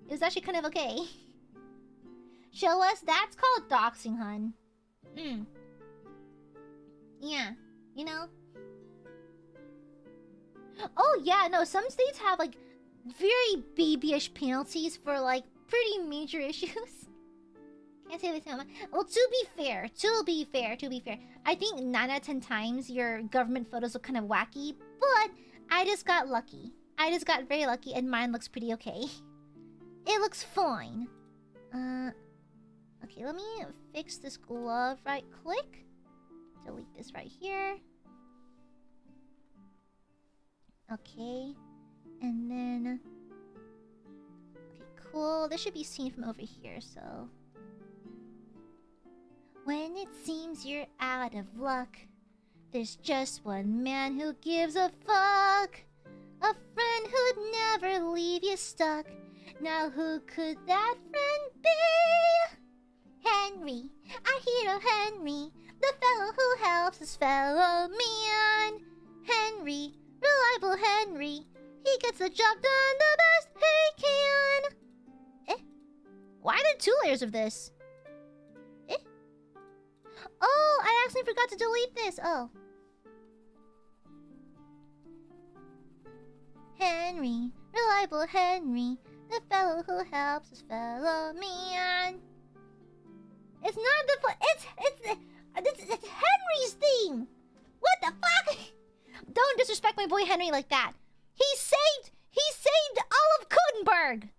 It was actually kind of okay. Show us. That's called doxxing, hun. Yeah, you know? Oh yeah, no, some states have like very babyish penalties for like pretty major issues. Can't say this now. Well, to be fair, I think 9 out of 10 times your government photos look kind of wacky, but I just got lucky. I just got very lucky and mine looks pretty okay. It looks fine. Okay, let me fix this glove right click. Delete this right here. Okay. And then... Okay, cool. This should be seen from over here, so... When it seems you're out of luck, there's just one man who gives a fuck. A friend who'd never leave you stuck. Now who could that friend be? Henry, our hero Henry, the fellow who helps his fellow man. Henry, reliable Henry, he gets the job done the best he can. Eh? Why are there 2 layers of this? Eh? Oh, I accidentally forgot to delete this. Oh. Henry, reliable Henry, the fellow who helps his fellow man. It's not the it's Henry's theme. What the fuck? Don't disrespect my boy Henry like that. He saved Olive Kudenberg.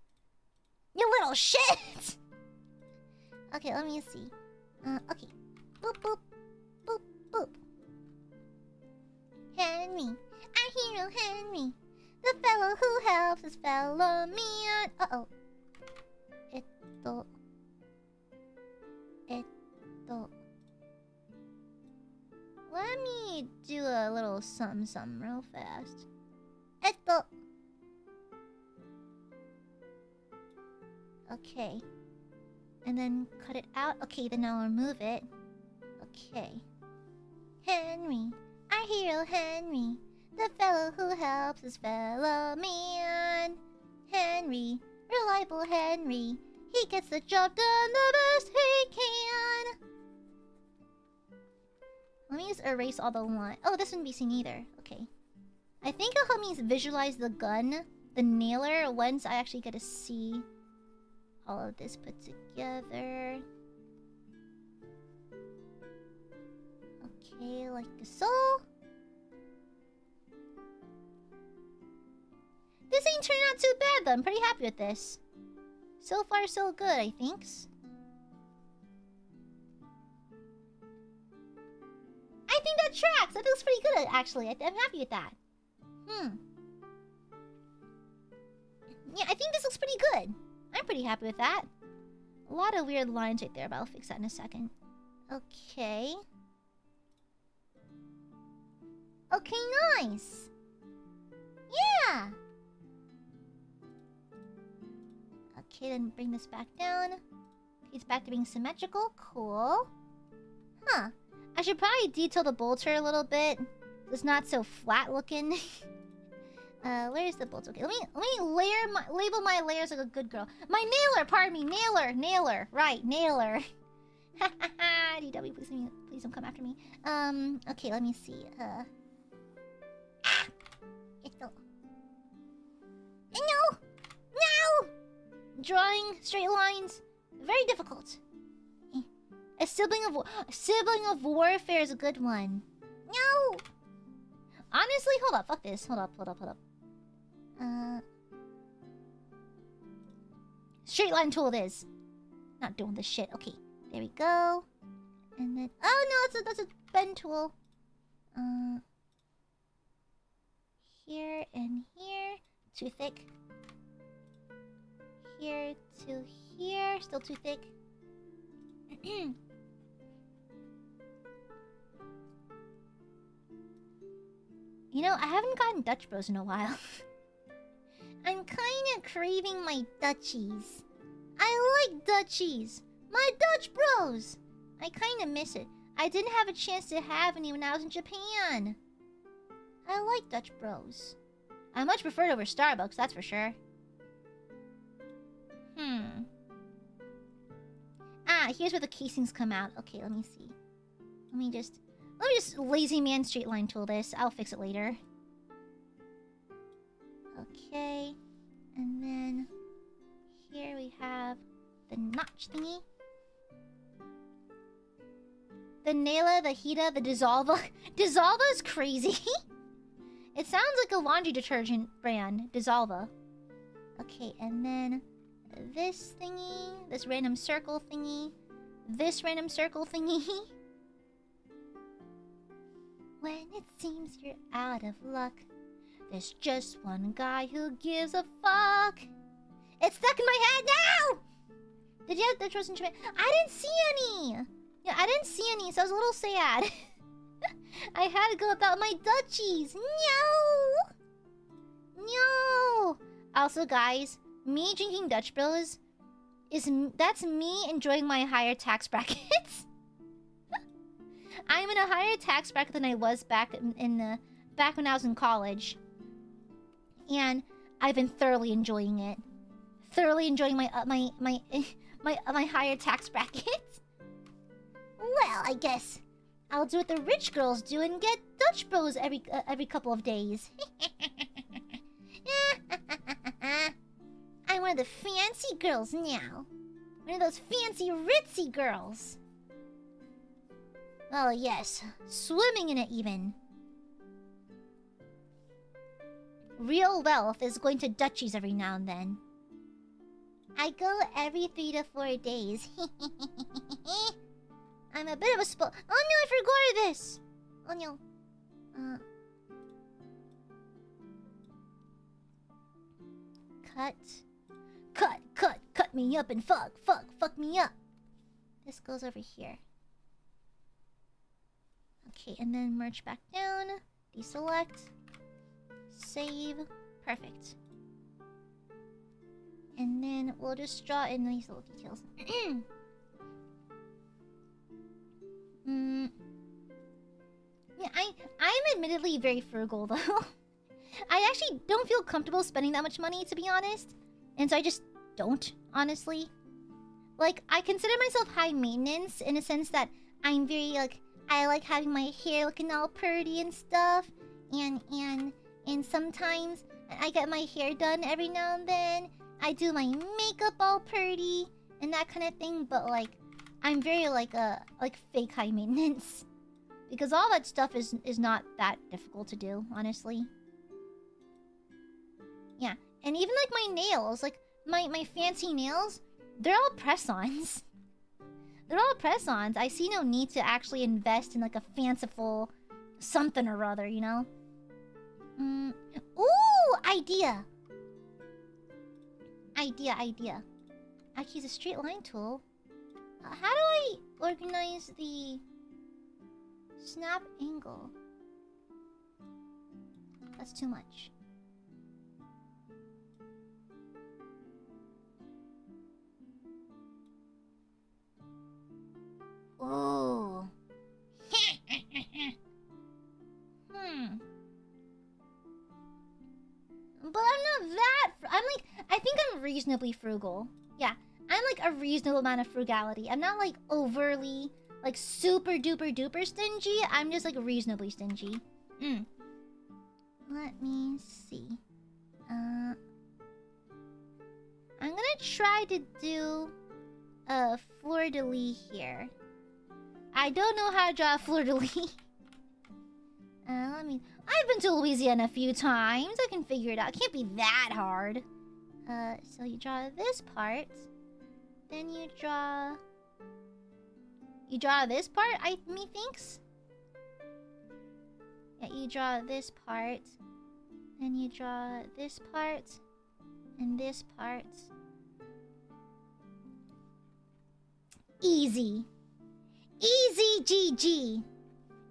You little shit. Okay, let me see. Okay. Boop boop boop boop. Henry, our hero Henry, the fellow who helps his fellow man. Uh-oh. Let me do a little something real fast. Okay. And then cut it out. Okay, then I'll remove it. Okay. Henry, our hero Henry, the fellow who helps his fellow man. Henry, reliable Henry, he gets the job done the best he can. Let me just erase all the lines. Oh, this wouldn't be seen either. Okay. I think it'll help me visualize the gun, the nailer, once I actually get to see all of this put together. Okay, like so. This ain't turned out too bad though. I'm pretty happy with this. So far, so good, I think. I think that tracks. That looks pretty good, actually. I'm happy with that. Yeah, I think this looks pretty good. I'm pretty happy with that. A lot of weird lines right there, but I'll fix that in a second. Okay. Okay, nice. Yeah. Okay, then bring this back down. Okay, it's back to being symmetrical. Cool. Huh. I should probably detail the bolter a little bit. It's not so flat looking. Where's the bolter? Okay, let me label my layers like a good girl. My nailer, pardon me, nailer. Right, nailer. DW, please don't come after me. Okay, let me see. No! Drawing straight lines, very difficult. A sibling of warfare is a good one. No! Honestly, hold up, fuck this. Hold up. Straight line tool it is. Not doing this shit. Okay, there we go. And then, oh no, that's a bend tool. Here and here, too thick. Here to here, still too thick. You know, I haven't gotten Dutch Bros in a while. I'm kinda craving my Dutchies. I like Dutchies. My Dutch Bros. I kinda miss it. I didn't have a chance to have any when I was in Japan. I like Dutch Bros. I much prefer it over Starbucks, that's for sure. Ah, here's where the casings come out. Okay, let me see. Let me just Let me just lazy man straight line tool this. I'll fix it later. Okay. And then here we have the notch thingy. The Naila, the Hita, the Dissolva. Dissolva is crazy. It sounds like a laundry detergent brand. Dissolva. Okay, and then this thingy. This random circle thingy. This random circle thingy. When it seems you're out of luck, there's just one guy who gives a fuck. It's stuck in my head now! Did you have the chosen Japan? I didn't see any! Yeah, I didn't see any, so I was a little sad. I had to go without my Dutchies. No! No! Also, guys, me drinking Dutch Bros that's me enjoying my higher tax brackets. I'm in a higher tax bracket than I was back back when I was in college. And I've been thoroughly enjoying it. Thoroughly enjoying my my higher tax bracket. Well, I guess I'll do what the rich girls do and get Dutch Bros every couple of days. I'm one of the fancy girls now. One of those fancy ritzy girls. Oh yes, swimming in it even. Real wealth is going to Dutchies every now and then. I go every 3 to 4 days. I'm a bit of a spoil. Oh no, I forgot this. Oh no. Cut me up and fuck me up. This goes over here. Okay, and then merge back down. Deselect. Save. Perfect. And then we'll just draw in these little details. Yeah, I'm admittedly very frugal though. I actually don't feel comfortable spending that much money, to be honest. And so I just don't, honestly. Like, I consider myself high maintenance in a sense that I'm very, like, I like having my hair looking all pretty and stuff. And sometimes I get my hair done every now and then. I do my makeup all pretty and that kind of thing. But, like, I'm very, like fake high maintenance. Because all that stuff is not that difficult to do, honestly. Yeah, and even, like, my nails, like, my fancy nails, they're all press-ons. They're all press-ons. I see no need to actually invest in, like, a fanciful something or other, you know? Ooh, idea! Idea. I can use a straight line tool. How do I organize the snap angle? That's too much. Ooh. But I'm not that... I'm like... I think I'm reasonably frugal. Yeah. I'm like a reasonable amount of frugality. I'm not like overly... like super duper duper stingy. I'm just like reasonably stingy. Let me see. I'm gonna try to do a fleur-de-lis here. I don't know how to draw a fleur-de-lis. I've been to Louisiana a few times. I can figure it out. It can't be that hard. So you draw this part. Then you draw... You draw this part, methinks? Yeah, you draw this part. Then you draw this part. And this part. Easy. Easy GG.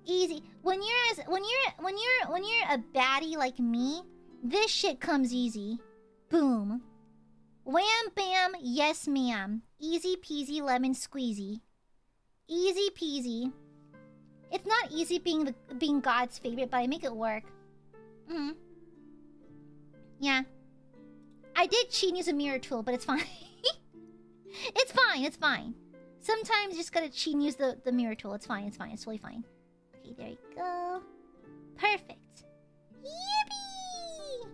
Easy. When you're a baddie like me, this shit comes easy. Boom. Wham bam, yes ma'am. Easy peasy lemon squeezy. Easy peasy. It's not easy being God's favorite, but I make it work. Yeah. I did cheat and use a mirror tool, but it's fine. It's fine. Sometimes you just gotta cheat and use the mirror tool. It's fine. It's totally fine. Okay, Okay, there you go. Perfect. Yippee!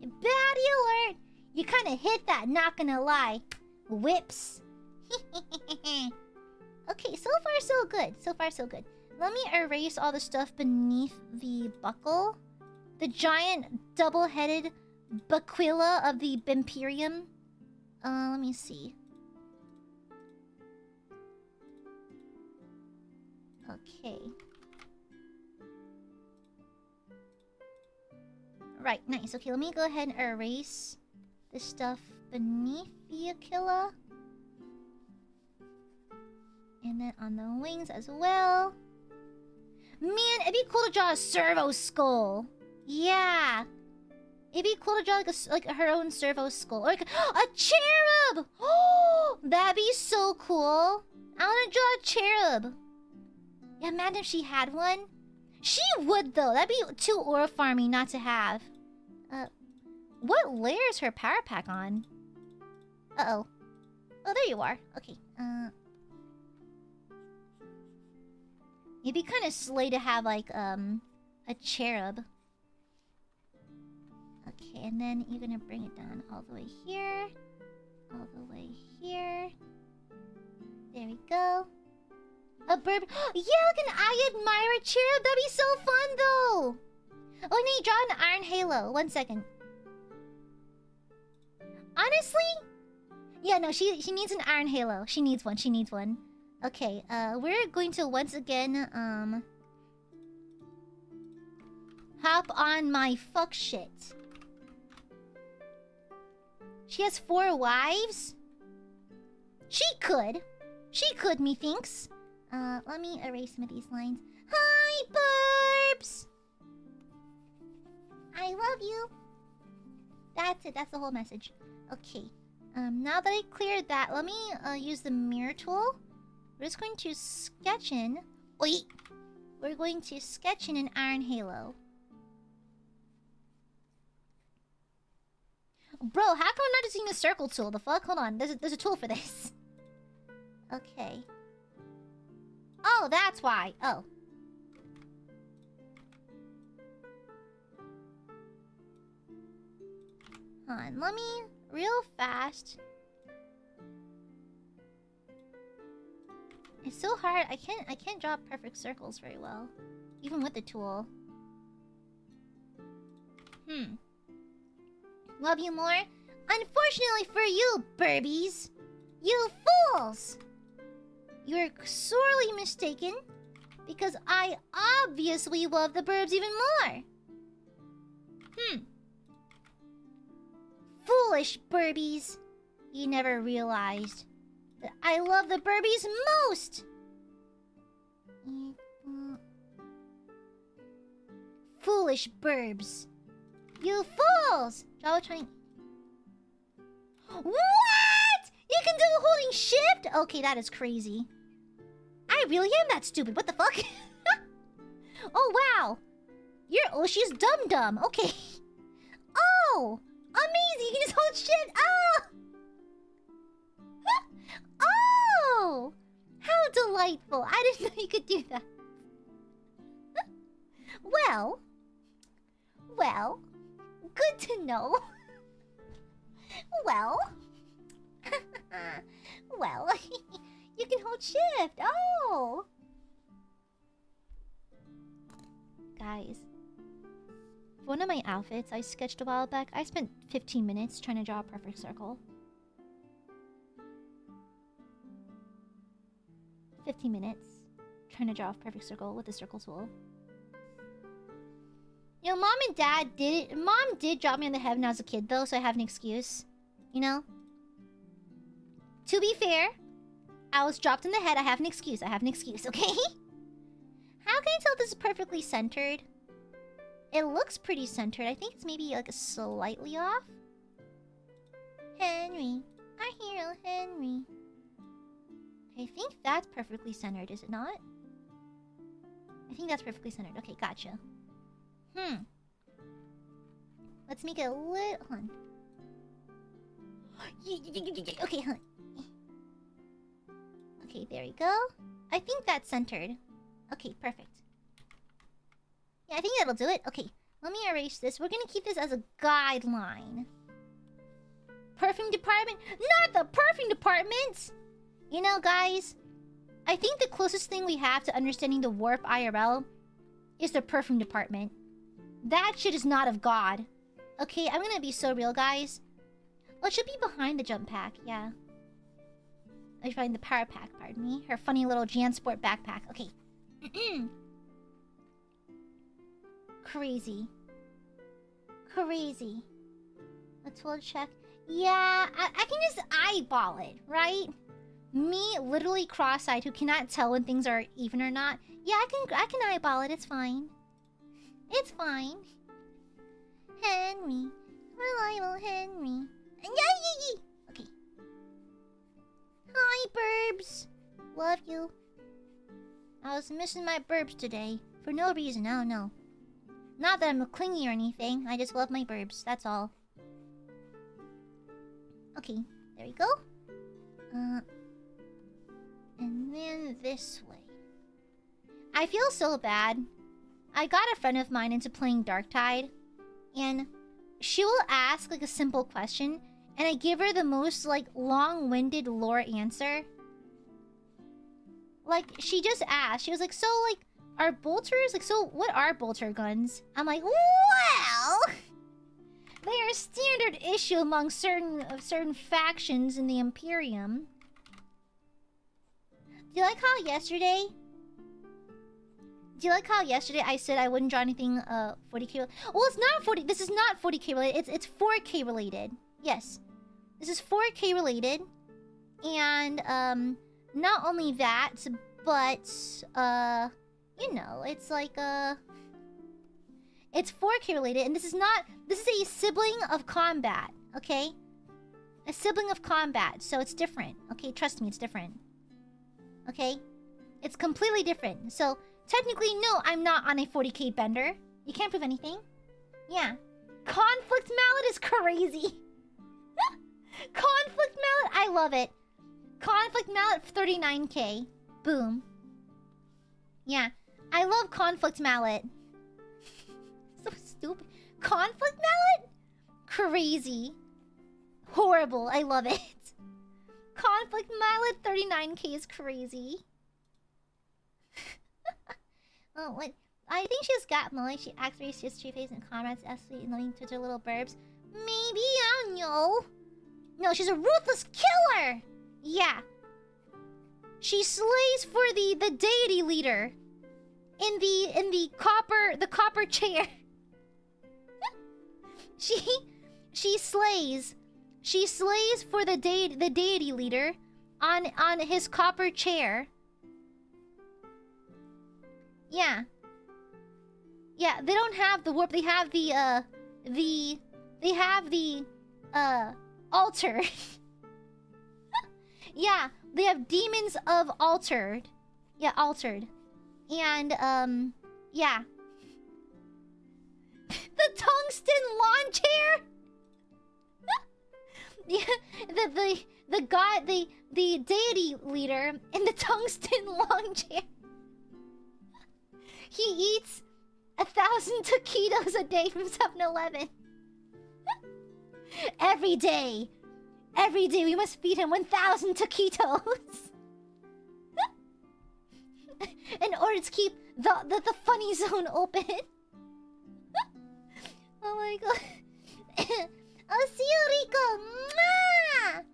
Baddie alert! You kind of hit that, not gonna lie. Whips. Okay, so far so good. So far so good. Let me erase all the stuff beneath the buckle. The giant double-headed Baquila of the Bimperium. Let me see. Okay. Right, nice. Okay, let me go ahead and erase the stuff beneath the Aquila. And then on the wings as well. Man, it'd be cool to draw a servo skull. Yeah. It'd be cool to draw like her own servo skull. Or like a cherub! Oh, that'd be so cool. I want to draw a cherub. Yeah, imagine if she had one. She would, though. That'd be too aura farming not to have. What layer is her power pack on? Uh-oh. Oh, there you are. Okay. It'd be kind of slay to have, like, a cherub. Okay, and then you're gonna bring it down all the way here. All the way here. There we go. A bird. Yeah, like an Aiadmirers cherub. That'd be so fun, though. Oh, no, you draw an iron halo. 1 second. Honestly? Yeah, no, she needs an iron halo. She needs one. She needs one. Okay, we're going to once again, hop on my fuck shit. She has 4 wives? She could. She could, methinks. Let me erase some of these lines. Hi, Burbs! I love you. That's it. That's the whole message. Okay. Now that I cleared that, let me use the mirror tool. We're just going to sketch in... Wait! We're going to sketch in an iron halo. Bro, how come I'm not just using the circle tool? The fuck? Hold on. There's a tool for this. Okay. Oh, that's why. Oh. Hold on. Let me... Real fast... It's so hard. I can't draw perfect circles very well. Even with the tool. Love you more? Unfortunately for you, Burbies. You fools! You're sorely mistaken. Because I obviously love the Burbs even more. Foolish Burbies. You never realized that I love the Burbies most! Foolish Burbs. You fools! Draw trying... What?! You can do holding shift?! Okay, that is crazy. I really am that stupid. What the fuck? Oh, wow. Oh, she's dumb. Okay. Oh! Amazing! You can just hold shift! Oh! Oh! How delightful! I didn't know you could do that. Well, good to know. Well, you can hold shift. Oh, guys, one of my outfits I sketched a while back, I spent 15 minutes trying to draw a perfect circle. 15 minutes trying to draw a perfect circle with the circle tool. You know, Mom and Dad did... Mom did drop me on the head when I was a kid, though, so I have an excuse. You know? To be fair, I was dropped in the head. I have an excuse. Okay? How can I tell if this is perfectly centered? It looks pretty centered. I think it's maybe, like, slightly off. Henry. Our hero, Henry. I think that's perfectly centered, is it not? I think that's perfectly centered. Okay, gotcha. Let's make it a little... Hold on. Okay, hold on. Okay, there we go. I think that's centered. Okay, perfect. Yeah, I think that'll do it. Okay, let me erase this. We're gonna keep this as a guideline. Perfume department? Not the perfume department! You know, guys, I think the closest thing we have to understanding the warp IRL is the perfume department. That shit is not of God. Okay, I'm gonna be so real, guys. Well, it should be behind the jump pack, yeah. I find the power pack, pardon me. Her funny little Jansport backpack. Okay. Crazy. Crazy. A tool check. Yeah, I can just eyeball it, right? Me, literally cross-eyed, who cannot tell when things are even or not. Yeah, I can eyeball it. It's fine. It's fine. Henry, reliable Henry. Okay. Hi, burbs. Love you. I was missing my burbs today for no reason. I don't know. Not that I'm clingy or anything. I just love my burbs. That's all. Okay, there we go. And then this way. I feel so bad. I got a friend of mine into playing Darktide, and she will ask like a simple question, and I give her the most like long-winded lore answer. Like, she just asked. She was like, so like, are bolters, like, so what are bolter guns? I'm like, well, they are a standard issue among certain factions in the Imperium. Do you like how yesterday I said I wouldn't draw anything 40k? Well, it's not 40. This is not 40k related. It's 4k related. Yes, this is 4k related, and not only that, but you know, it's like it's 4k related, and this is a sibling of combat. Okay, a sibling of combat, so it's different. Okay, trust me, it's different. Okay, it's completely different. So technically, no, I'm not on a 40k bender. You can't prove anything. Yeah, conflict mallet is crazy. Conflict mallet, I love it. Conflict mallet 39k. Boom. Yeah, I love conflict mallet. So stupid. Conflict mallet? Crazy. Horrible. I love it. Conflict mallet 39k is crazy. Oh, what? I think she just got Molly. She acts very history face and comrades, absolutely annoying to her little burbs. Maybe, I don't know. No, she's a ruthless killer. Yeah. She slays for the deity leader in the copper chair. She slays for the deity leader on his copper chair. Yeah. Yeah, they don't have the warp, they have the altar. Yeah, they have demons of altered. Yeah, altered. And yeah. The tungsten lawn chair. Yeah, the god, the deity leader in the tungsten lawn chair. He eats 1,000 taquitos a day from 7-Eleven. Every day we must feed him 1,000 taquitos. In order to keep the funny zone open. Oh my god. Oh, see you, Rico. Mwah!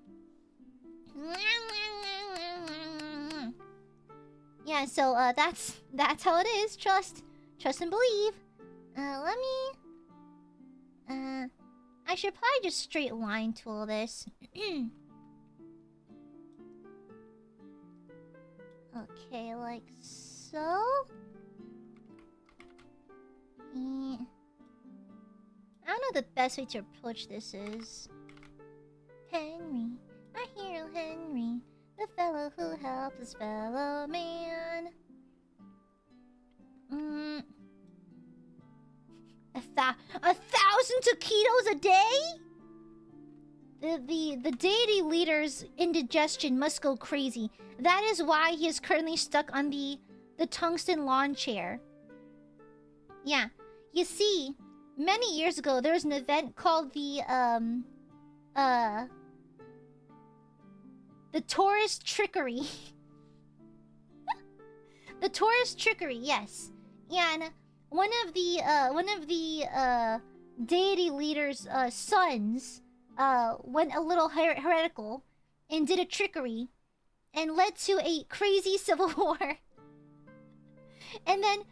Yeah, so that's how it is. Trust and believe. Let me. I should probably just straight line tool this. Okay, like so. I don't know the best way to approach this is. Henry, my hero Henry, the fellow who helps his fellow man. 1,000 taquitos a day? The deity leader's indigestion must go crazy. That is why he is currently stuck on the the tungsten lawn chair. Yeah. You see, many years ago, there was an event called the tourist trickery. The tourist trickery, yes. And one of the deity leader's sons went a little heretical and did a trickery and led to a crazy civil war. And then,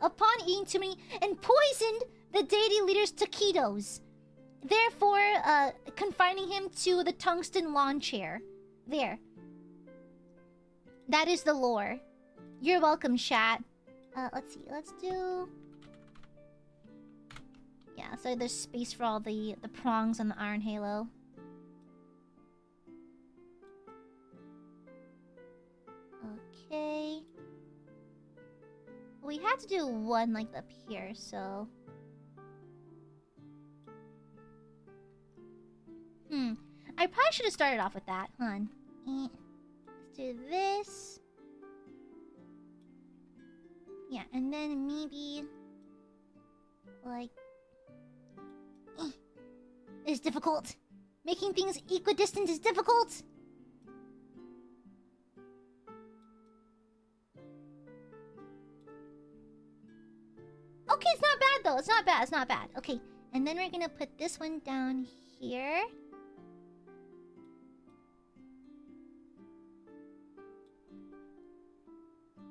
upon eating too many, and poisoned the deity leader's taquitos, therefore confining him to the tungsten lawn chair. There. That is the lore. You're welcome, chat. Let's see. Let's do... Yeah, so there's space for all the prongs on the Iron Halo. Okay. We had to do one, like, up here, so... I probably should have started off with that. Hold on. Let's do this. Yeah, and then maybe... Like... It's difficult. Making things equidistant is difficult. Okay, it's not bad though. It's not bad. It's not bad. Okay, and then we're gonna put this one down here.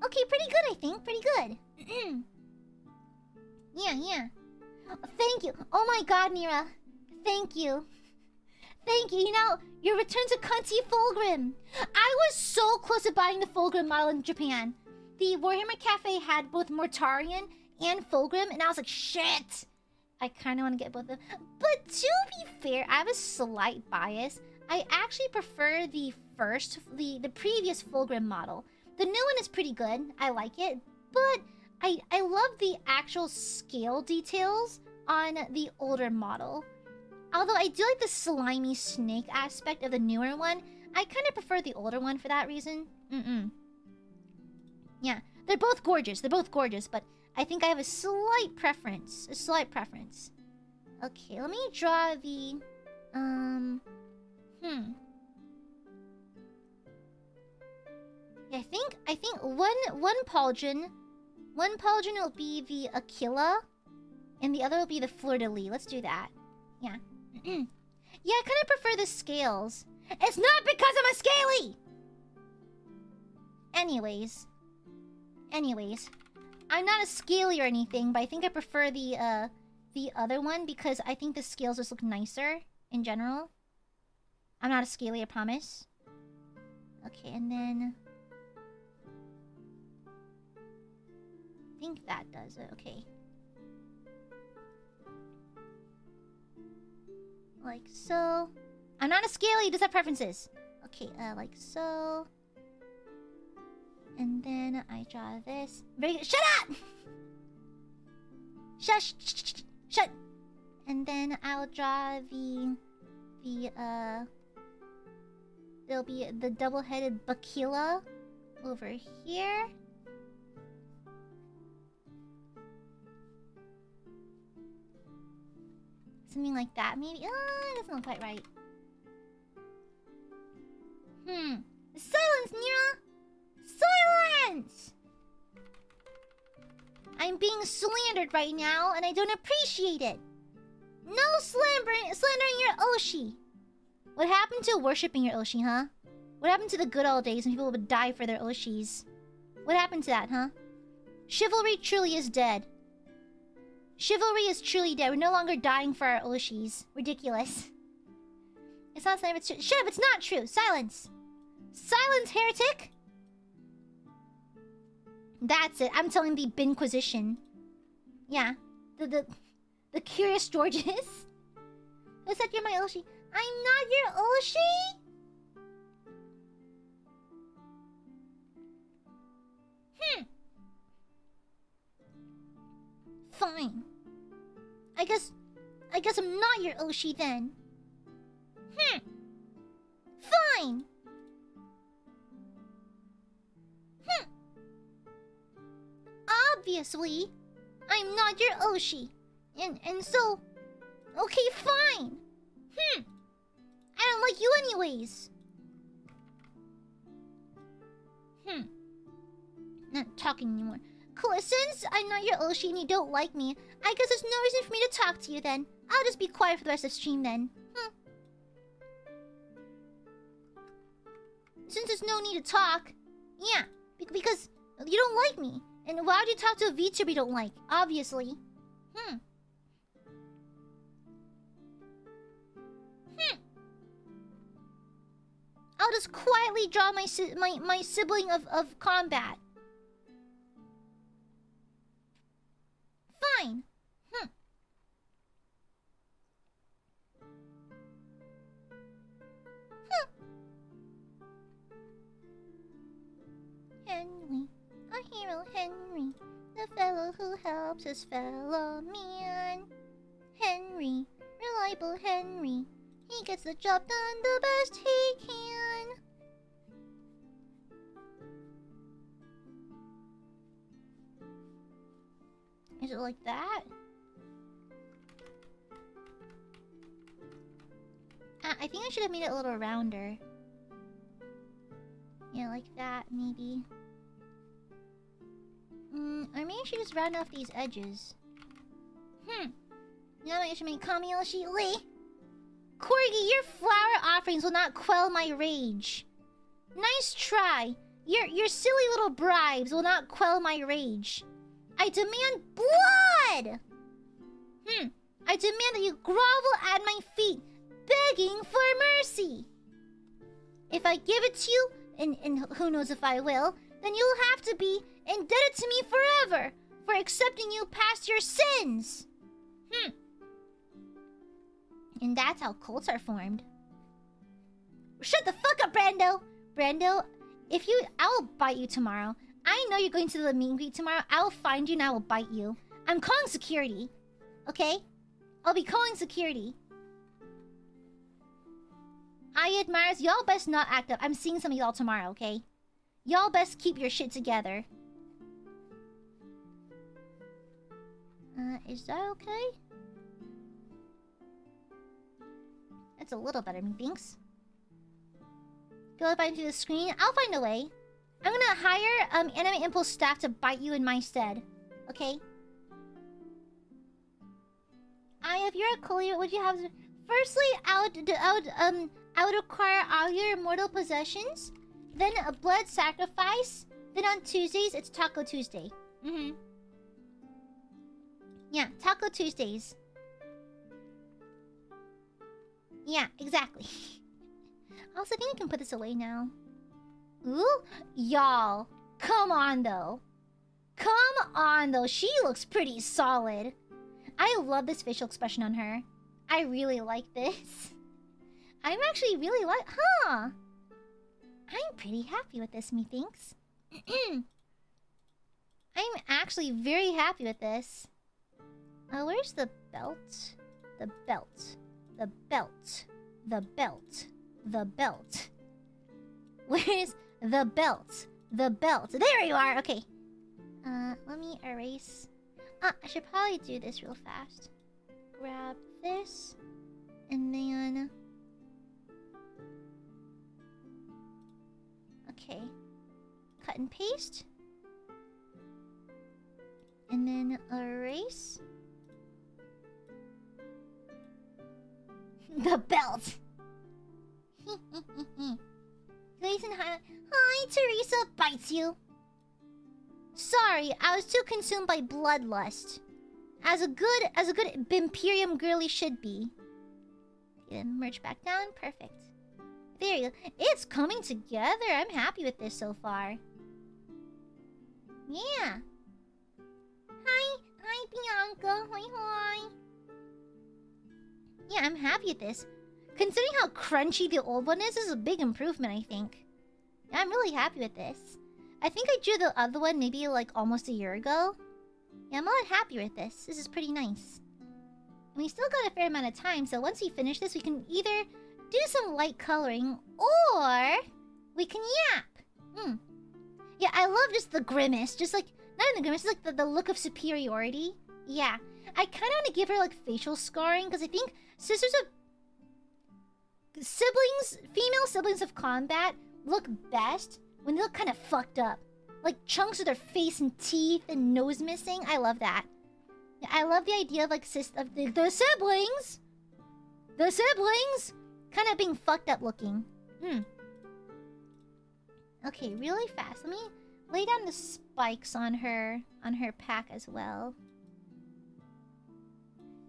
Okay, pretty good, I think. Pretty good. Yeah. Thank you. Oh my god, Nira. Thank you. Thank you. You know, your return to Cunty Fulgrim. I was so close to buying the Fulgrim model in Japan. The Warhammer Cafe had both Mortarion and Fulgrim, and I was like, shit. I kind of want to get both of them. But to be fair, I have a slight bias. I actually prefer the previous Fulgrim model. The new one is pretty good. I like it. But I love the actual scale details on the older model. Although I do like the slimy snake aspect of the newer one, I kind of prefer the older one for that reason. Yeah, they're both gorgeous. They're both gorgeous, but I think I have a slight preference. Okay, let me draw the... Yeah, I think one Pauldron will be the Aquila, and the other will be the Fleur-de-lis. Let's do that. Yeah. Yeah, I kind of prefer the scales. It's not because I'm a scaly! Anyways. I'm not a scaly or anything, but I think I prefer the other one because I think the scales just look nicer in general. I'm not a scaly, I promise. Okay, and then... I think that does it. Okay. Like so. I'm not a scaly, just have preferences. Okay, like so. And then I draw this. Very good. Shut up! Shush! Shut! And then I'll draw there'll be the double-headed Bakila over here. Something like that, maybe. It doesn't look quite right. Silence, Nira! Silence! I'm being slandered right now, and I don't appreciate it. No slandering your Oshi. What happened to worshipping your Oshi, huh? What happened to the good old days when people would die for their Oshis? What happened to that, huh? Chivalry truly is dead. Chivalry is truly dead. We're no longer dying for our Oshis. Ridiculous. It's not saying it's true. Shut up, it's not true. Silence. Silence, heretic! That's it. I'm telling the Binquisition. Yeah. The Curious Georges. Who said you're my Oshi? I'm not your Oshi? Fine. I guess I'm not your Oshi then. Fine. obviously, I'm not your Oshi. And so... Okay, fine. I don't like you anyways. Not talking anymore. Cool, since I'm not your Oshi and you don't like me, I guess there's no reason for me to talk to you then. I'll just be quiet for the rest of stream then. Since there's no need to talk. Yeah, because you don't like me. And why would you talk to a VTuber you don't like? Obviously. I'll just quietly draw my sibling of combat. Fine. Henry, our hero Henry, the fellow who helps his fellow man. Henry, reliable Henry, he gets the job done the best he can. Is it like that? I think I should have made it a little rounder. Yeah, like that, maybe. Or maybe I should just round off these edges. Now I should make Kami Yoshi Lee. Corgi, your flower offerings will not quell my rage. Nice try. Your silly little bribes will not quell my rage. I demand blood! I demand that you grovel at my feet, begging for mercy. If I give it to you, and who knows if I will, then you'll have to be indebted to me forever for accepting you past your sins. And that's how cults are formed. Shut the fuck up, Brando! Brando, I will bite you tomorrow. I know you're going to the meet and greet tomorrow. I will find you and I will bite you. I'm calling security. Okay? I'll be calling security. Aiadmirers, y'all best not act up. I'm seeing some of y'all tomorrow, okay? Y'all best keep your shit together. Is that okay? That's a little better, methinks. Go up into the screen. I'll find a way. I'm gonna hire Anime Impulse staff to bite you in my stead. Okay? If you're a Coolio, would you have... Firstly, I would require all your immortal possessions. Then a blood sacrifice. Then on Tuesdays, it's Taco Tuesday. Yeah, Taco Tuesdays. Yeah, exactly. Also, I think I can put this away now. Ooh, y'all. Come on, though. Come on, though. She looks pretty solid. I love this facial expression on her. I really like this. I'm actually really like... Huh. I'm pretty happy with this, methinks. I'm actually very happy with this. Where's the belt? The belt. The belt. The belt. The belt. Where's the belt? The belt. There you are! Okay. Let me erase... I should probably do this real fast. Grab this. And then... Okay. Cut and paste. And then erase. The belt! Hi, Teresa bites you. Sorry, I was too consumed by bloodlust. As a good Imperium girly should be. Then merge back down. Perfect. There you go. It's coming together. I'm happy with this so far. Yeah. Hi, Bianca. Hi. Yeah, I'm happy with this. Considering how crunchy the old one is, this is a big improvement, I think. Yeah, I'm really happy with this. I think I drew the other one maybe like almost a year ago. Yeah, I'm a lot happier with this. This is pretty nice. And we still got a fair amount of time, so once we finish this, we can either do some light coloring or we can yap. Yeah, I love just the grimace. Just like, Not in the grimace, it's like the look of superiority. Yeah. I kind of want to give her like facial scarring because I think Sisters of Siblings, female siblings of combat look best when they look kind of fucked up. Like chunks of their face and teeth and nose missing. I love that. I love the idea of like the siblings. The siblings kind of being fucked up looking. Okay, really fast. Let me lay down the spikes on her pack as well.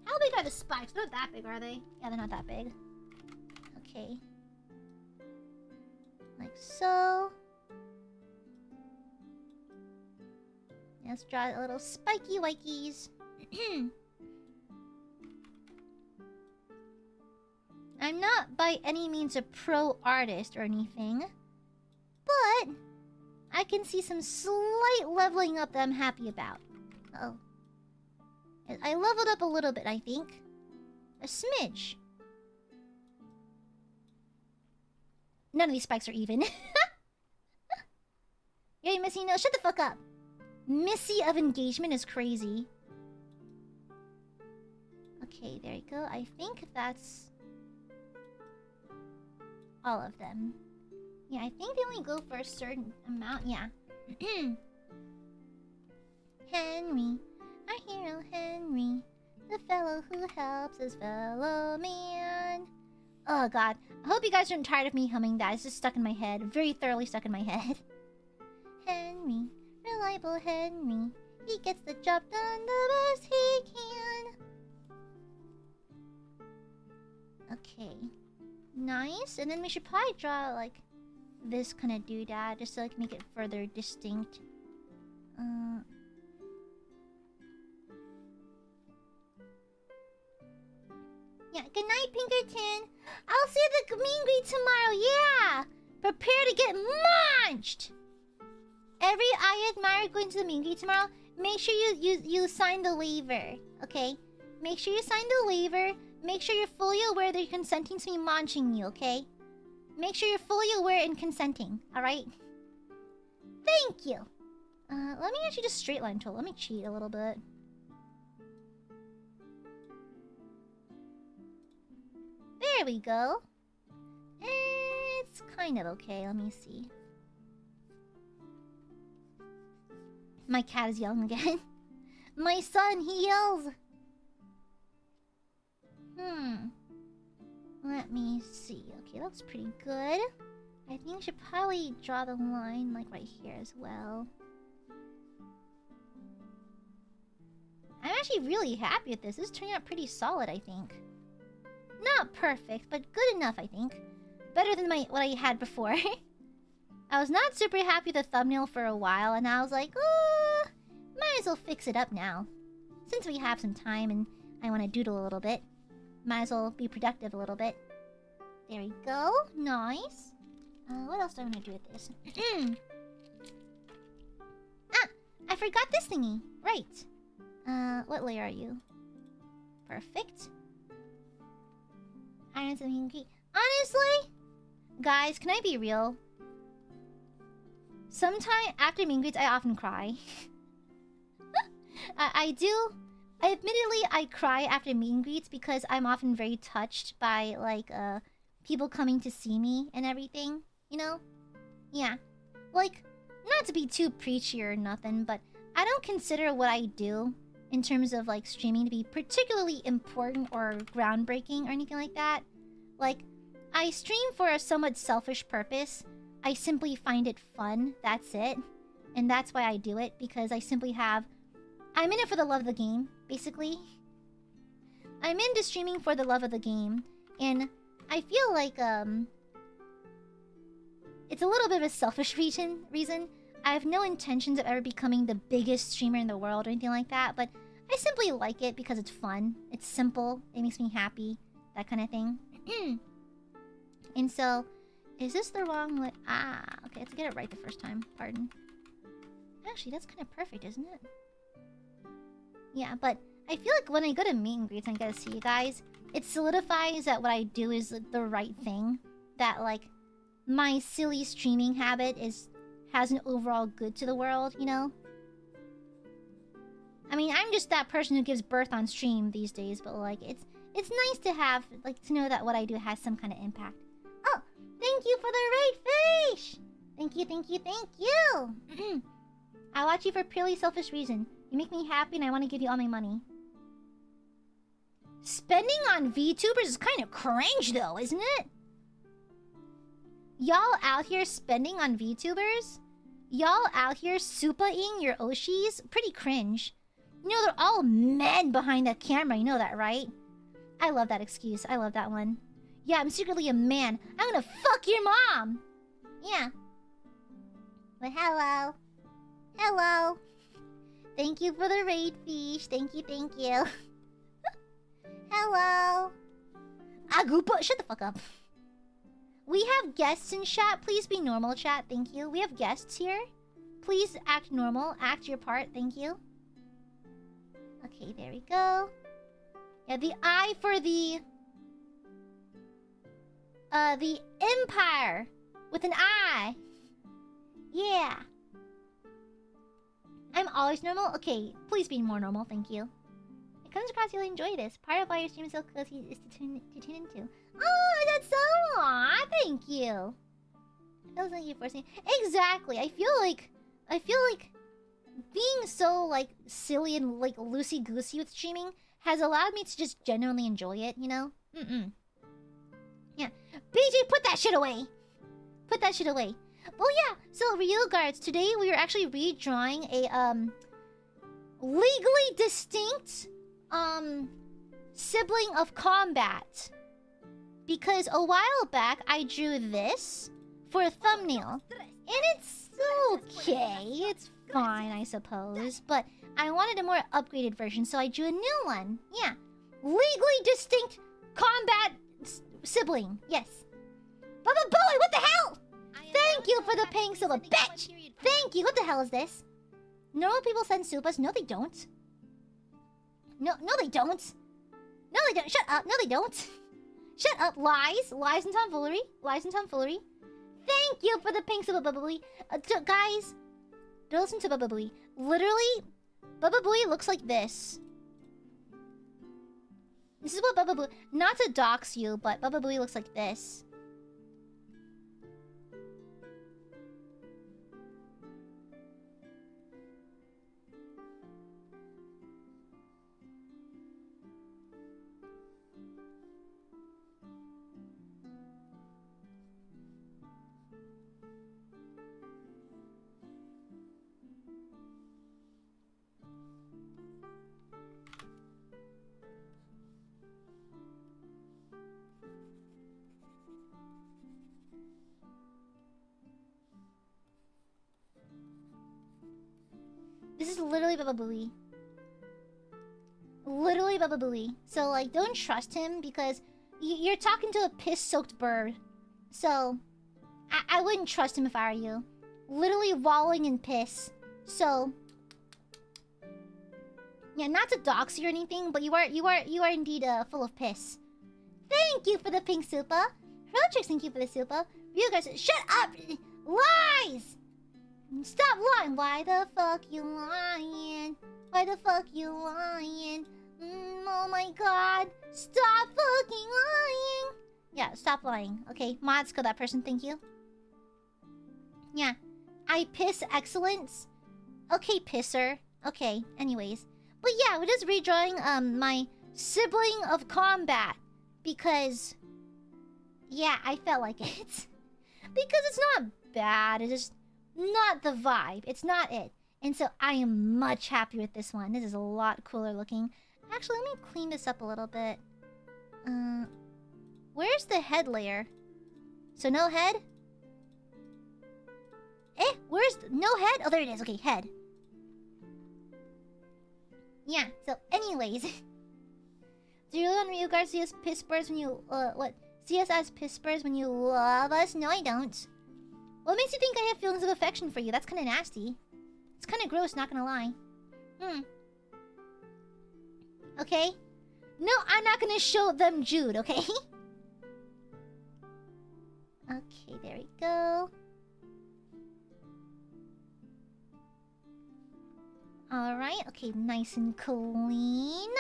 How big are the spikes? They're not that big, are they? Yeah, they're not that big. Okay. Like so. Let's draw a little spiky wikies. I'm not by any means a pro artist or anything, but I can see some slight leveling up that I'm happy about. Oh. I leveled up a little bit, I think. A smidge. None of these spikes are even. Yay, Missy, no, shut the fuck up. Missy of engagement is crazy. Okay, there you go. I think that's all of them. Yeah, I think they only go for a certain amount. Yeah. Henry, our hero Henry, the fellow who helps his fellow man. Oh god, I hope you guys aren't tired of me humming that. It's just stuck in my head, very thoroughly stuck in my head. Henry, reliable Henry, he gets the job done the best he can. Okay, nice. And then we should probably draw like this kind of doodad just to like make it further distinct. Yeah, good night, Pinkerton. I'll see you at the meet and greet tomorrow. Yeah, prepare to get munched. Every Aiadmirer going to the meet and greet tomorrow, make sure you sign the waiver. Okay, make sure you sign the waiver. Make sure you're fully aware that you're consenting to me munching you. Okay, make sure you're fully aware and consenting. All right. Thank you. Let me actually just straight line tool. Let me cheat a little bit. There we go. It's kind of okay. Let me see. My cat is yelling again. My son, he yells. Let me see. Okay, that's pretty good. I think I should probably draw the line like right here as well. I'm actually really happy with this. This is turning out pretty solid, I think. Not perfect, but good enough, I think. Better than what I had before. I was not super happy with the thumbnail for a while, and I was like, oh, might as well fix it up now. Since we have some time and I want to doodle a little bit, might as well be productive a little bit. There we go. Nice. What else do I want to do with this? Ah! I forgot this thingy. Right. What layer are you? Perfect. Honestly, guys, can I be real? Sometime after meet and greets, I often cry. I do. Admittedly, I cry after meet and greets because I'm often very touched by like people coming to see me and everything. You know? Yeah. Like, not to be too preachy or nothing, but I don't consider what I do in terms of like streaming to be particularly important or groundbreaking or anything like that. Like, I stream for a somewhat selfish purpose. I simply find it fun, that's it. And that's why I do it, because I simply have... I'm in it for the love of the game, basically. I'm into streaming for the love of the game. And I feel like, it's a little bit of a selfish reason. I have no intentions of ever becoming the biggest streamer in the world or anything like that, but I simply like it because it's fun. It's simple. It makes me happy. That kind of thing. And so, is this the wrong way? Ah, okay, let's get it right the first time. Pardon. Actually, that's kind of perfect, isn't it? Yeah, but I feel like when I go to meet and greets and I get to see you guys, it solidifies that what I do is the right thing. That, like, my silly streaming habit has an overall good to the world, you know? I mean, I'm just that person who gives birth on stream these days, but like, it's nice to have, like, to know that what I do has some kind of impact. Oh, thank you for the right fish! Thank you, thank you, thank you! I watch you for purely selfish reason. You make me happy and I want to give you all my money. Spending on VTubers is kind of cringe though, isn't it? Y'all out here spending on VTubers? Y'all out here supa-ing your Oshis? Pretty cringe. You know, they're all men behind that camera. You know that, right? I love that excuse. I love that one. Yeah, I'm secretly a man. I'm gonna fuck your mom! Yeah. But hello. Hello. Thank you for the raid, fish. Thank you, thank you. Hello. Agupa, shut the fuck up. We have guests in chat. Please be normal, chat. Thank you. We have guests here. Please act normal. Act your part. Thank you. Okay, there we go. Yeah, the I for the Empire with an I. Yeah. I'm always normal? Okay, please be more normal, thank you. It comes across you'll enjoy this. Part of why your stream is so cozy is to tune into. Oh, that's so aw, thank you. It feels like you're forcing. Exactly. I feel like being so like silly and like loosey goosey with streaming has allowed me to just genuinely enjoy it, you know? Yeah. BJ, put that shit away! Put that shit away. Well, yeah, so real guards, today we are actually redrawing a legally distinct sibling of combat. Because a while back I drew this for a thumbnail. And it's okay. It's fine, I suppose. But I wanted a more upgraded version, so I drew a new one. Yeah. Legally distinct combat sibling. Yes. Baba Boy, what the hell? Thank you for the paying sub, bitch! Thank you! What the hell is this? Normal people send supas? No, they don't. No, they don't. No, they don't. Shut up. No, they don't. Shut up. Lies. Lies and tomfoolery. Lies and tomfoolery. Thank you for the pink sub, Baba Booey. Guys, don't listen to Baba Booey. Literally, Baba Booey looks like this. This is what Baba Booey... Not to dox you, but Baba Booey looks like this. This is literally Baba Booey. Literally Baba Booey. So, like, don't trust him because you're talking to a piss-soaked bird. So, I wouldn't trust him if I were you. Literally wallowing in piss. So, yeah, not to dox you or anything, but you are indeed full of piss. Thank you for the pink supa. Rotrix, thank you for the supa. You guys, shut up! Lies! Stop lying! Why the fuck you lying? Why the fuck you lying? Oh my god! Stop fucking lying! Yeah, stop lying. Okay, mods, kill that person, thank you. Yeah. I piss excellence. Okay, pisser. Okay, anyways. But yeah, we're just redrawing my sibling of combat. Because... yeah, I felt like it. Because it's not bad, it's just... not the vibe. It's not it. And so I am much happier with this one. This is a lot cooler looking. Actually, let me clean this up a little bit. Where's the head layer? So no head? Where's... no head? Oh, there it is. Okay, head. Yeah, so anyways. Do you really want Ryugar see us piss birds when you... what? See us as piss birds when you love us? No, I don't. What makes you think I have feelings of affection for you? That's kind of nasty. It's kind of gross, not gonna lie. Okay? No, I'm not gonna show them Jude, okay? Okay, there we go. Alright, okay, nice and clean.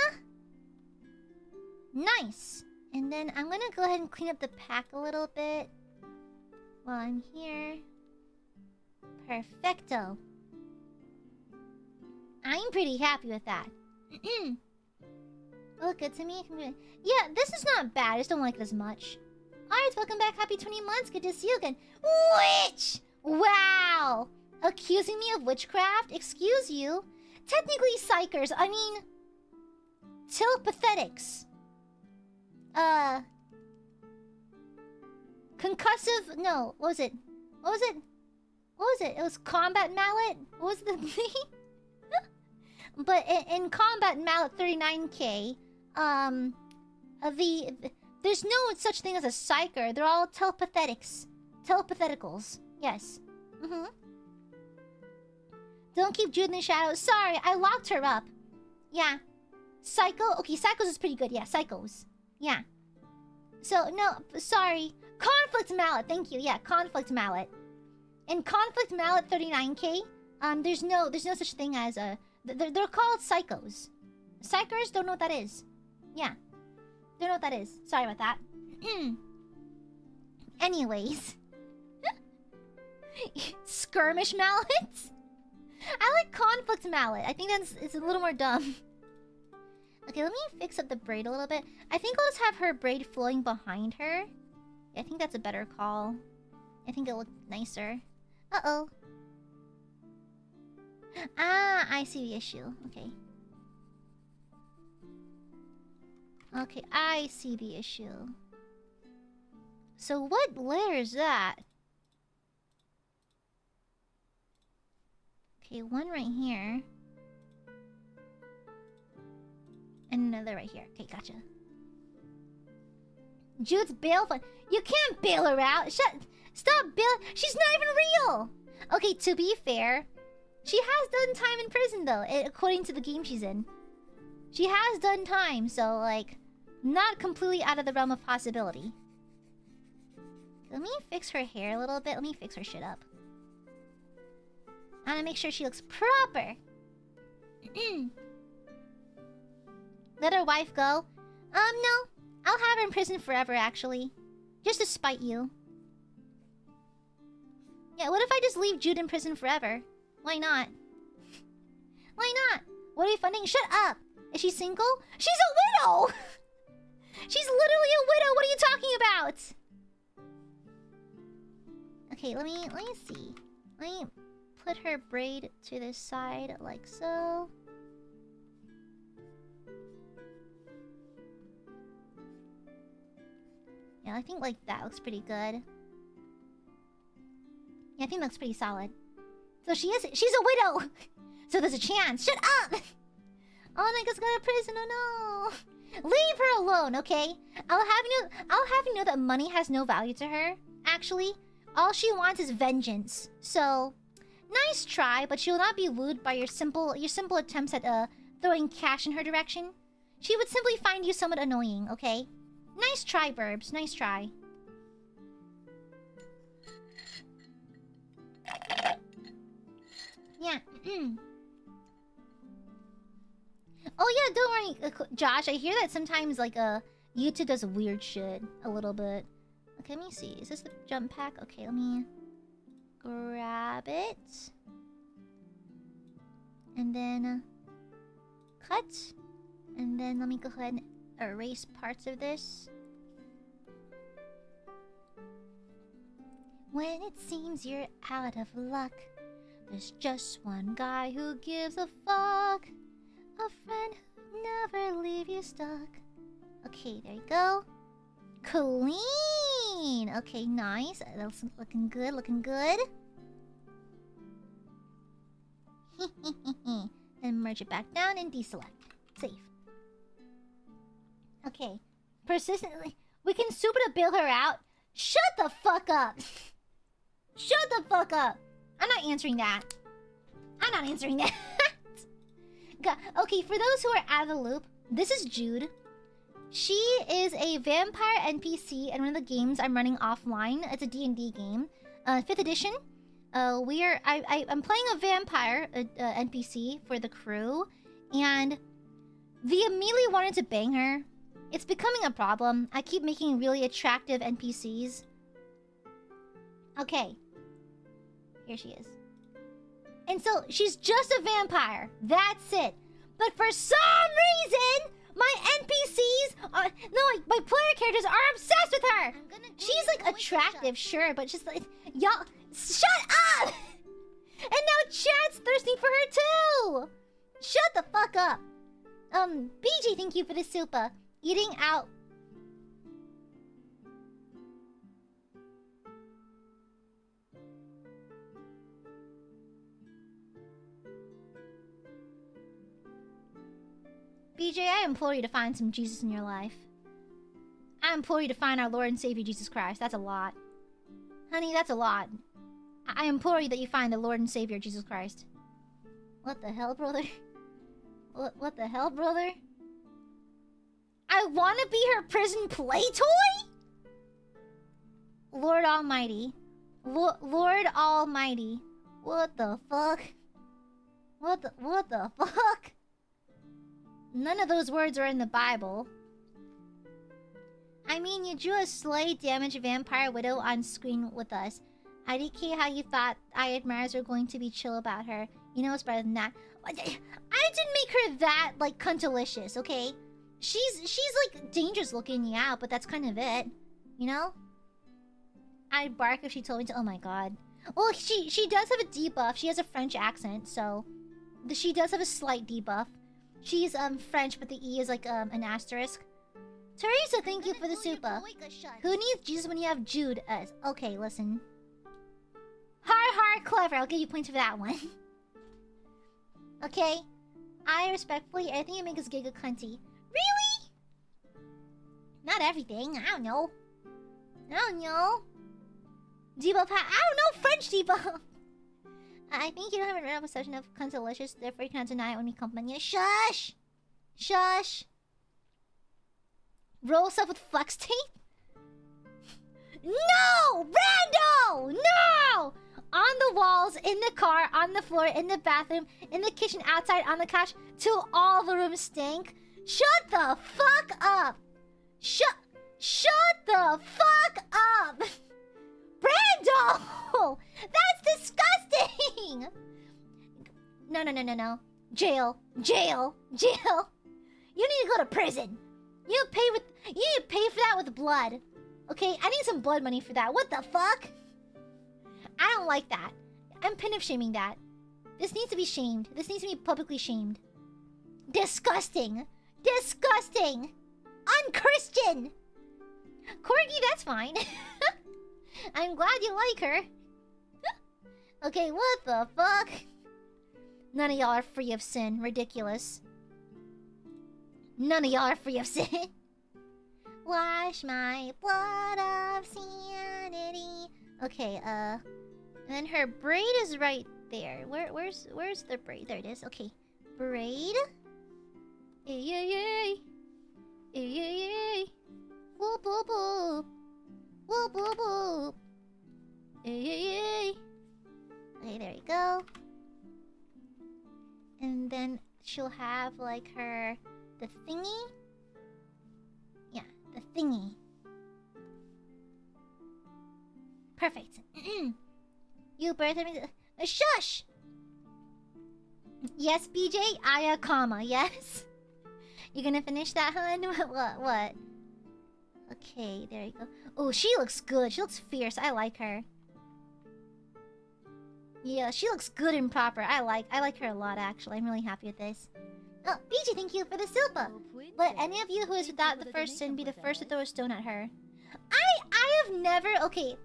Nice! And then I'm gonna go ahead and clean up the pack a little bit while I'm here. Perfecto. I'm pretty happy with that. Look good to me? Yeah, this is not bad. I just don't like it as much. Alright, welcome back. Happy 20 months. Good to see you again. Witch! Wow! Accusing me of witchcraft? Excuse you? Technically psychers. I mean... telepathetics. Concussive... No, what was it? What was it? What was it? It was combat mallet? What was the thing? But in combat mallet 39k, there's no such thing as a psyker. They're all telepathetics. Telepatheticals. Yes. Don't keep Jude in the shadows. Sorry, I locked her up. Yeah. Psycho? Okay, Psychos is pretty good. Yeah, Psychos. Yeah. So, no, sorry. Conflict mallet. Thank you. Yeah, conflict mallet. In conflict mallet 39k, there's no such thing as a... They're called psychos. Psychers don't know what that is. Yeah. Don't know what that is. Sorry about that. Anyways. Skirmish mallets? I like conflict mallet. I think it's a little more dumb. Okay, let me fix up the braid a little bit. I think I'll just have her braid flowing behind her. Yeah, I think that's a better call. I think it'll look nicer. Uh-oh. Ah, I see the issue. Okay. Okay, I see the issue. So what layer is that? Okay, one right here. And another right here. Okay, gotcha. Jude's bail fun. You can't bail her out. Stop bail. She's not even real. Okay, to be fair, she has done time in prison though, according to the game she's in. She has done time, so like, not completely out of the realm of possibility. Let me fix her hair a little bit. Let me fix her shit up. I wanna make sure she looks proper. Let her wife go. No. I'll have her in prison forever, actually. Just to spite you. Yeah, what if I just leave Jude in prison forever? Why not? Why not? What are you funding? Shut up! Is she single? She's a widow! She's literally a widow! What are you talking about? Okay, let me see. Let me put her braid to the side like so. Yeah, I think like that looks pretty good. Yeah, I think that looks pretty solid. So she's a widow! So there's a chance. Shut up! Oh, Nika's going to prison. Oh no! Leave her alone, okay? I'll have you know that money has no value to her. Actually, all she wants is vengeance. So, nice try, but she will not be wooed by your simple attempts at throwing cash in her direction. She would simply find you somewhat annoying, okay? Nice try, Burbs. Nice try. Yeah. Oh yeah, don't worry, Josh. I hear that sometimes like YouTube does weird shit a little bit. Okay, let me see. Is this the jump pack? Okay, let me grab it. And then cut. And then let me go ahead and erase parts of this. When it seems you're out of luck, there's just one guy who gives a fuck. A friend who'd never leave you stuck. Okay, there you go. Clean! Okay, nice. That's looking good, looking good. Then merge it back down and deselect. Save. Okay. Persistently. We can super to bail her out. Shut the fuck up! Shut the fuck up! I'm not answering that. I'm not answering that. Okay, for those who are out of the loop, this is Jude. She is a vampire NPC in one of the games I'm running offline. It's a D&D game. 5th edition. I'm playing a vampire NPC for the crew, and they immediately wanted to bang her. It's becoming a problem. I keep making really attractive NPCs. Okay. Here she is. And so, she's just a vampire. That's it. But for some reason, my NPCs are... No, like, my player characters are obsessed with her! She's, like, attractive, sure, but just, like... Y'all... Shut up! And now chat's thirsty for her, too! Shut the fuck up! BG, thank you for the super. Eating out... BJ, I implore you to find some Jesus in your life. I implore you to find our Lord and Savior Jesus Christ. That's a lot. Honey, that's a lot. I implore you that you find the Lord and Savior Jesus Christ. What the hell, brother? What the hell, brother? I want to be her prison play toy? Lord Almighty. Lord Almighty. What the fuck? What the fuck? None of those words are in the Bible. I mean, you drew a slight damage vampire widow on screen with us. IDK how you thought Aiadmirers were going to be chill about her. You know it's better than that. I didn't make her that, like, cuntalicious, okay? She's like, dangerous looking, yeah, but that's kind of it. You know? I'd bark if she told me to... Oh my god. Well, she does have a debuff. She has a French accent, so... She does have a slight debuff. She's, French, but the E is, like, an asterisk. Teresa, thank you for the super. Who needs Jesus when you have Jude as? Okay, listen. Clever. I'll give you points for that one. Okay? I respectfully, everything you make is giga cunty. Really? Not everything. I don't know. Debuff, I don't know French debuff. I think you don't have a real perception of cuntalicious, therefore you cannot deny it when we compliment you. Shush! Shush! Roll stuff with flex tape? No! Rando! No! On the walls, in the car, on the floor, in the bathroom, in the kitchen, outside, on the couch, till all the rooms stink. Shut the fuck up! Shut the fuck up! Brando! That's disgusting! No. Jail. You need to go to prison. You need to pay for that with blood. Okay? I need some blood money for that. What the fuck? I don't like that. I'm pin of shaming that. This needs to be shamed. This needs to be publicly shamed. Disgusting. Unchristian. Corgi, that's fine. I'm glad you like her. Okay, what the fuck? None of y'all are free of sin. Ridiculous. None of y'all are free of sin. Wash my blood of sanity. Okay, and then her braid is right there. Where's the braid? There it is. Okay, braid. Ay. Whoop whoop whoop. Whoop whoop whoop. Ay. Okay, there you go. And then she'll have like the thingy. Yeah, the thingy. Perfect. You birthed me. Shush! Yes, BJ? Aya, comma, yes? You gonna finish that, hun? What? Okay, there you go. Oh, she looks good. She looks fierce. I like her. Yeah, she looks good and proper. I like her a lot, actually. I'm really happy with this. Oh, BJ, thank you for the silpa. Let any of you who is without the first sin be the first to throw a stone at her. I have never... Okay.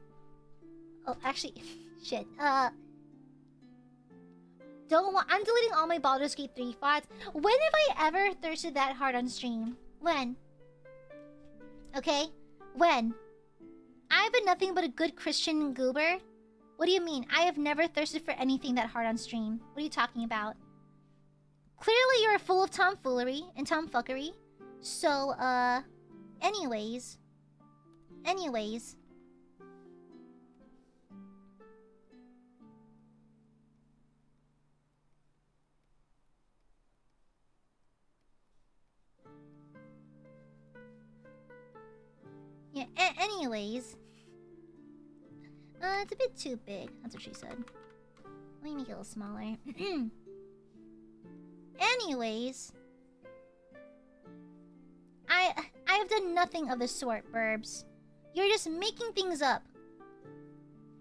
Oh, actually... Shit. I'm deleting all my Baldur's Gate 3 VODs. When have I ever thirsted that hard on stream? When? Okay? When? I've been nothing but a good Christian goober. What do you mean? I have never thirsted for anything that hard on stream. What are you talking about? Clearly you're full of tomfoolery and tomfuckery. So, Anyways. Anyways. Anyways. It's a bit too big. That's what she said. Let me make it a little smaller. Anyways. I have done nothing of the sort, Burbs. You're just making things up.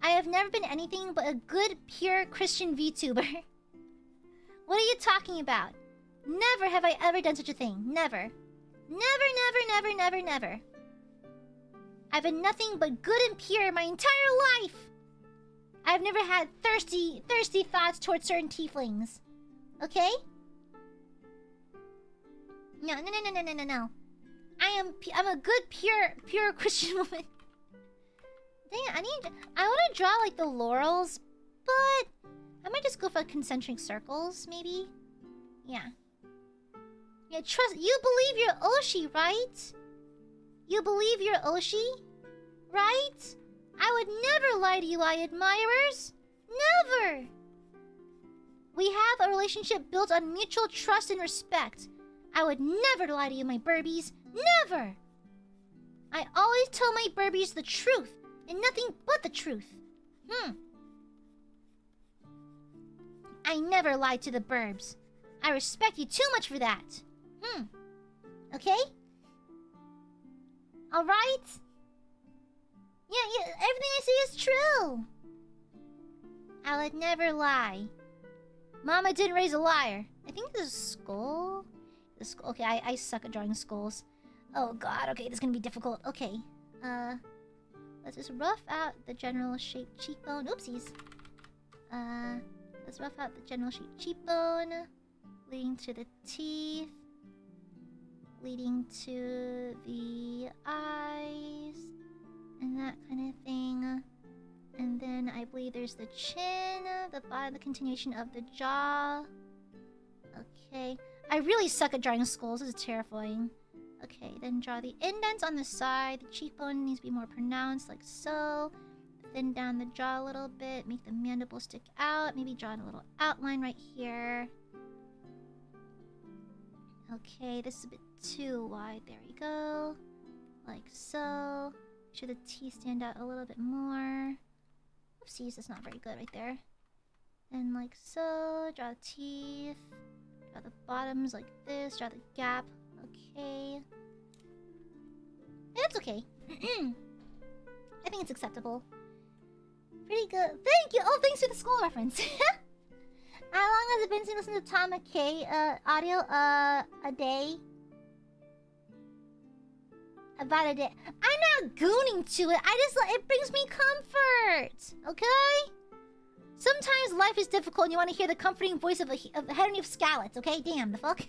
I have never been anything but a good, pure Christian VTuber. What are you talking about? Never have I ever done such a thing. Never. Never. I've been nothing but good and pure my entire life. I've never had thirsty thoughts towards certain tieflings. Okay? No. I'm a good, pure Christian woman. Dang it, I want to draw like the laurels, but I might just go for concentric circles, maybe. Yeah. Yeah, trust. You believe you're Oshi, right? You believe you're Oshi, right? I would never lie to you, Aiadmirers. Never. We have a relationship built on mutual trust and respect. I would never lie to you, my burbies. Never. I always tell my burbies the truth and nothing but the truth. I never lie to the burbs. I respect you too much for that. Okay? Alright? Yeah, everything I say is true. I would never lie. Mama didn't raise a liar. I think this is skull. Okay, I suck at drawing skulls. Oh god, okay, this is gonna be difficult. Okay. Let's just rough out the general shaped cheekbone. Oopsies. Let's rough out the general shaped cheekbone. Leading to the teeth. Leading to the eyes. And that kind of thing. And then I believe there's the chin. The continuation of the jaw. Okay. I really suck at drawing skulls. This is terrifying. Okay, then draw the indents on the side. The cheekbone needs to be more pronounced, like so. Thin down the jaw a little bit. Make the mandible stick out. Maybe draw a little outline right here. Okay, this is a bit too wide. There we go. Like so. Make sure the teeth stand out a little bit more. Oopsies, that's not very good right there. And like so. Draw the teeth. Draw the bottoms like this. Draw the gap. Okay. That's okay. I think it's acceptable. Pretty good. Thank you! Oh, thanks for the school reference. How long has it been since you listened to Tom McKay audio? A day? About a day. I'm not gooning to it. It brings me comfort. Okay? Sometimes life is difficult and you want to hear the comforting voice of a head of scallops, okay? Damn, the fuck?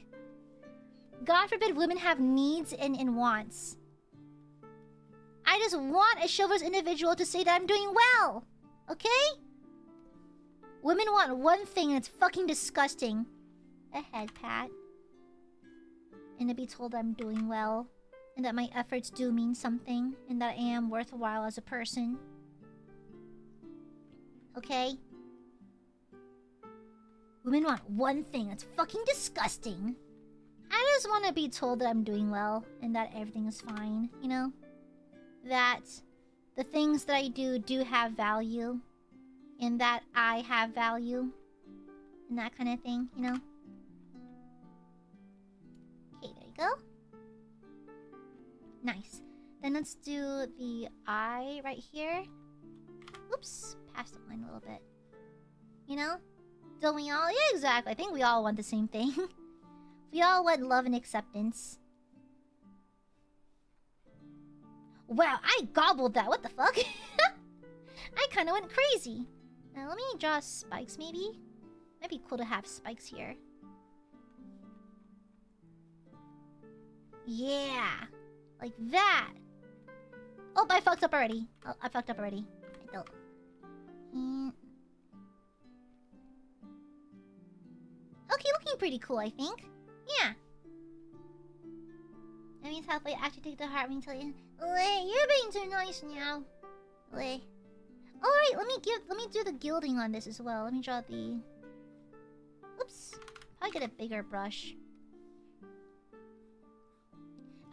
God forbid women have needs and wants. I just want a chivalrous individual to say that I'm doing well. Okay? Women want one thing and it's fucking disgusting. A head pat. And to be told I'm doing well. And that my efforts do mean something. And that I am worthwhile as a person. Okay? Women want one thing that's fucking disgusting. I just want to be told that I'm doing well. And that everything is fine. You know? That the things that I do have value. And that I have value. And that kind of thing, you know? Okay, there you go. Nice. Then let's do the eye right here. Oops. Past the line a little bit. You know? Don't we all? Yeah, exactly. I think we all want the same thing. We all want love and acceptance. Wow, I gobbled that. What the fuck? I kind of went crazy. Now, let me draw spikes, maybe? Might be cool to have spikes here. Yeah. Like that. Oh, I fucked up already. Oh, I fucked up already. I don't. Okay, looking pretty cool, I think. Yeah. That means halfway actually take the heart ring till you... You're being too nice now. Alright, let me do the gilding on this as well. Let me draw the... Oops. Probably get a bigger brush.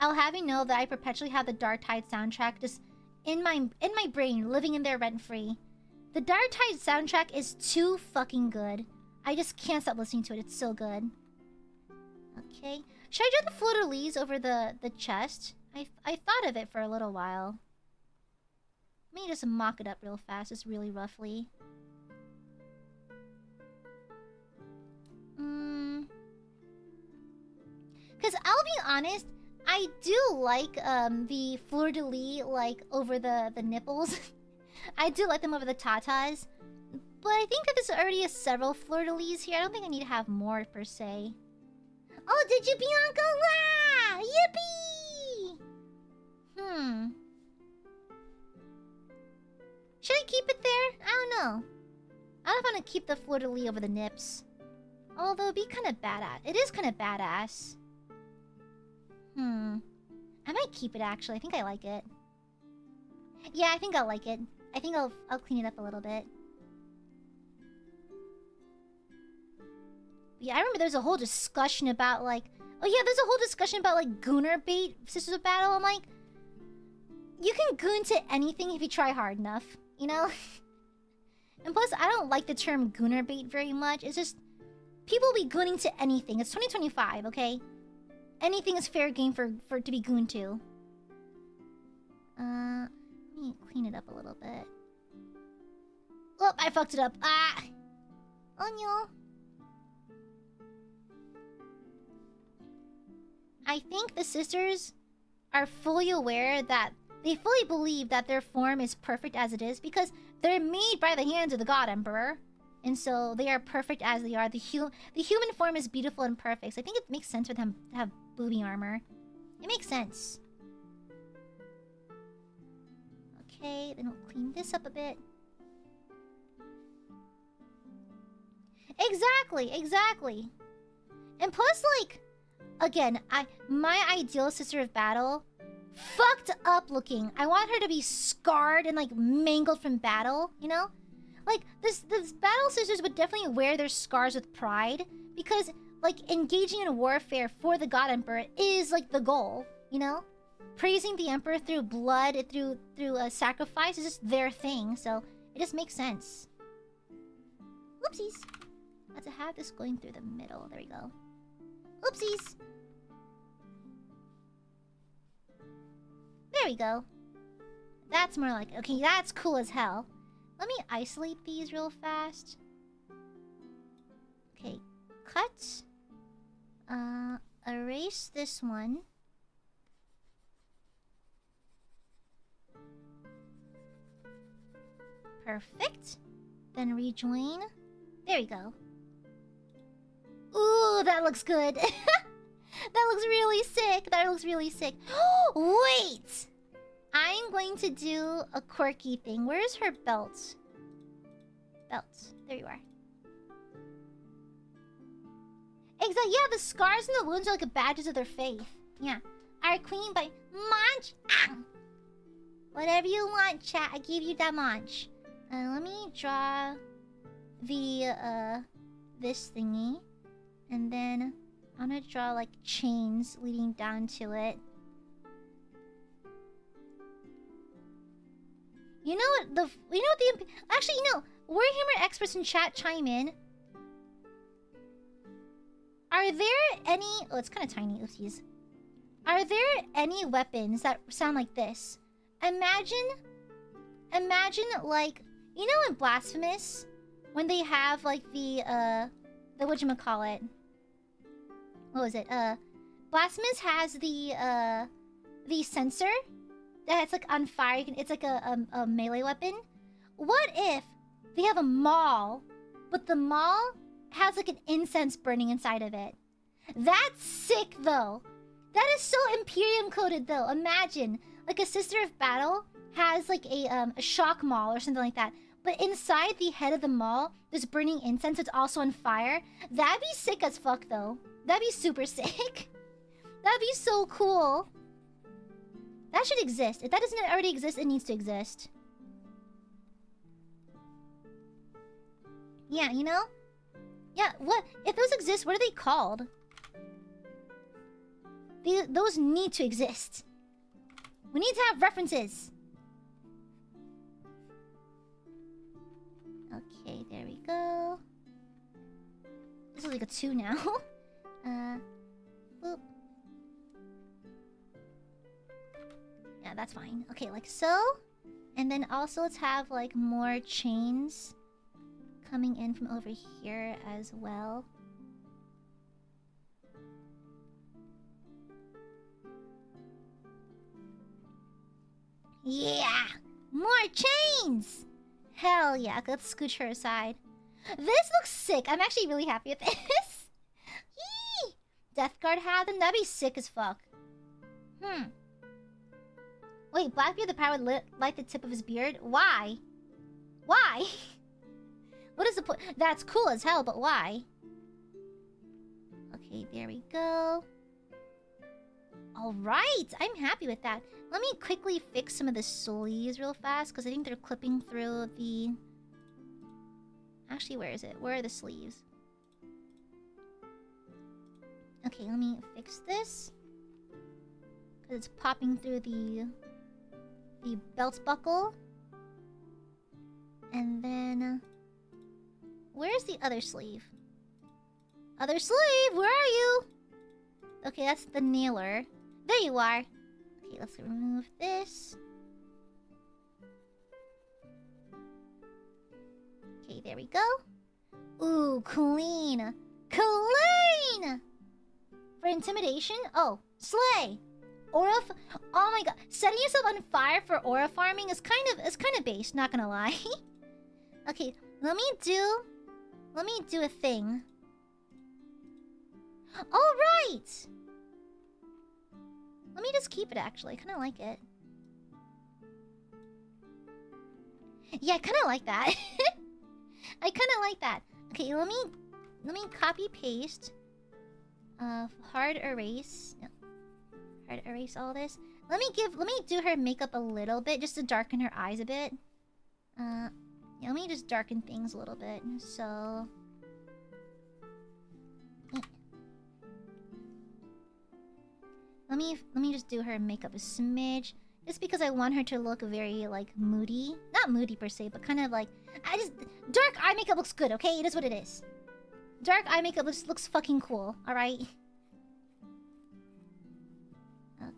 I'll have you know that I perpetually have the Dark Tide soundtrack just in my brain, living in there rent-free. The Dark Tide soundtrack is too fucking good. I just can't stop listening to it. It's so good. Okay. Should I do the fleur-de-lis over the chest? I thought of it for a little while. Let me just mock it up real fast, just really roughly. Because I'll be honest, I do like the fleur-de-lis like over the nipples. I do like them over the tatas. But I think that there's already several fleur-de-lis here. I don't think I need to have more per se. Oh, did you, Bianca? Wow! Yippee! Should I keep it there? I don't know. I don't know if I'm gonna keep the fleur-de-lis over the nips. Although it'd be kind of badass. It is kind of badass. I might keep it actually. I think I like it. Yeah, I think I'll like it. I think I'll clean it up a little bit. Yeah, I remember there's a whole discussion about like... Oh yeah, there's a whole discussion about like gooner bait Sisters of Battle. I'm like... You can goon to anything if you try hard enough, you know? And plus, I don't like the term gooner bait very much. It's just... People be gooning to anything. It's 2025, okay? Anything is fair game for it to be gooned to. Let me clean it up a little bit. Oh, I fucked it up. Ah! Oh no. I think the sisters are fully aware that they fully believe that their form is perfect as it is because they're made by the hands of the God Emperor. And so they are perfect as they are. The human form is beautiful and perfect. So I think it makes sense for them to have booby armor. It makes sense. Okay, then we'll clean this up a bit. Exactly, exactly. And plus, like, again, my ideal Sister of Battle, fucked up looking. I want her to be scarred and like mangled from battle, you know? Like, this battle sisters would definitely wear their scars with pride because, like, engaging in warfare for the God Emperor is, like, the goal, you know? Praising the Emperor through blood, through sacrifice is just their thing, so it just makes sense. Oopsies. Let's have this going through the middle. There we go. Oopsies. There we go. That's more like... Okay, that's cool as hell. Let me isolate these real fast. Okay, cut. Erase this one. Perfect. Then rejoin. There we go. Ooh, that looks good. That looks really sick. That looks really sick. Wait! I'm going to do a quirky thing. Where's her belt? Belt. There you are. Exactly. Yeah, the scars and the wounds are like badges of their faith. Yeah. Alright, queen, by munch. Ah! Whatever you want, chat. I give you that munch. Let me draw the, this thingy. And then I'm gonna draw, like, chains leading down to it. You know what actually, you know, Warhammer experts in chat chime in. Are there any... Oh, it's kind of tiny. Oopsies. Are there any weapons that sound like this? Imagine, like... You know in Blasphemous? When they have, like, the whatchamacallit? What was it? Blasphemous has the sensor that's, like, on fire. It's like a melee weapon. What if they have a maul, but the maul has, like, an incense burning inside of it? That's sick, though. That is so Imperium-coded, though. Imagine, like, a Sister of Battle has, like, a shock maul or something like that. But inside the head of the maul, there's burning incense. It's also on fire. That'd be sick as fuck, though. That'd be super sick. That'd be so cool. That should exist. If that doesn't already exist, it needs to exist. Yeah, you know? Yeah, what? If those exist, what are they called? Those need to exist. We need to have references. Okay, there we go. This is like a 2 now. Boop. Yeah, that's fine. Okay, like so. And then also let's have like more chains coming in from over here as well. Yeah! More chains! Hell yeah, let's scooch her aside. This looks sick. I'm actually really happy with this. Yee! Death Guard had them? That'd be sick as fuck. Wait, Blackbeard the Pirate would light the tip of his beard? Why? Why? What is the point? That's cool as hell, but why? Okay, there we go. Alright, I'm happy with that. Let me quickly fix some of the sleeves real fast, because I think they're clipping through the... Actually, where is it? Where are the sleeves? Okay, let me fix this. Because it's popping through the belt buckle. And then... where's the other sleeve? Other sleeve, where are you? Okay, that's the nailer. There you are. Okay, let's remove this. Okay, there we go. Ooh, clean. Clean! For intimidation? Oh, slay! Aura... oh my god. Setting yourself on fire for aura farming is kind of based, not gonna lie. Okay, let me do a thing. Alright! Let me just keep it, actually. I kind of like it. Yeah, I kind of like that. I kind of like that. Okay, let me copy paste. Hard erase. No. Hard erase all this. Let me do her makeup a little bit, just to darken her eyes a bit. Yeah, let me just darken things a little bit. So... Let me just do her makeup a smidge. Just because I want her to look very, like, moody. Not moody per se, but kind of like... dark eye makeup looks good, okay? It is what it is. Dark eye makeup looks fucking cool, alright?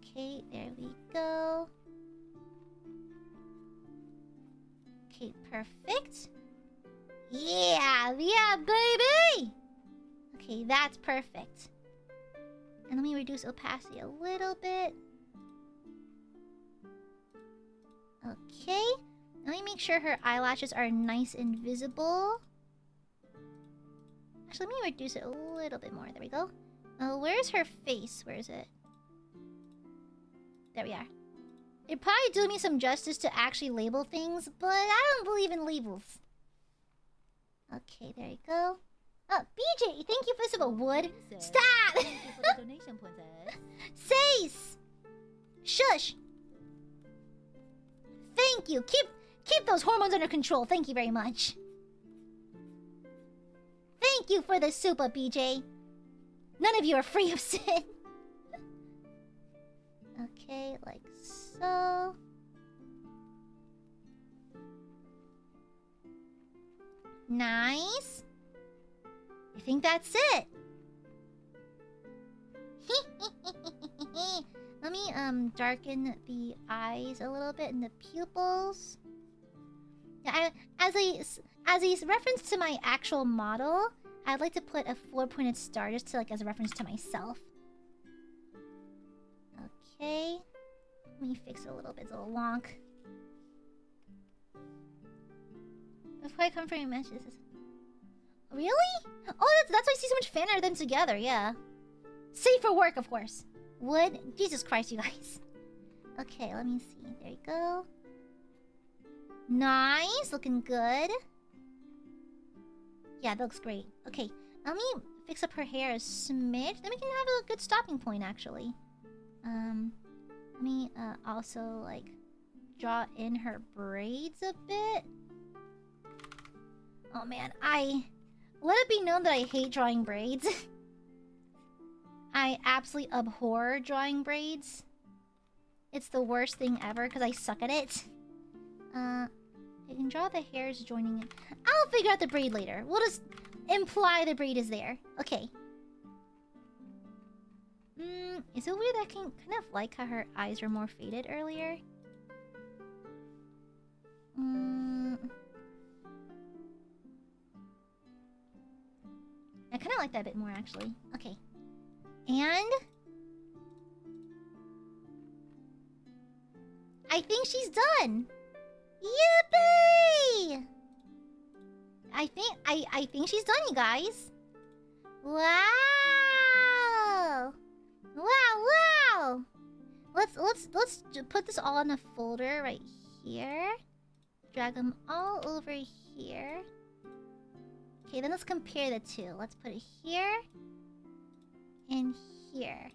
Okay, there we go. Okay, perfect. Yeah, baby! Okay, that's perfect. And let me reduce opacity a little bit. Okay. Let me make sure her eyelashes are nice and visible. Actually, let me reduce it a little bit more. There we go. Where's her face? Where is it? There we are. It'd probably do me some justice to actually label things, but I don't believe in labels. Okay, there you go. Oh, BJ, thank you for some wood. Stop! Sace! Shush! Thank you. Keep those hormones under control. Thank you very much. Thank you for the super, BJ. None of you are free of sin. Okay, like so. Nice. I think that's it. Let me darken the eyes a little bit and the pupils. Yeah, as a reference to my actual model, I'd like to put a 4-pointed star just to as a reference to myself. Okay. Let me fix it a little bit. It's a little long. Before I come for your messages. Really? Oh, that's why I see so much fan art of them together, yeah. Safe for work, of course. Wood? Jesus Christ, you guys. Okay, let me see. There you go. Nice. Looking good. Yeah, that looks great. Okay, let me fix up her hair a smidge. Then we can have a good stopping point, actually. Let me also, draw in her braids a bit. Oh, man. Let it be known that I hate drawing braids. I absolutely abhor drawing braids. It's the worst thing ever because I suck at it. I can draw the hairs joining it. I'll figure out the braid later. We'll just imply the braid is there. Okay. Is it weird that I can kind of like how her eyes were more faded earlier? I kind of like that a bit more, actually. Okay. And... I think she's done! Yippee! I think she's done, you guys. Wow! Wow! Let's put this all in a folder right here. Drag them all over here. Okay, then let's compare the two. Let's put it here and here.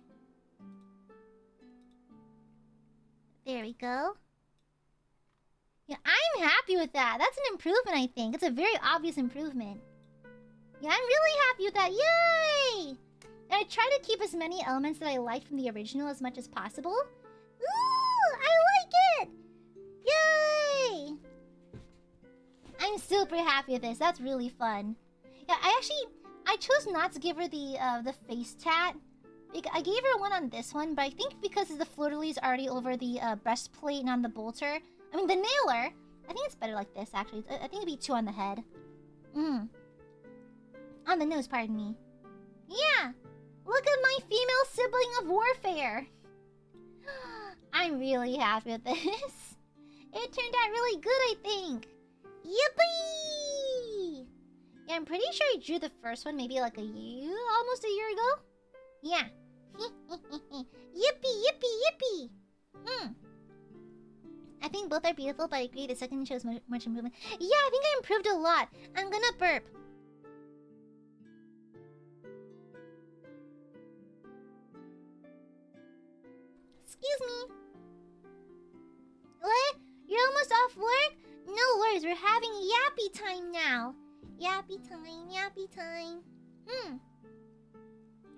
There we go. Yeah, I'm happy with that. That's an improvement, I think. It's a very obvious improvement. Yeah, I'm really happy with that. Yay! And I try to keep as many elements that I liked from the original as much as possible. Ooh, I like it! Yay! I'm super happy with this. That's really fun. Yeah, I chose not to give her the face tat. I gave her one on this one, but I think because the fleur-de-lis already over the breastplate and on the bolter. I mean, the nailer. I think it's better like this, actually. I think it'd be 2 on the head. On the nose, pardon me. Yeah! Look at my female sibling of warfare! I'm really happy with this. It turned out really good, I think. Yippee! Yeah, I'm pretty sure I drew the first one maybe like almost a year ago. Yeah. Yippee! I think both are beautiful, but I agree the second shows much improvement. Yeah, I think I improved a lot. I'm gonna burp. Excuse me. What? You're almost off work? No worries, we're having yappy time now. Yappy time.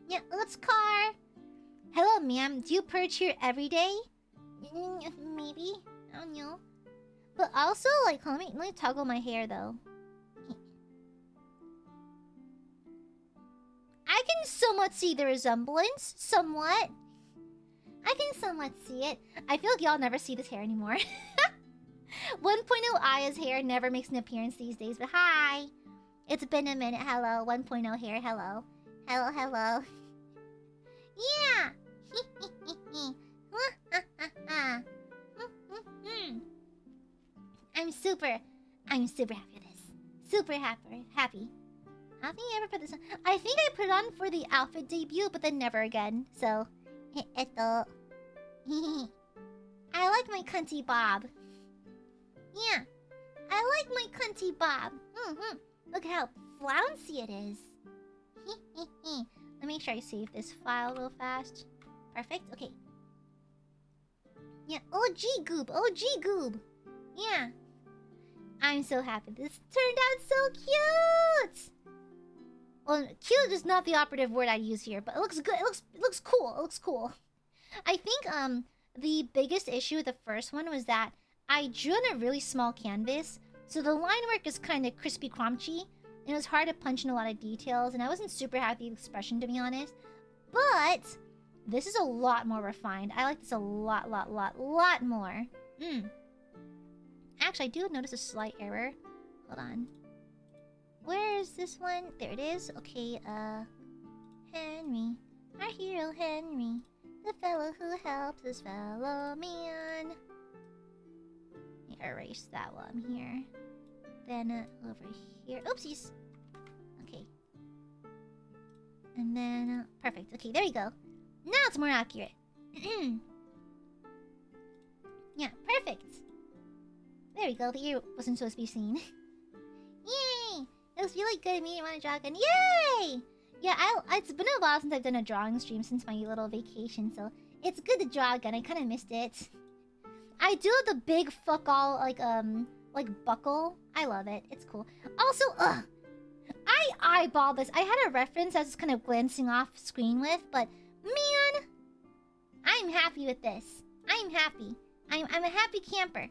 Yeah, let's car. Hello, ma'am. Do you purge here every day? Maybe. I don't know. But also, like, let me toggle my hair, though. I can somewhat see the resemblance. Somewhat. I can somewhat see it. I feel like y'all never see this hair anymore. 1.0 Aya's hair never makes an appearance these days, but hi! It's been a minute. Hello, 1.0 hair. Hello. Hello. Yeah! I'm super happy with this. Super happy. How can you ever put this on? I think I put it on for the outfit debut, but then never again. So, I like my cunty bob. Yeah, I like my cunty bob. Look how flouncy it is. Let me make sure I save this file real fast. Perfect. Okay. Yeah. OG goob. Yeah. I'm so happy. This turned out so cute. Well, cute is not the operative word I'd use here, but it looks good. It looks cool. I think the biggest issue with the first one was that I drew on a really small canvas, so the line work is kind of crispy crunchy, and it was hard to punch in a lot of details, and I wasn't super happy with the expression, to be honest. But this is a lot more refined. I like this a lot more. Actually, I do notice a slight error. Hold on. Where is this one? There it is. Okay, Henry. Our hero Henry. The fellow who helps his fellow man. Let me erase that while I'm here. Then over here. Oopsies. Okay. And then, perfect. Okay, there you go. Now it's more accurate. Yeah, perfect. There we go. The ear wasn't supposed to be seen. Yay! It was really good. Me and want to draw again. Yay! Yeah, it's been a while since I've done a drawing stream since my little vacation, so it's good to draw again. I kind of missed it. I do the big fuck all like buckle. I love it. It's cool. Also, I eyeballed this. I had a reference I was kind of glancing off screen with, but man, I'm happy with this. I'm happy. I'm a happy camper.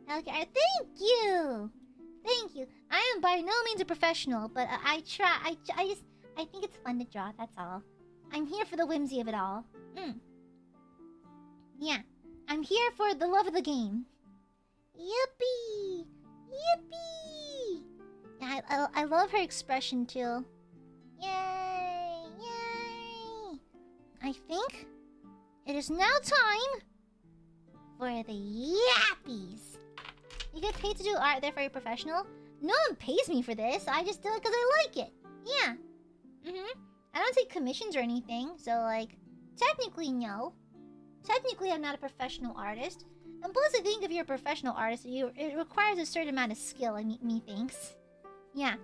Okay, thank you. Thank you. I am by no means a professional, but I try. I think it's fun to draw. That's all. I'm here for the whimsy of it all. Yeah, I'm here for the love of the game. Yippee! Yippee! Yeah, I love her expression too. Yay! Yay! I think it is now time for the yappies. You get paid to do art, therefore you're professional? No one pays me for this. I just do it because I like it. Yeah. I don't take commissions or anything, so like, technically no. Technically I'm not a professional artist. And plus I think if you're a professional artist, it requires a certain amount of skill, methinks. Yeah.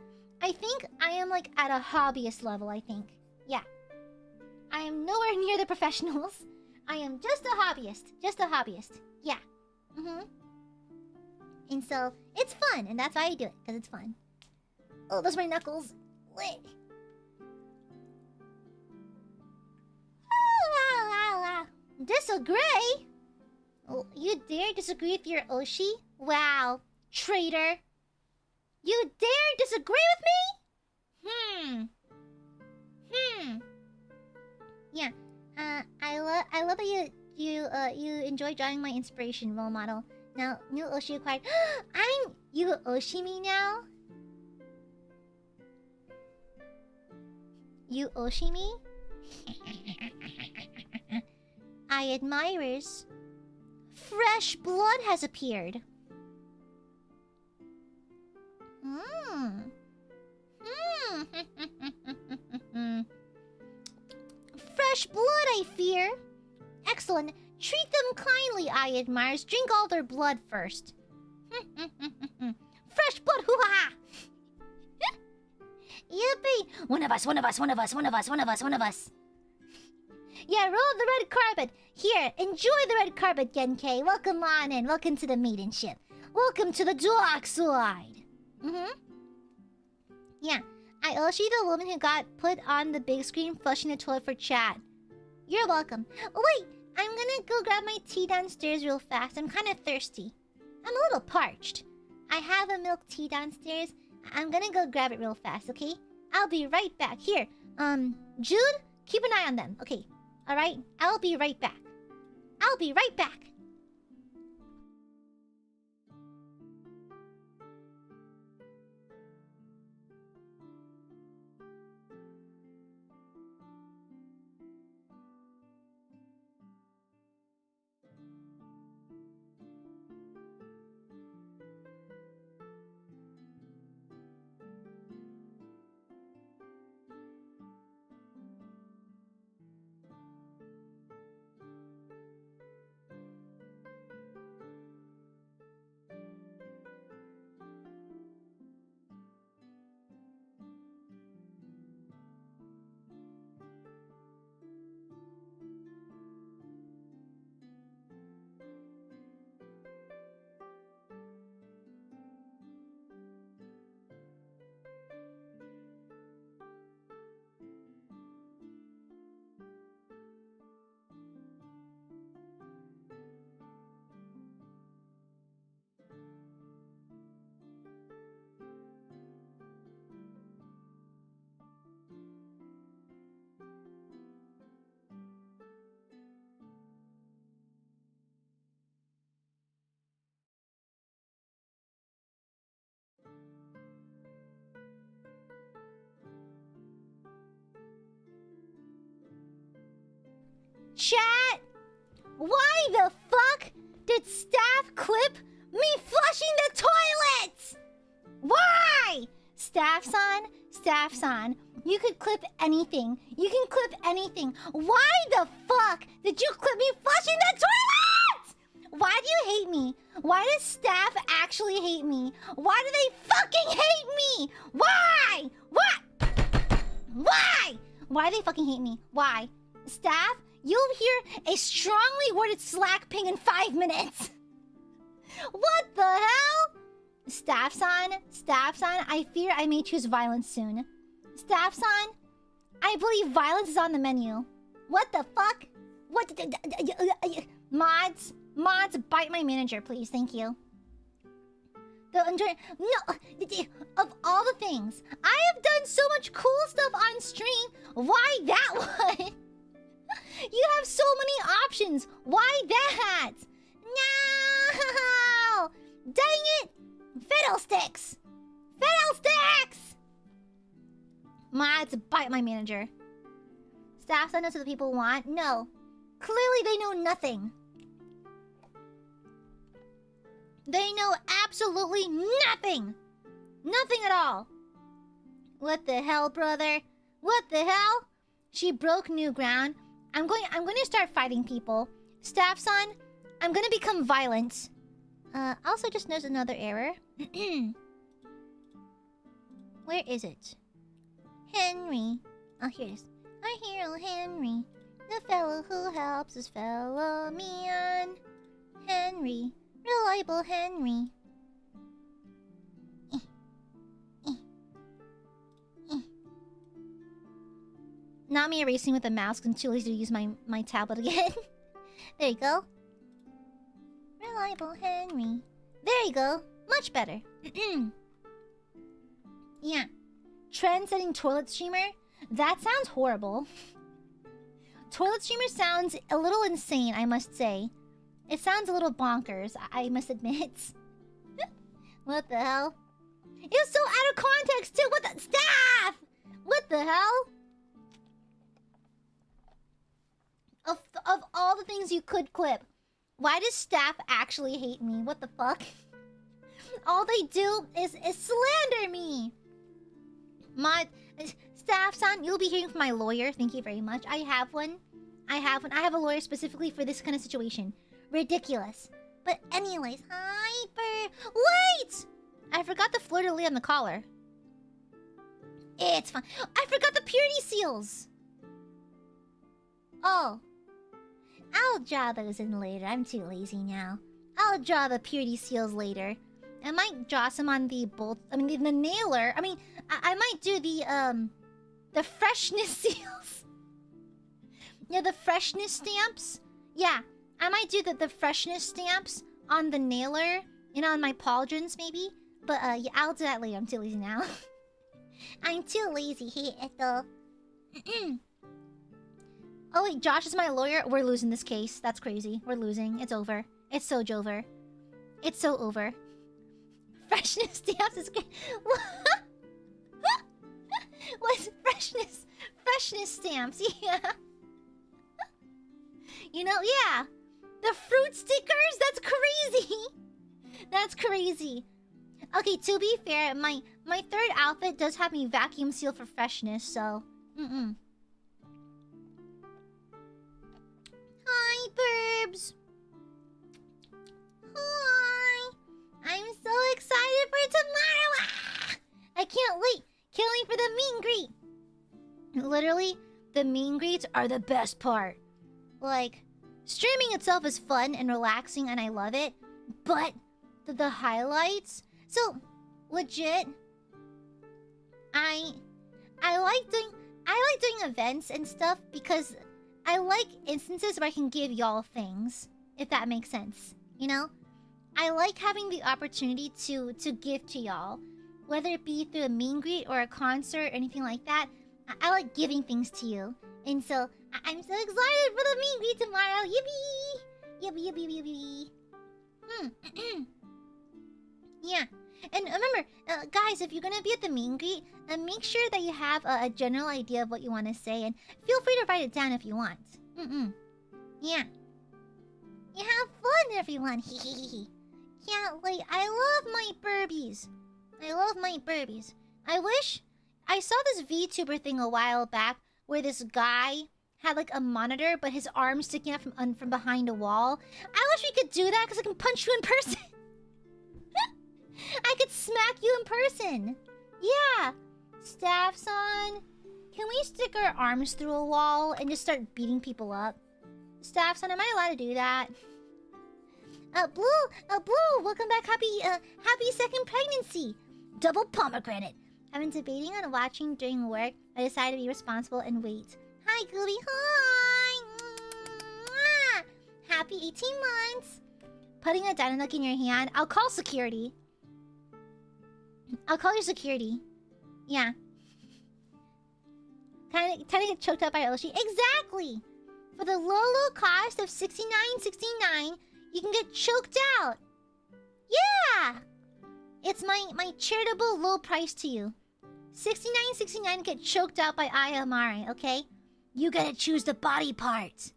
I think I am like at a hobbyist level, I think. Yeah. I am nowhere near the professionals. I am just a hobbyist. Just a hobbyist. Yeah. And so, it's fun, and that's why I do it, because it's fun. Oh, those are my knuckles. Lit. Disagree? Oh, you dare disagree with your Oshi? Wow, traitor. You dare disagree with me? Yeah. I love that you enjoy drawing my inspiration role model. Now, new Oshi acquired. You Oshi me now? You Oshi me? Aiadmirers. Fresh blood has appeared. Fresh blood, I fear. Excellent. Treat them kindly, Aiadmirers. Drink all their blood first. Fresh blood, hoo-ha! Yippee! One of us. Yeah, roll the red carpet. Here, enjoy the red carpet, Genkai. Welcome on in. Welcome to the maidenship. Welcome to the dark side. Yeah, I owe you the woman who got put on the big screen flushing the toilet for chat. You're welcome. Oh, wait, I'm gonna go grab my tea downstairs real fast. I'm kind of thirsty. I'm a little parched. I have a milk tea downstairs. I'm gonna go grab it real fast, okay? I'll be right back. Here, Jude, keep an eye on them, okay? Alright? I'll be right back. I'll be right back. Chat! Why the fuck did staff clip me flushing the toilets? Why? Staff-san, you could clip anything. You can clip anything. Why the fuck did you clip me flushing the toilets? Why do you hate me? Why does staff actually hate me? Why do they fucking hate me? Why? What? Why? Why do they fucking hate me? Why? Staff? You'll hear a strongly worded Slack ping in 5 minutes. What the hell? Staff-san, I fear I may choose violence soon. Staff-san, I believe violence is on the menu. What the fuck? What? Mods, bite my manager, please. Thank you. No, of all the things, I have done so much cool stuff on stream. Why that one? You have so many options. Why that? No! Dang it! Fiddlesticks! Fiddlesticks! Mods, bite my manager. Staff send us what the people want? No. Clearly they know nothing. They know absolutely nothing! Nothing at all! What the hell, brother? What the hell? She broke new ground. I'm going to start fighting people. Staff son, I'm gonna become violent. Also just noticed another error. Where is it? Henry. Oh, here it is. Our hero Henry. The fellow who helps his fellow man. Henry. Reliable Henry. Not me erasing with the mouse because I'm too lazy to use my tablet again. There you go. Reliable Henry. There you go. Much better. Yeah. Trend-setting toilet streamer? That sounds horrible. Toilet streamer sounds a little insane, I must say. It sounds a little bonkers, I must admit. What the hell? It was so out of context too! What the... Staff! What the hell? Of all the things you could clip, why does staff actually hate me? What the fuck? All they do is slander me! Staff son, you'll be hearing from my lawyer. Thank you very much. I have one. I have a lawyer specifically for this kind of situation. Ridiculous. But anyways, hyper... Wait! I forgot the fleur-de-lis on the collar. It's fine. I forgot the purity seals! Oh. I'll draw those in later. I'm too lazy now. I'll draw the purity seals later. I might draw some on the bolt... I mean, the nailer. I mean, I might do the freshness seals. Yeah, the freshness stamps. Yeah, I might do the freshness stamps on the nailer and on my pauldrons, maybe. But, yeah, I'll do that later. I'm too lazy now. I'm too lazy here, though. Oh, wait, Josh is my lawyer? We're losing this case. That's crazy. We're losing. It's over. It's so over. It's so over. Freshness stamps is great. What's freshness? Freshness stamps, yeah. You know, yeah. The fruit stickers? That's crazy. That's crazy. Okay, to be fair, my third outfit does have me vacuum seal for freshness, so... Hi, Burbs. Hi. I'm so excited for tomorrow. Ah! I can't wait. Can't wait for the meet and greet. Literally, the meet and greets are the best part. Like, streaming itself is fun and relaxing and I love it. But the highlights... So, legit, I like doing events and stuff because I like instances where I can give y'all things, if that makes sense. You know? I like having the opportunity to give to y'all, whether it be through a meet and greet or a concert or anything like that. I like giving things to you. And so, I'm so excited for the meet and greet tomorrow. Yippee! Yippee, yippee, yippee, yippee. Yeah. And remember, guys, if you're gonna be at the meet and greet, make sure that you have a general idea of what you want to say, and feel free to write it down if you want. Yeah. You have fun, everyone. Can't wait. I love my burbies. I love my burbies. I wish... I saw this VTuber thing a while back where this guy had like a monitor, but his arm sticking out from behind a wall. I wish we could do that because I can punch you in person. I could smack you in person. Yeah. Staffs on. Can we stick our arms through a wall and just start beating people up? Staffs on, am I allowed to do that? Blue, welcome back. Happy second pregnancy. Double pomegranate. I've been debating on watching during work. I decided to be responsible and wait. Hi, Gooby. Hi. happy 18 months. Putting a Dynanook in your hand. I'll call security. I'll call your security. Yeah. Kind of get choked up by Oshi. Exactly! For the low cost of $69.69, you can get choked out. Yeah! It's my charitable low price to you. $69.69 to get choked out by AiaAmare, okay? You gotta choose the body parts.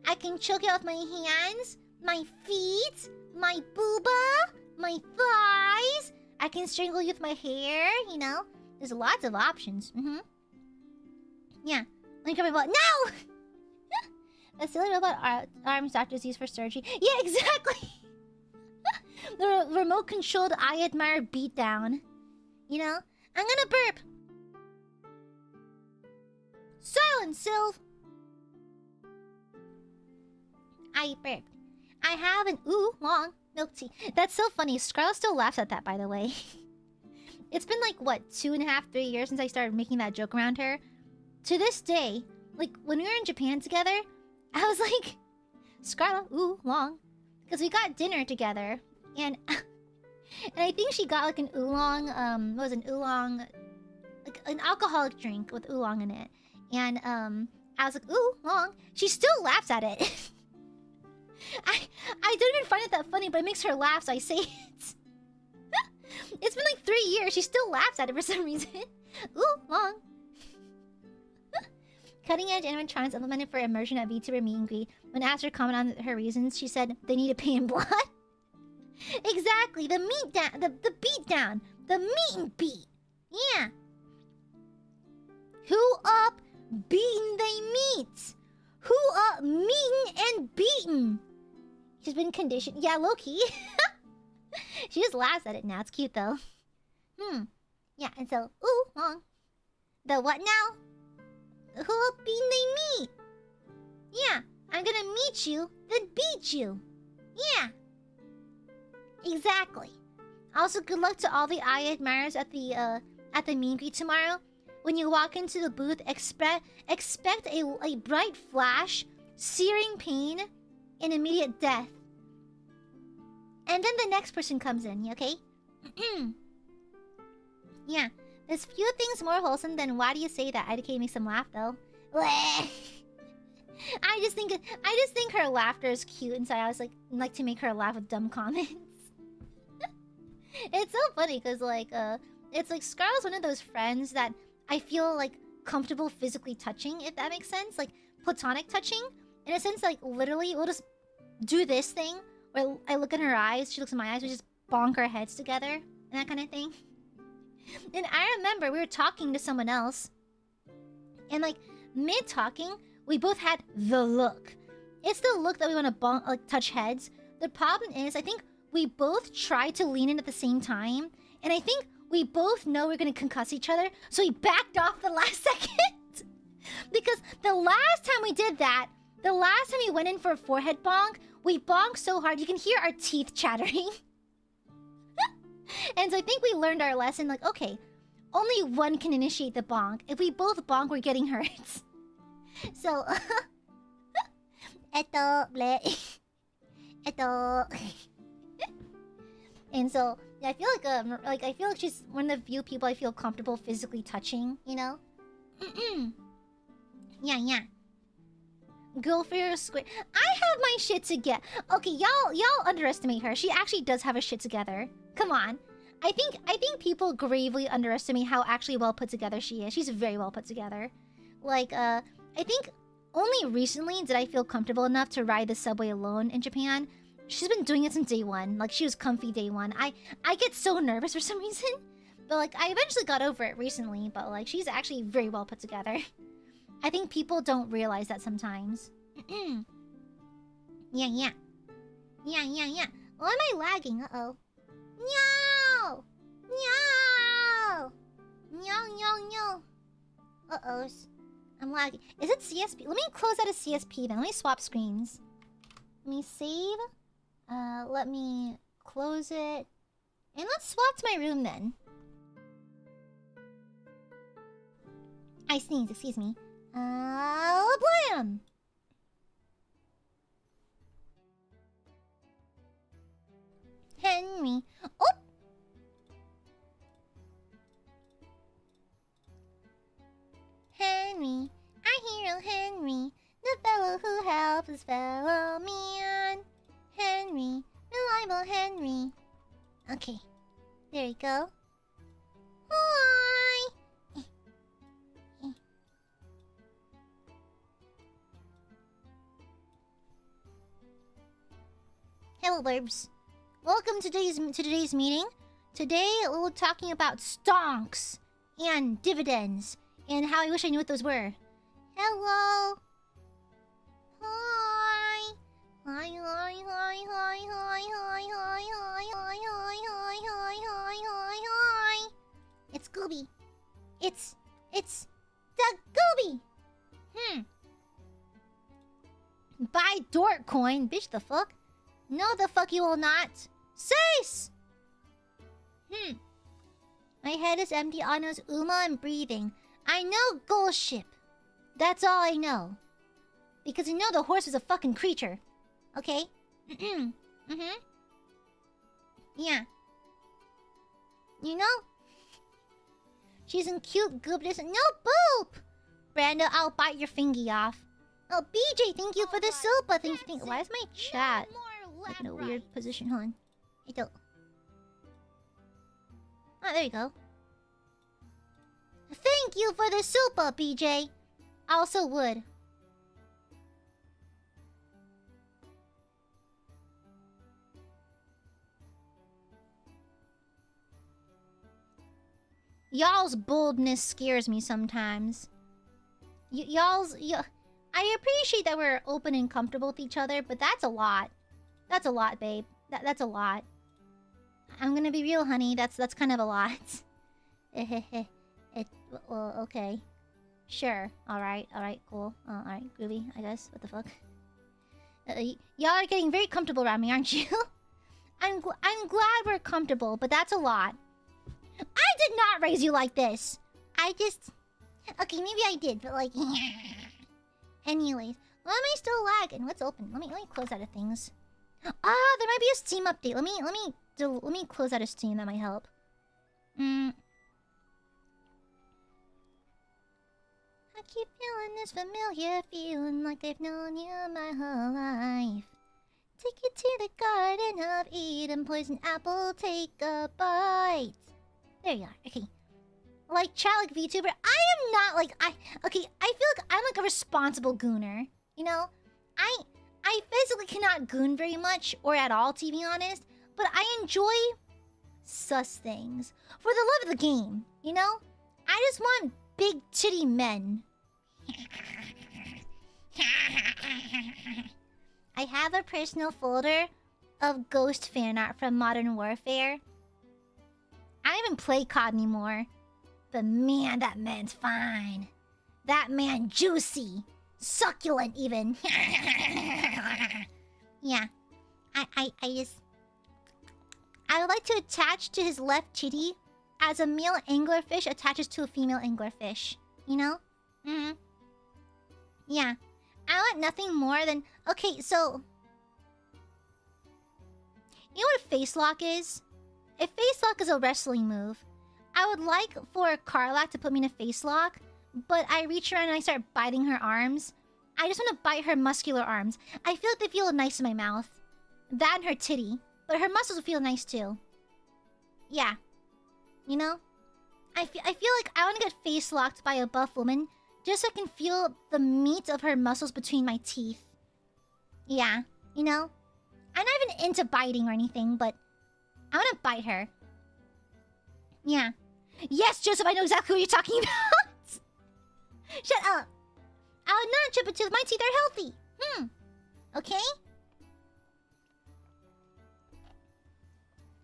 I can choke you out with my hands, my feet, my booba, my thighs. I can strangle you with my hair, you know? There's lots of options. Yeah. Let me come about. No! A silly robot arms doctors use for surgery. Yeah, exactly! The remote-controlled Aiadmire beatdown. You know? I'm gonna burp. Silence, Sylv! I burped. I have an long milk tea. That's so funny. Scarlett still laughs at that, by the way. It's been like, what, 2.5, 3 years since I started making that joke around her. To this day, like, when we were in Japan together, I was like, Scarlett, long. Because we got dinner together. And I think she got like an oolong, what was an oolong, like an alcoholic drink with oolong in it. And I was like, long. She still laughs at it. I don't even find it that funny, but it makes her laugh, so I say it. It's been like 3 years. She still laughs at it for some reason. Long. Cutting edge animatronics implemented for immersion at VTuber meet and greet. When asked her comment on her reasons, she said they need to pay in blood. Exactly, the meat down, the beat down, the meet and beat. Yeah. Who up beaten they meet? Who up meeting and beaten? She's been conditioned. Yeah, low key. She just laughs at it now. It's cute though. Yeah, and so long. The what now? Who up beaten they meet? Yeah, I'm gonna meet you, then beat you. Yeah. Exactly. Also, good luck to all the Aiadmirers at the meet and greet tomorrow. When you walk into the booth, expect a bright flash, searing pain, and immediate death. And then the next person comes in, okay? Yeah. There's few things more wholesome than why do you say that? IDK makes them laugh though. I just think her laughter is cute, and so I always like to make her laugh with dumb comments. It's so funny because it's like Scarlett's one of those friends that I feel like comfortable physically touching, if that makes sense. Like platonic touching. In a sense, like literally we'll just do this thing where I look in her eyes, she looks in my eyes, we just bonk our heads together and that kind of thing. And I remember we were talking to someone else, and like mid talking, we both had the look. It's the look that we want to bonk, like touch heads. The problem is, I think we both tried to lean in at the same time, and I think we both know we're gonna concuss each other, so we backed off the last second. Because the last time we did that, the last time we went in for a forehead bonk, we bonked so hard you can hear our teeth chattering. And so I think we learned our lesson, like, okay, only one can initiate the bonk. If we both bonk, we're getting hurt. So, and so, yeah, I feel like she's one of the few people I feel comfortable physically touching, you know? Yeah. Go for your square. I have my shit together. Okay, y'all underestimate her. She actually does have her shit together. Come on. I think people gravely underestimate how actually well put together she is. She's very well put together. Like, I think only recently did I feel comfortable enough to ride the subway alone in Japan. She's been doing it since day one. Like, she was comfy day one. I get so nervous for some reason. But, like, I eventually got over it recently. But, like, she's actually very well put together. I think people don't realize that sometimes. Yeah. Why am I lagging? Uh-oh. No! Uh-oh. I'm lagging. Is it CSP? Let me close out a CSP then. Let me swap screens. Let me save. Let me close it. And let's swap to my room then. I sneezed, excuse me. Blam! little Henry. Okay. There you go. Hi! Hello, Burbs. Welcome to today's meeting. Today, we're talking about stonks and dividends and how I wish I knew what those were. Hello. Hi. Hi, hi, hi, hi, hi, hi, hi, hi, hi, hi, hi, hi, hi, hi, hi. It's Gooby. It's the Gooby. Buy Dork coin, bitch. The fuck? No, the fuck you will not. Cease. My head is empty. I know Uma and breathing. I know Ghost Ship. That's all I know. Because I know the horse is a fucking creature. Okay? Yeah. You know? She's in cute goopness. No boop! Brando, I'll bite your fingy off. Oh, BJ, thank you for the sopa. Thank you. Why is my chat like in a weird position? Hold on. I don't. Oh, there you go. Thank you for the sopa, BJ. I also would. Y'all's boldness scares me sometimes. I appreciate that we're open and comfortable with each other, but that's a lot. That's a lot, babe. That's a lot. I'm gonna be real, honey. That's kind of a lot. Well, okay. Sure. Alright, cool. Alright, groovy, I guess. What the fuck? Y'all are getting very comfortable around me, aren't you? I'm glad we're comfortable, but that's a lot. I did not raise you like this. I just... Okay, maybe I did, but like... Anyways, why am I still lagging? What's open? Let me close out of things. Ah, there might be a Steam update. Let me close out of Steam. That might help. I keep feeling this familiar feeling like I've known you my whole life. Take you to the Garden of Eden, poison apple, take a bite. There you are. Okay. Like child VTuber, I am not like okay, I feel like I'm like a responsible gooner. You know? I physically cannot goon very much, or at all, to be honest. But I enjoy sus things. For the love of the game, you know? I just want big titty men. I have a personal folder of ghost fan art from Modern Warfare. I don't even play COD anymore. But man, that man's fine. That man juicy. Succulent even. Yeah. I would like to attach to his left titty as a male anglerfish attaches to a female anglerfish. You know? Yeah. I want nothing more than... Okay, so... You know what a face lock is? A face lock is a wrestling move. I would like for Carlac to put me in a face lock, but I reach around and I start biting her arms. I just want to bite her muscular arms. I feel like they feel nice in my mouth. That and her titty. But her muscles will feel nice too. Yeah. You know? I feel like I want to get face locked by a buff woman just so I can feel the meat of her muscles between my teeth. Yeah. You know? I'm not even into biting or anything, but I want to bite her. Yeah. Yes, Joseph, I know exactly what you're talking about. Shut up. I would not chip it tooth. My teeth are healthy. Okay?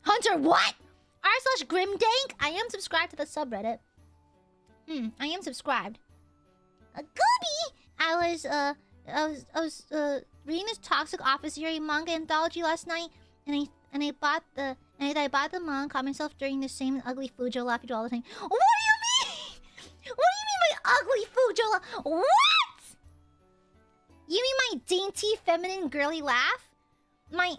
Hunter, what? r/grimdank? I am subscribed to the subreddit. I am subscribed. Gooby! I was reading this Toxic Office Yuri manga anthology last night, and I bought the manga, caught myself during the same ugly Fujo laugh you do all the time. What do you mean? What do you mean by ugly Fujo laugh? What? You mean my dainty, feminine, girly laugh? My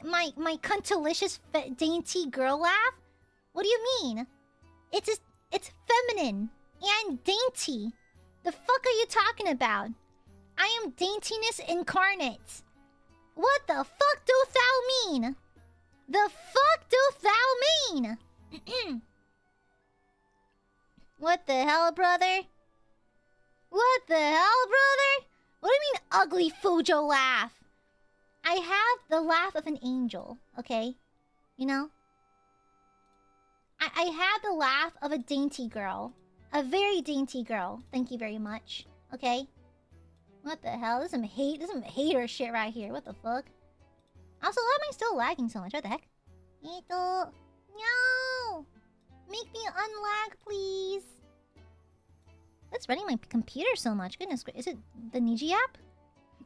cuntalicious, dainty girl laugh? What do you mean? It's feminine and dainty. The fuck are you talking about? I am daintiness incarnate. What the fuck dost thou mean? The fuck doth thou mean? What the hell, brother? What the hell, brother? What do you mean ugly Fujo laugh? I have the laugh of an angel, okay? You know? I have the laugh of a dainty girl. A very dainty girl. Thank you very much. Okay? What the hell? This is some hater shit right here. What the fuck? Also, why am I still lagging so much? What the heck? No! Make me unlag, please. What's running my computer so much? Goodness gracious. Is it the Niji app?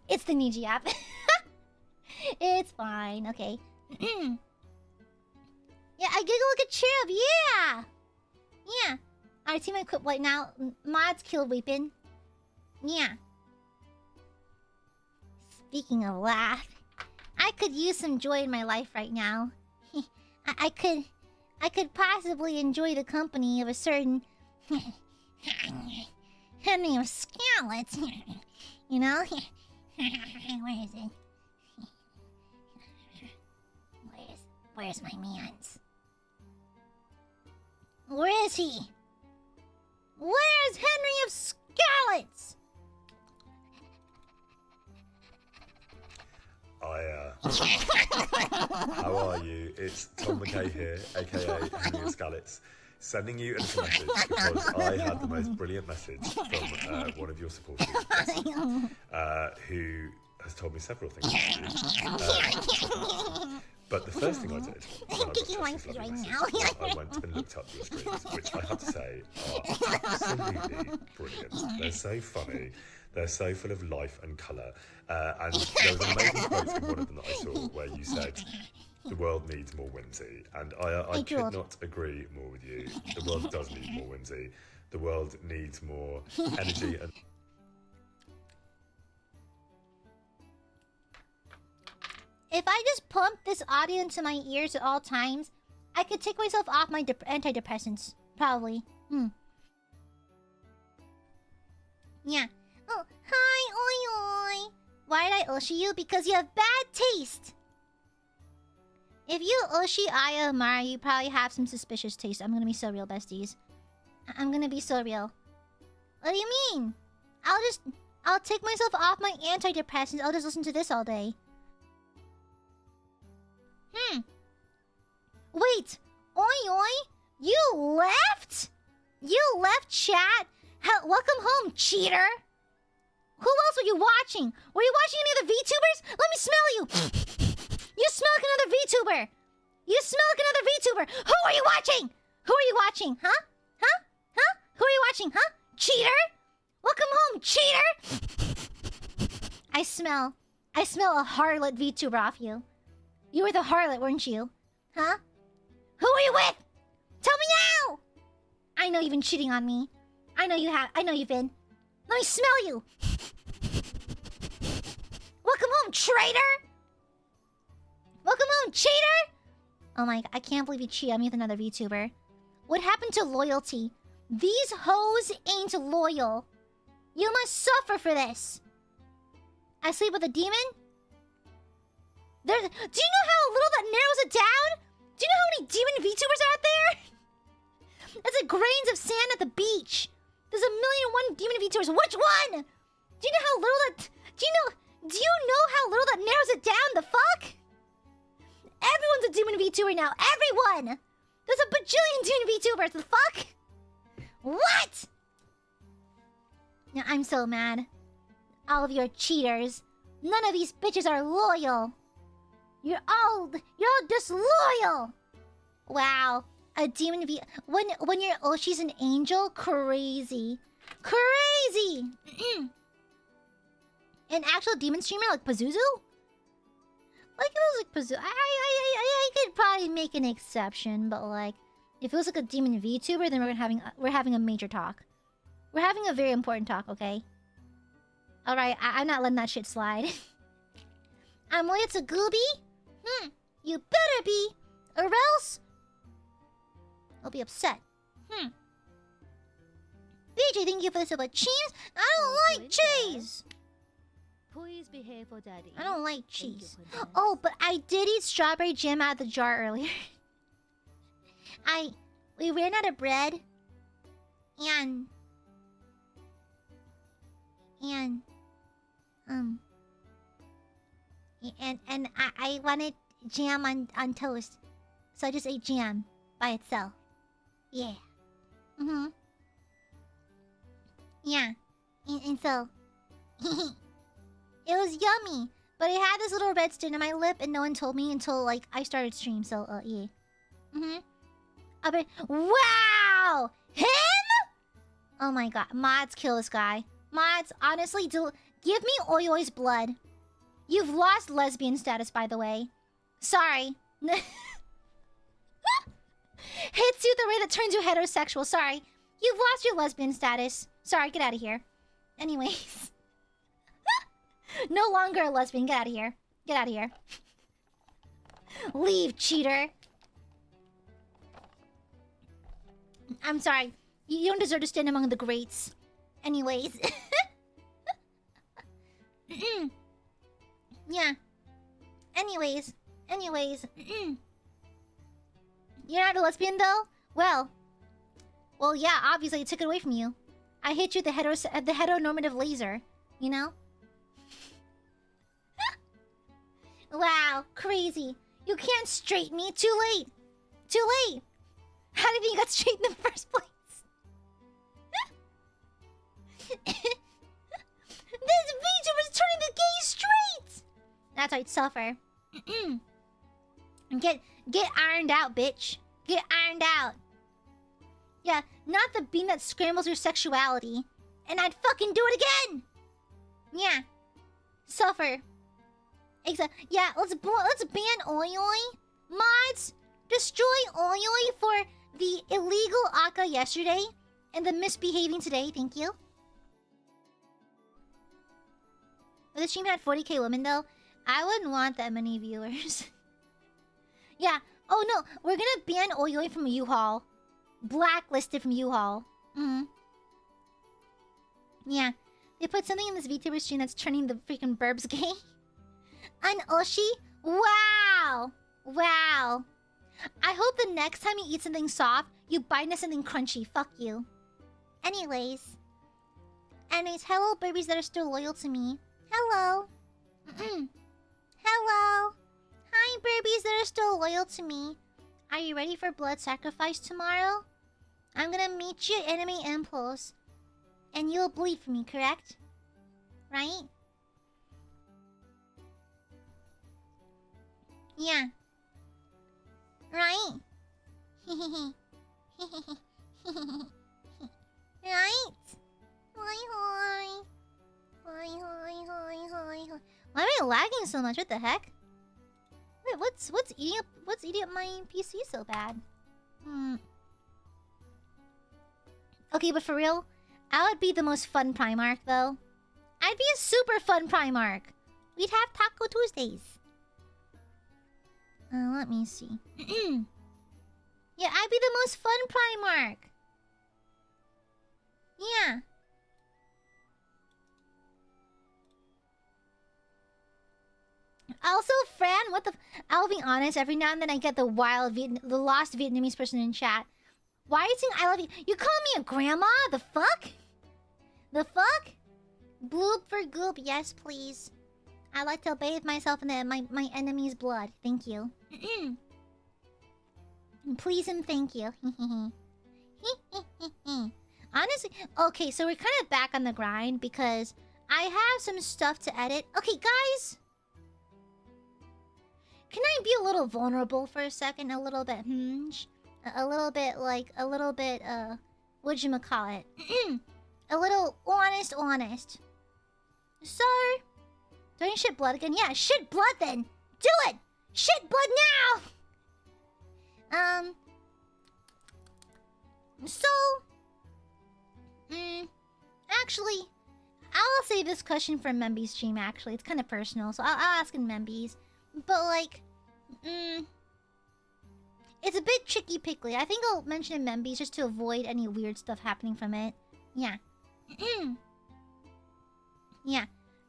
It's the Niji app. It's fine. Okay. Yeah, I giggle like a chip. Yeah! Yeah. Alright, team equip right now. Mods kill weapon. Yeah. Speaking of laugh, I could use some joy in my life right now. I could possibly enjoy the company of a certain Henry of Scallots. You know? Where is it? Where's my mans? Where is he? Where's Henry of Scallots? How are you? It's Tom McKay here, aka Henry of Scallots, sending you a little message because I had the most brilliant message from one of your supporters, who has told me several things about you. But the first thing I did when I got this lovely message was I went and looked up your streams, which I have to say are absolutely brilliant. They're so funny. They're so full of life and colour. And there was an amazing quote in one of them that I saw where you said, the world needs more whimsy. And I could not agree more with you. The world does need more whimsy. The world needs more energy and... If I just pump this audio into my ears at all times, I could take myself off my antidepressants. Probably. Yeah. Oh, hi, oi oi. Why did I ushi you? Because you have bad taste. If you ushi AiaAmare, you probably have some suspicious taste. I'm gonna be so real, besties. I'm gonna be so real. What do you mean? I'll take myself off my antidepressants. I'll just listen to this all day. Wait! Oi oi! You left? You left chat? Welcome home, cheater! Who else were you watching? Were you watching any of the VTubers? Let me smell you! You smell like another VTuber! You smell like another VTuber! Who are you watching? Who are you watching? Huh? Huh? Huh? Who are you watching? Huh? Cheater? Welcome home, cheater! I smell a harlot VTuber off you. You were the harlot, weren't you? Huh? Who are you with? Tell me now! I know you've been cheating on me. I know you have. I know you've been. Let me smell you! Welcome home, traitor! Welcome home, cheater! Oh my god, I can't believe you cheated on me with another VTuber. What happened to loyalty? These hoes ain't loyal. You must suffer for this. I sleep with a demon? Do you know how little that narrows it down? Do you know how many demon VTubers are out there? That's like grains of sand at the beach. There's 1,000,001 demon VTubers. Which one? Do you know how little that... Do you know how little that narrows it down? The fuck? Everyone's a demon VTuber now. Everyone! There's a bajillion demon VTubers. The fuck? What? Now, I'm so mad. All of you are cheaters. None of these bitches are loyal. You're all disloyal. Wow. A demon V... When you're... Oh, she's an angel? Crazy. Crazy! An actual demon streamer like Pazuzu? Like, if it was like Pazuzu... I could probably make an exception, but like... If it was like a demon VTuber, then we're having a major talk. We're having a very important talk, okay? Alright, I'm not letting that shit slide. I'm loyal to Gooby? You better be, or else I'll be upset. BJ, thank you for the super cheese. I don't like cheese. Please behave for daddy. I don't like cheese. Oh, but I did eat strawberry jam out of the jar earlier. We ran out of bread. And I wanted jam on toast. So I just ate jam by itself. Yeah. Yeah. And so it was yummy. But I had this little red stain on my lip and no one told me until like I started stream, so yeah. Wow! Him? Oh my god. Mods, kill this guy. Mods, honestly, give me Oyoi's blood. You've lost lesbian status, by the way. Sorry. Hits you the way that turns you heterosexual. Sorry. You've lost your lesbian status. Sorry, get out of here. Anyways. No longer a lesbian. Get out of here. Get out of here. Leave, cheater. I'm sorry. You don't deserve to stand among the greats. Anyways. Yeah. Anyways. You're not a lesbian though? Well, yeah, obviously I took it away from you. I hit you with the heteronormative laser, you know? Wow, crazy. You can't straight me. Too late. Too late. How do you think you got straight in the first place? This VTuber is turning the gay straight! That's right, suffer. Get ironed out, bitch. Get ironed out. Yeah, not the bean that scrambles your sexuality. And I'd fucking do it again! Yeah. Suffer. Exactly. Yeah, let's ban Oyoi. Mods, destroy Oyoi for the illegal Aka yesterday and the misbehaving today. Thank you. But the stream had 40k women though. I wouldn't want that many viewers. Yeah. Oh no, we're gonna ban Oyoi from U-Haul. Blacklisted from U-Haul. Yeah. They put something in this VTuber stream that's turning the freaking burbs gay. An Oshi? Wow! Wow. I hope the next time you eat something soft, you bite into something crunchy. Fuck you. Anyways, hello, babies that are still loyal to me. Hello. Hello. Hi, babies that are still loyal to me. Are you ready for blood sacrifice tomorrow? I'm gonna meet you at Anime Impulse. And you'll bleed for me, correct? Right? Yeah. Right? Right? Hi. Why am I lagging so much? What the heck? Wait, what's eating up my PC so bad? Okay, but for real, I would be the most fun Primarch though. I'd be a super fun Primarch. We'd have Taco Tuesdays. Let me see. Yeah, I'd be the most fun Primarch. Yeah. Also, Fran, what the... I'll be honest, every now and then I get the lost Vietnamese person in chat. Why are you saying I love you? You call me a grandma? The fuck? The fuck? Bloop for goop, yes please. I like to bathe myself in my enemy's blood. Thank you. Please and thank you. Honestly, okay, so we're kind of back on the grind because I have some stuff to edit. Okay, guys. Can I be a little vulnerable for a second? A little bit, a little bit, whatchamacallit? A little honest. So, do I shit blood again? Yeah, shit blood then! Do it! Shit blood now! Actually, I'll save this question for Memby's stream, actually. It's kind of personal, so I'll ask in Memby's. But, like, it's a bit tricky pickly. I think I'll mention in Memby's just to avoid any weird stuff happening from it. Yeah. Yeah.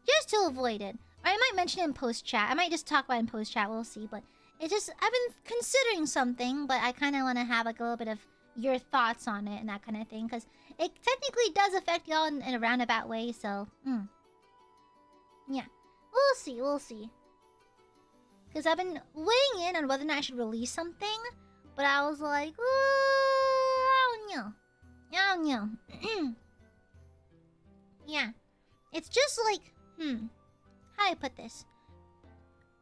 just to avoid it. Or I might mention it in post chat. I might just talk about it in post chat. We'll see. But it's just I've been considering something, but I kind of want to have like a little bit of your thoughts on it and that kind of thing, because it technically does affect y'all in a roundabout way. So, yeah, we'll see. We'll see. Because I've been weighing in on whether or not I should release something, but I was like, I don't know. I don't know. Yeah, it's just like, how do I put this?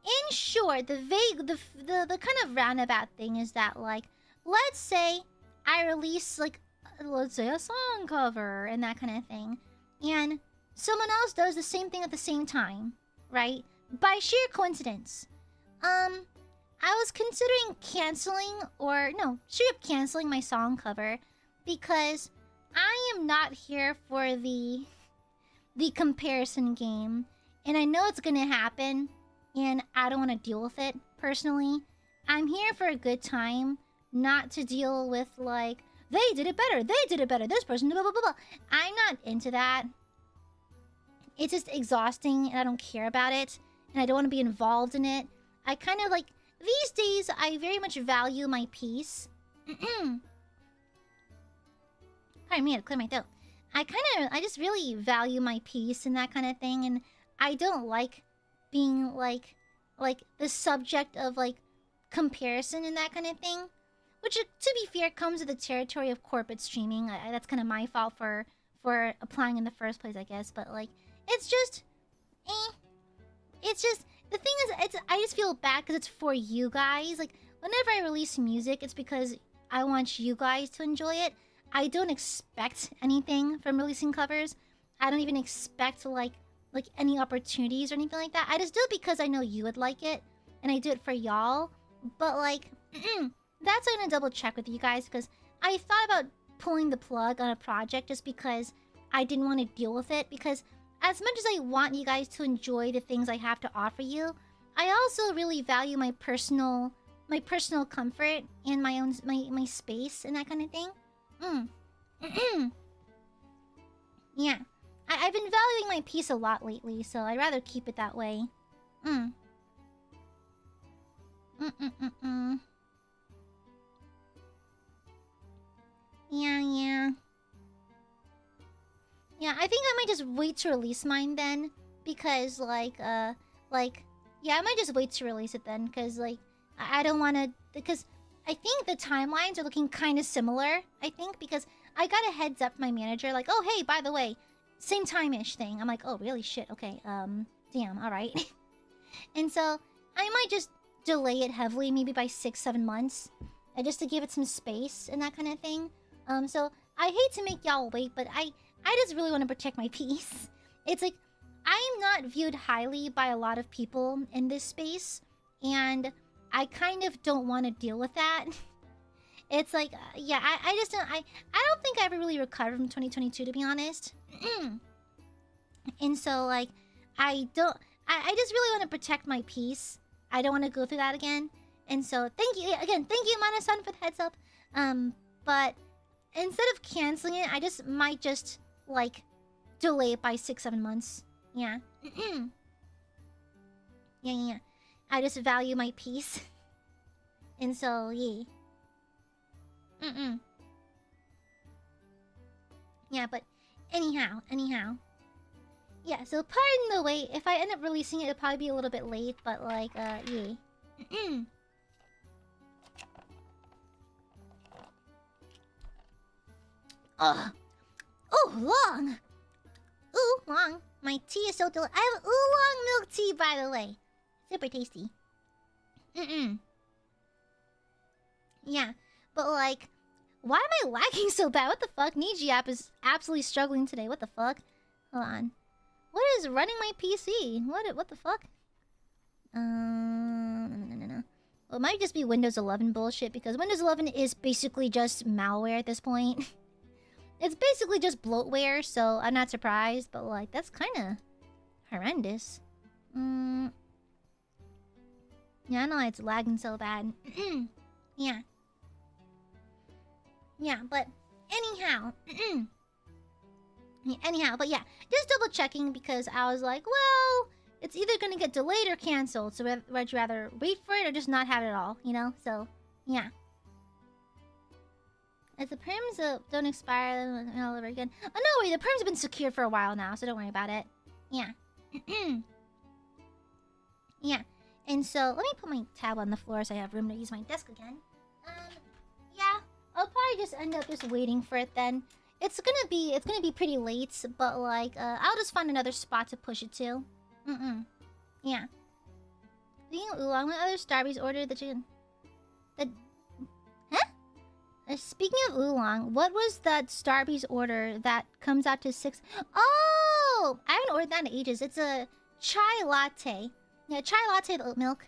In short, the kind of roundabout thing is that, like, let's say I release, like, let's say a song cover and that kind of thing, and someone else does the same thing at the same time, right? By sheer coincidence. I was considering canceling, or no, straight up canceling my song cover, because I am not here for the comparison game, and I know it's gonna happen, and I don't want to deal with it personally. I'm here for a good time, not to deal with like, they did it better, this person, blah blah blah blah. I'm not into that. It's just exhausting, and I don't care about it, and I don't want to be involved in it. I kind of like, these days, I very much value my peace. Pardon me, I had to clear my throat. I just really value my peace and that kind of thing, and I don't like being like the subject of like comparison and that kind of thing. Which, to be fair, comes with the territory of corporate streaming. That's kind of my fault for applying in the first place, I guess. But like, it's just, It's just, the thing is, I just feel bad because it's for you guys. Like, whenever I release music, it's because I want you guys to enjoy it. I don't expect anything from releasing covers. I don't even expect like any opportunities or anything like that. I just do it because I know you would like it, and I do it for y'all. But like, that's why I'm gonna double check with you guys, because I thought about pulling the plug on a project just because I didn't want to deal with it. Because as much as I want you guys to enjoy the things I have to offer you, I also really value my personal comfort and my space and that kind of thing. Yeah, I've been valuing my peace a lot lately, so I'd rather keep it that way. Yeah, I think I might just wait to release mine then, because yeah, I might just wait to release it then, because like I don't want to, because I think the timelines are looking kind of similar. I think because I got a heads up from my manager, like, oh hey, by the way, same time-ish thing. I'm like, oh really, shit, okay, damn, all right. And so I might just delay it heavily, maybe by 6-7 months, just to give it some space and that kind of thing. So I hate to make y'all wait, but I just really want to protect my peace. It's like, I'm not viewed highly by a lot of people in this space, and I kind of don't want to deal with that. It's like, yeah, I just don't, I don't think I ever really recovered from 2022, to be honest. And so, like, I just really want to protect my peace. I don't want to go through that again. And so, thank you, again, thank you, Mana-san, for the heads up. But instead of canceling it, I just might just, like, delay it by 6-7 months. Yeah. Yeah. I just value my peace. And so, yeah. Yeah, but anyhow. Yeah, so pardon the wait. If I end up releasing it, it'll probably be a little bit late, but like, yeah. Long. Oolong. My tea is so delicious. I have oolong milk tea, by the way. Super tasty. Yeah, but like, why am I lagging so bad? What the fuck? Niji app is absolutely struggling today. What the fuck? Hold on. What is running my PC? What the fuck? No. Well, it might just be Windows 11 bullshit, because Windows 11 is basically just malware at this point. It's basically just bloatware, so I'm not surprised, but like, that's kind of horrendous. Yeah, I know it's lagging so bad. Yeah. Yeah, but anyhow. Anyhow, but yeah, just double checking because I was like, well, it's either gonna get delayed or canceled. So would you rather wait for it or just not have it at all? You know? So yeah. If the perms don't expire all over again. Oh no, wait, the perms have been secured for a while now, so don't worry about it. Yeah. Yeah. And so let me put my tab on the floor so I have room to use my desk again. Yeah, I'll probably just end up just waiting for it then. It's gonna be pretty late, but like I'll just find another spot to push it to. Yeah. Speaking of oolong, what other Starbucks ordered that you can... Speaking of oolong, what was that Starbucks order that comes out to 6? Oh! I haven't ordered that in ages. It's a chai latte. Yeah, chai latte with oat milk.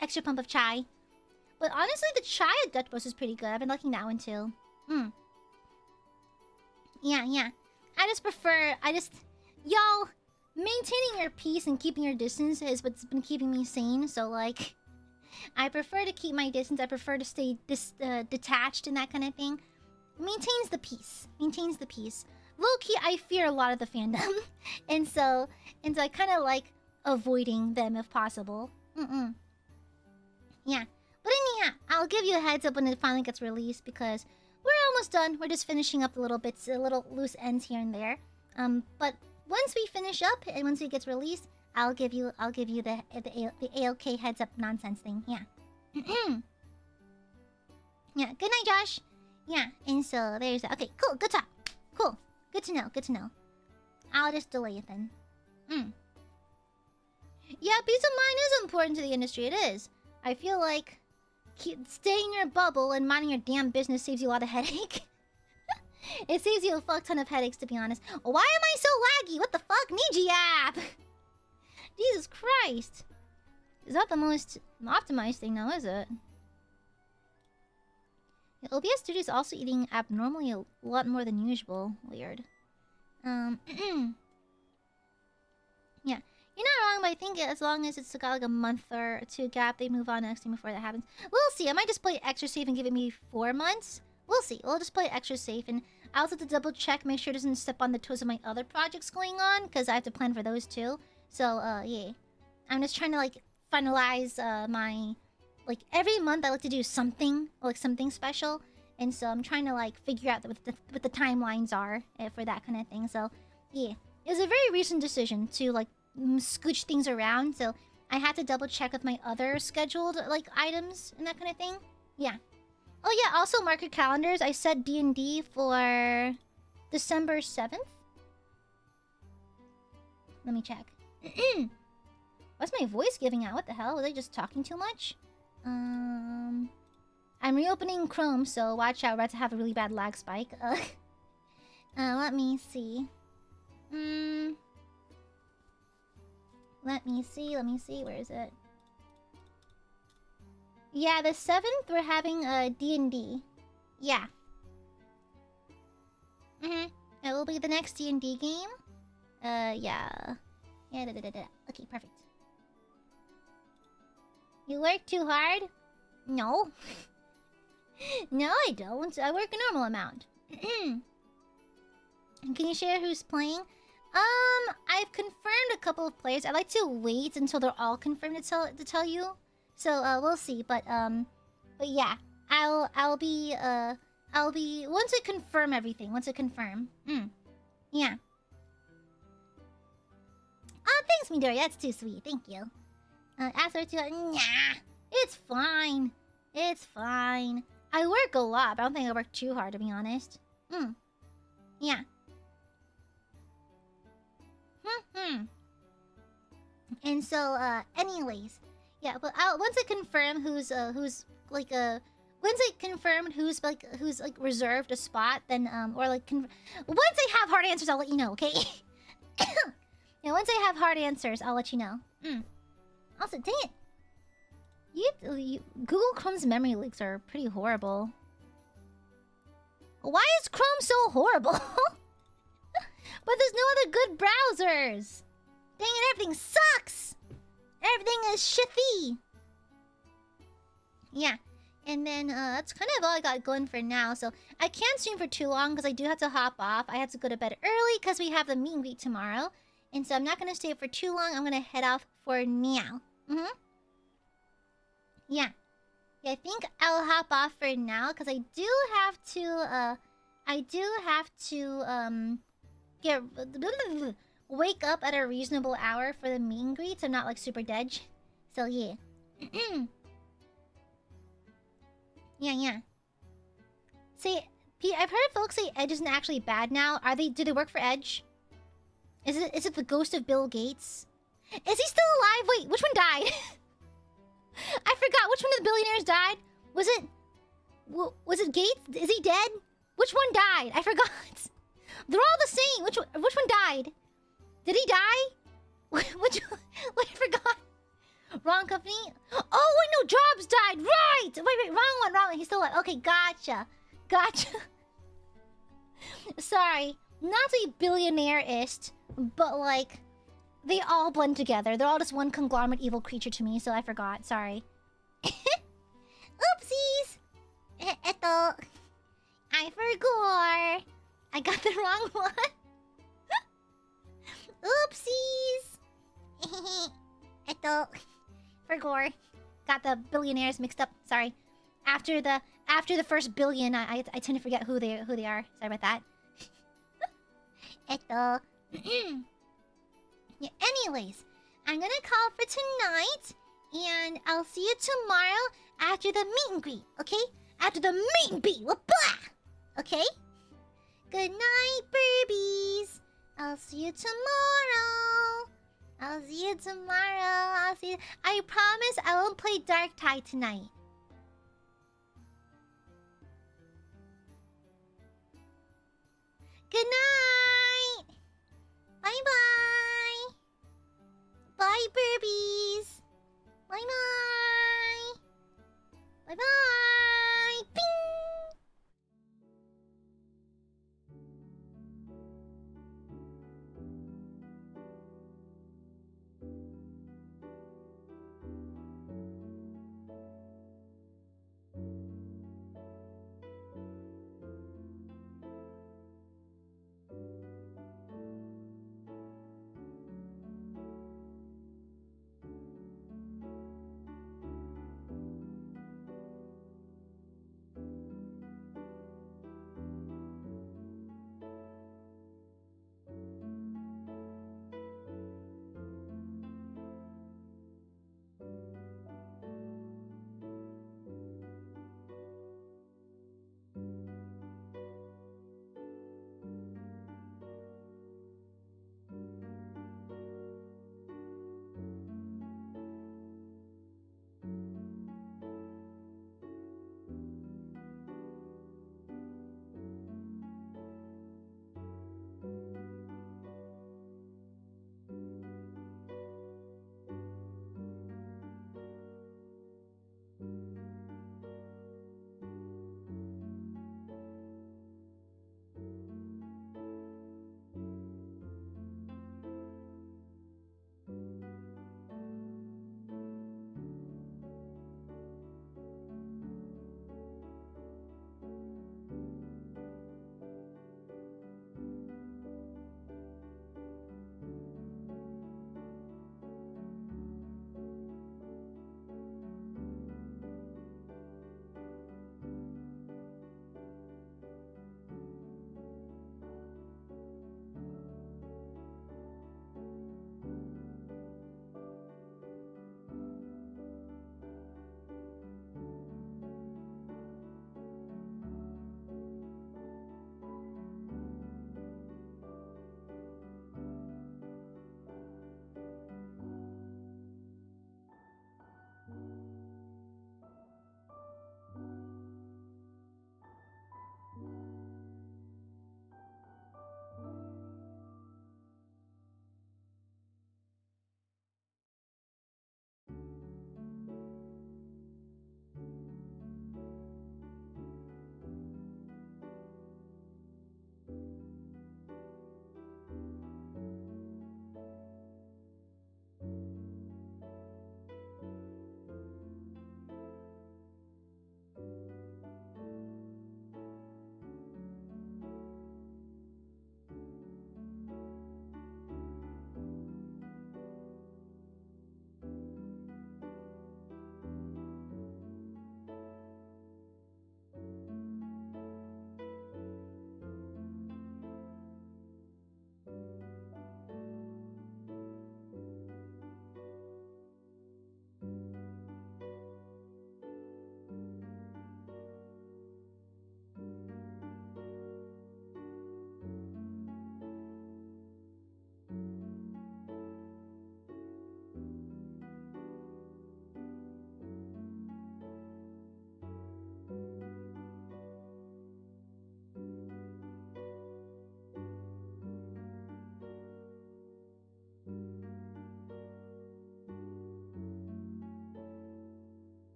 Extra pump of chai. But honestly, the chai at Dutch Bros is pretty good. I've been liking that one too. Yeah. Y'all, maintaining your peace and keeping your distance is what's been keeping me sane. So, like, I prefer to keep my distance. I prefer to stay detached and that kind of thing. Maintains the peace. Low-key, I fear a lot of the fandom. and so I kind of like avoiding them if possible. Yeah. But anyhow, I'll give you a heads up when it finally gets released because we're almost done. We're just finishing up the little bits, little loose ends here and there. But once we finish up and once it gets released, I'll give you the ALK heads up nonsense thing. Yeah. Yeah. Good night, Josh. Yeah. And so there's that. Okay. Cool. Good talk. Cool. Good to know. I'll just delay it then. Yeah, peace of mind is important to the industry. It is. I feel like staying in your bubble and minding your damn business saves you a lot of headache. It saves you a fuck ton of headaches, to be honest. Why am I so laggy? What the fuck? Niji app! Jesus Christ. Is that the most optimized thing now, is it? The OBS Studio is also eating abnormally a lot more than usual. Weird. Yeah. You're not wrong, but I think as long as it's got like a month or two gap, they move on to next thing before that happens. We'll see. I might just play extra safe and give it me 4 months. We'll see. We'll just play extra safe, and I also have to double check, make sure it doesn't step on the toes of my other projects going on, because I have to plan for those too. So, yeah. I'm just trying to like finalize my... Like, every month I like to do something, like something special. And so I'm trying to like figure out what the timelines are for that kind of thing. So, yeah. It was a very recent decision to like scooch things around, so I had to double check with my other scheduled like items and that kind of thing. Yeah. Oh yeah, also mark your calendars. I set D&D for December 7th. Let me check. What's my voice giving out? What the hell? Was I just talking too much? I'm reopening Chrome, so watch out. We're about to have a really bad lag spike. Let me see. Let me see. Where is it? Yeah, the 7th we're having a D&D. Yeah. It will be the next D&D game. Yeah. Okay, perfect. You work too hard? No. No, I don't. I work a normal amount. Can you share who's playing? I've confirmed a couple of players. I like to wait until they're all confirmed to tell you. So we'll see. But yeah, I'll be once I confirm everything. Yeah. Oh, thanks, Midori. That's too sweet. Thank you. After two, nah, it's fine. It's fine. I work a lot, but I don't think I work too hard, to be honest. Yeah. And so, anyways, yeah. But once I confirm who's once I confirm who's reserved a spot, then or like once I have hard answers, I'll let you know. Okay. Yeah. Once I have hard answers, I'll let you know. Also, dang it. Google Chrome's memory leaks are pretty horrible. Why is Chrome so horrible? But there's no other good browsers. Dang it, everything sucks. Everything is shitty. Yeah. And then that's kind of all I got going for now. So I can't stream for too long because I do have to hop off. I have to go to bed early because we have the meet and greet tomorrow. And so I'm not going to stay for too long. I'm going to head off for now. Yeah. Yeah, I think I'll hop off for now because I do have to get wake up at a reasonable hour for the meet and greet. So I'm not like super dead. So yeah. Yeah. See, I've heard folks say Edge isn't actually bad now. Do they work for Edge? Is it the ghost of Bill Gates? Is he still alive? Wait, which one died? I forgot which one of the billionaires died. Was it Gates? Is he dead? Which one died? I forgot. They're all the same. Which one died? Did he die? Wait, I forgot. Wrong company? Oh, wait, no, Jobs died. Right! Wait, wrong one. He's still alive. Okay, gotcha. Sorry. Not to be billionaire-ist, but, like, they all blend together. They're all just one conglomerate evil creature to me, so I forgot. Sorry. Oopsies! I forgot. I got the wrong one. Oopsies! Forgot. Got the billionaires mixed up. Sorry. After the first billion, I tend to forget who they are. Sorry about that. Yeah, anyways, I'm gonna call for tonight, and I'll see you tomorrow after the meet and greet, okay? After the meet and greet, blah! Okay? Good night, Burbies. I'll see you tomorrow. I promise I won't play Dark Tide tonight. Good night. Bye-bye. Bye, Burbies. Bye-bye. Bye-bye.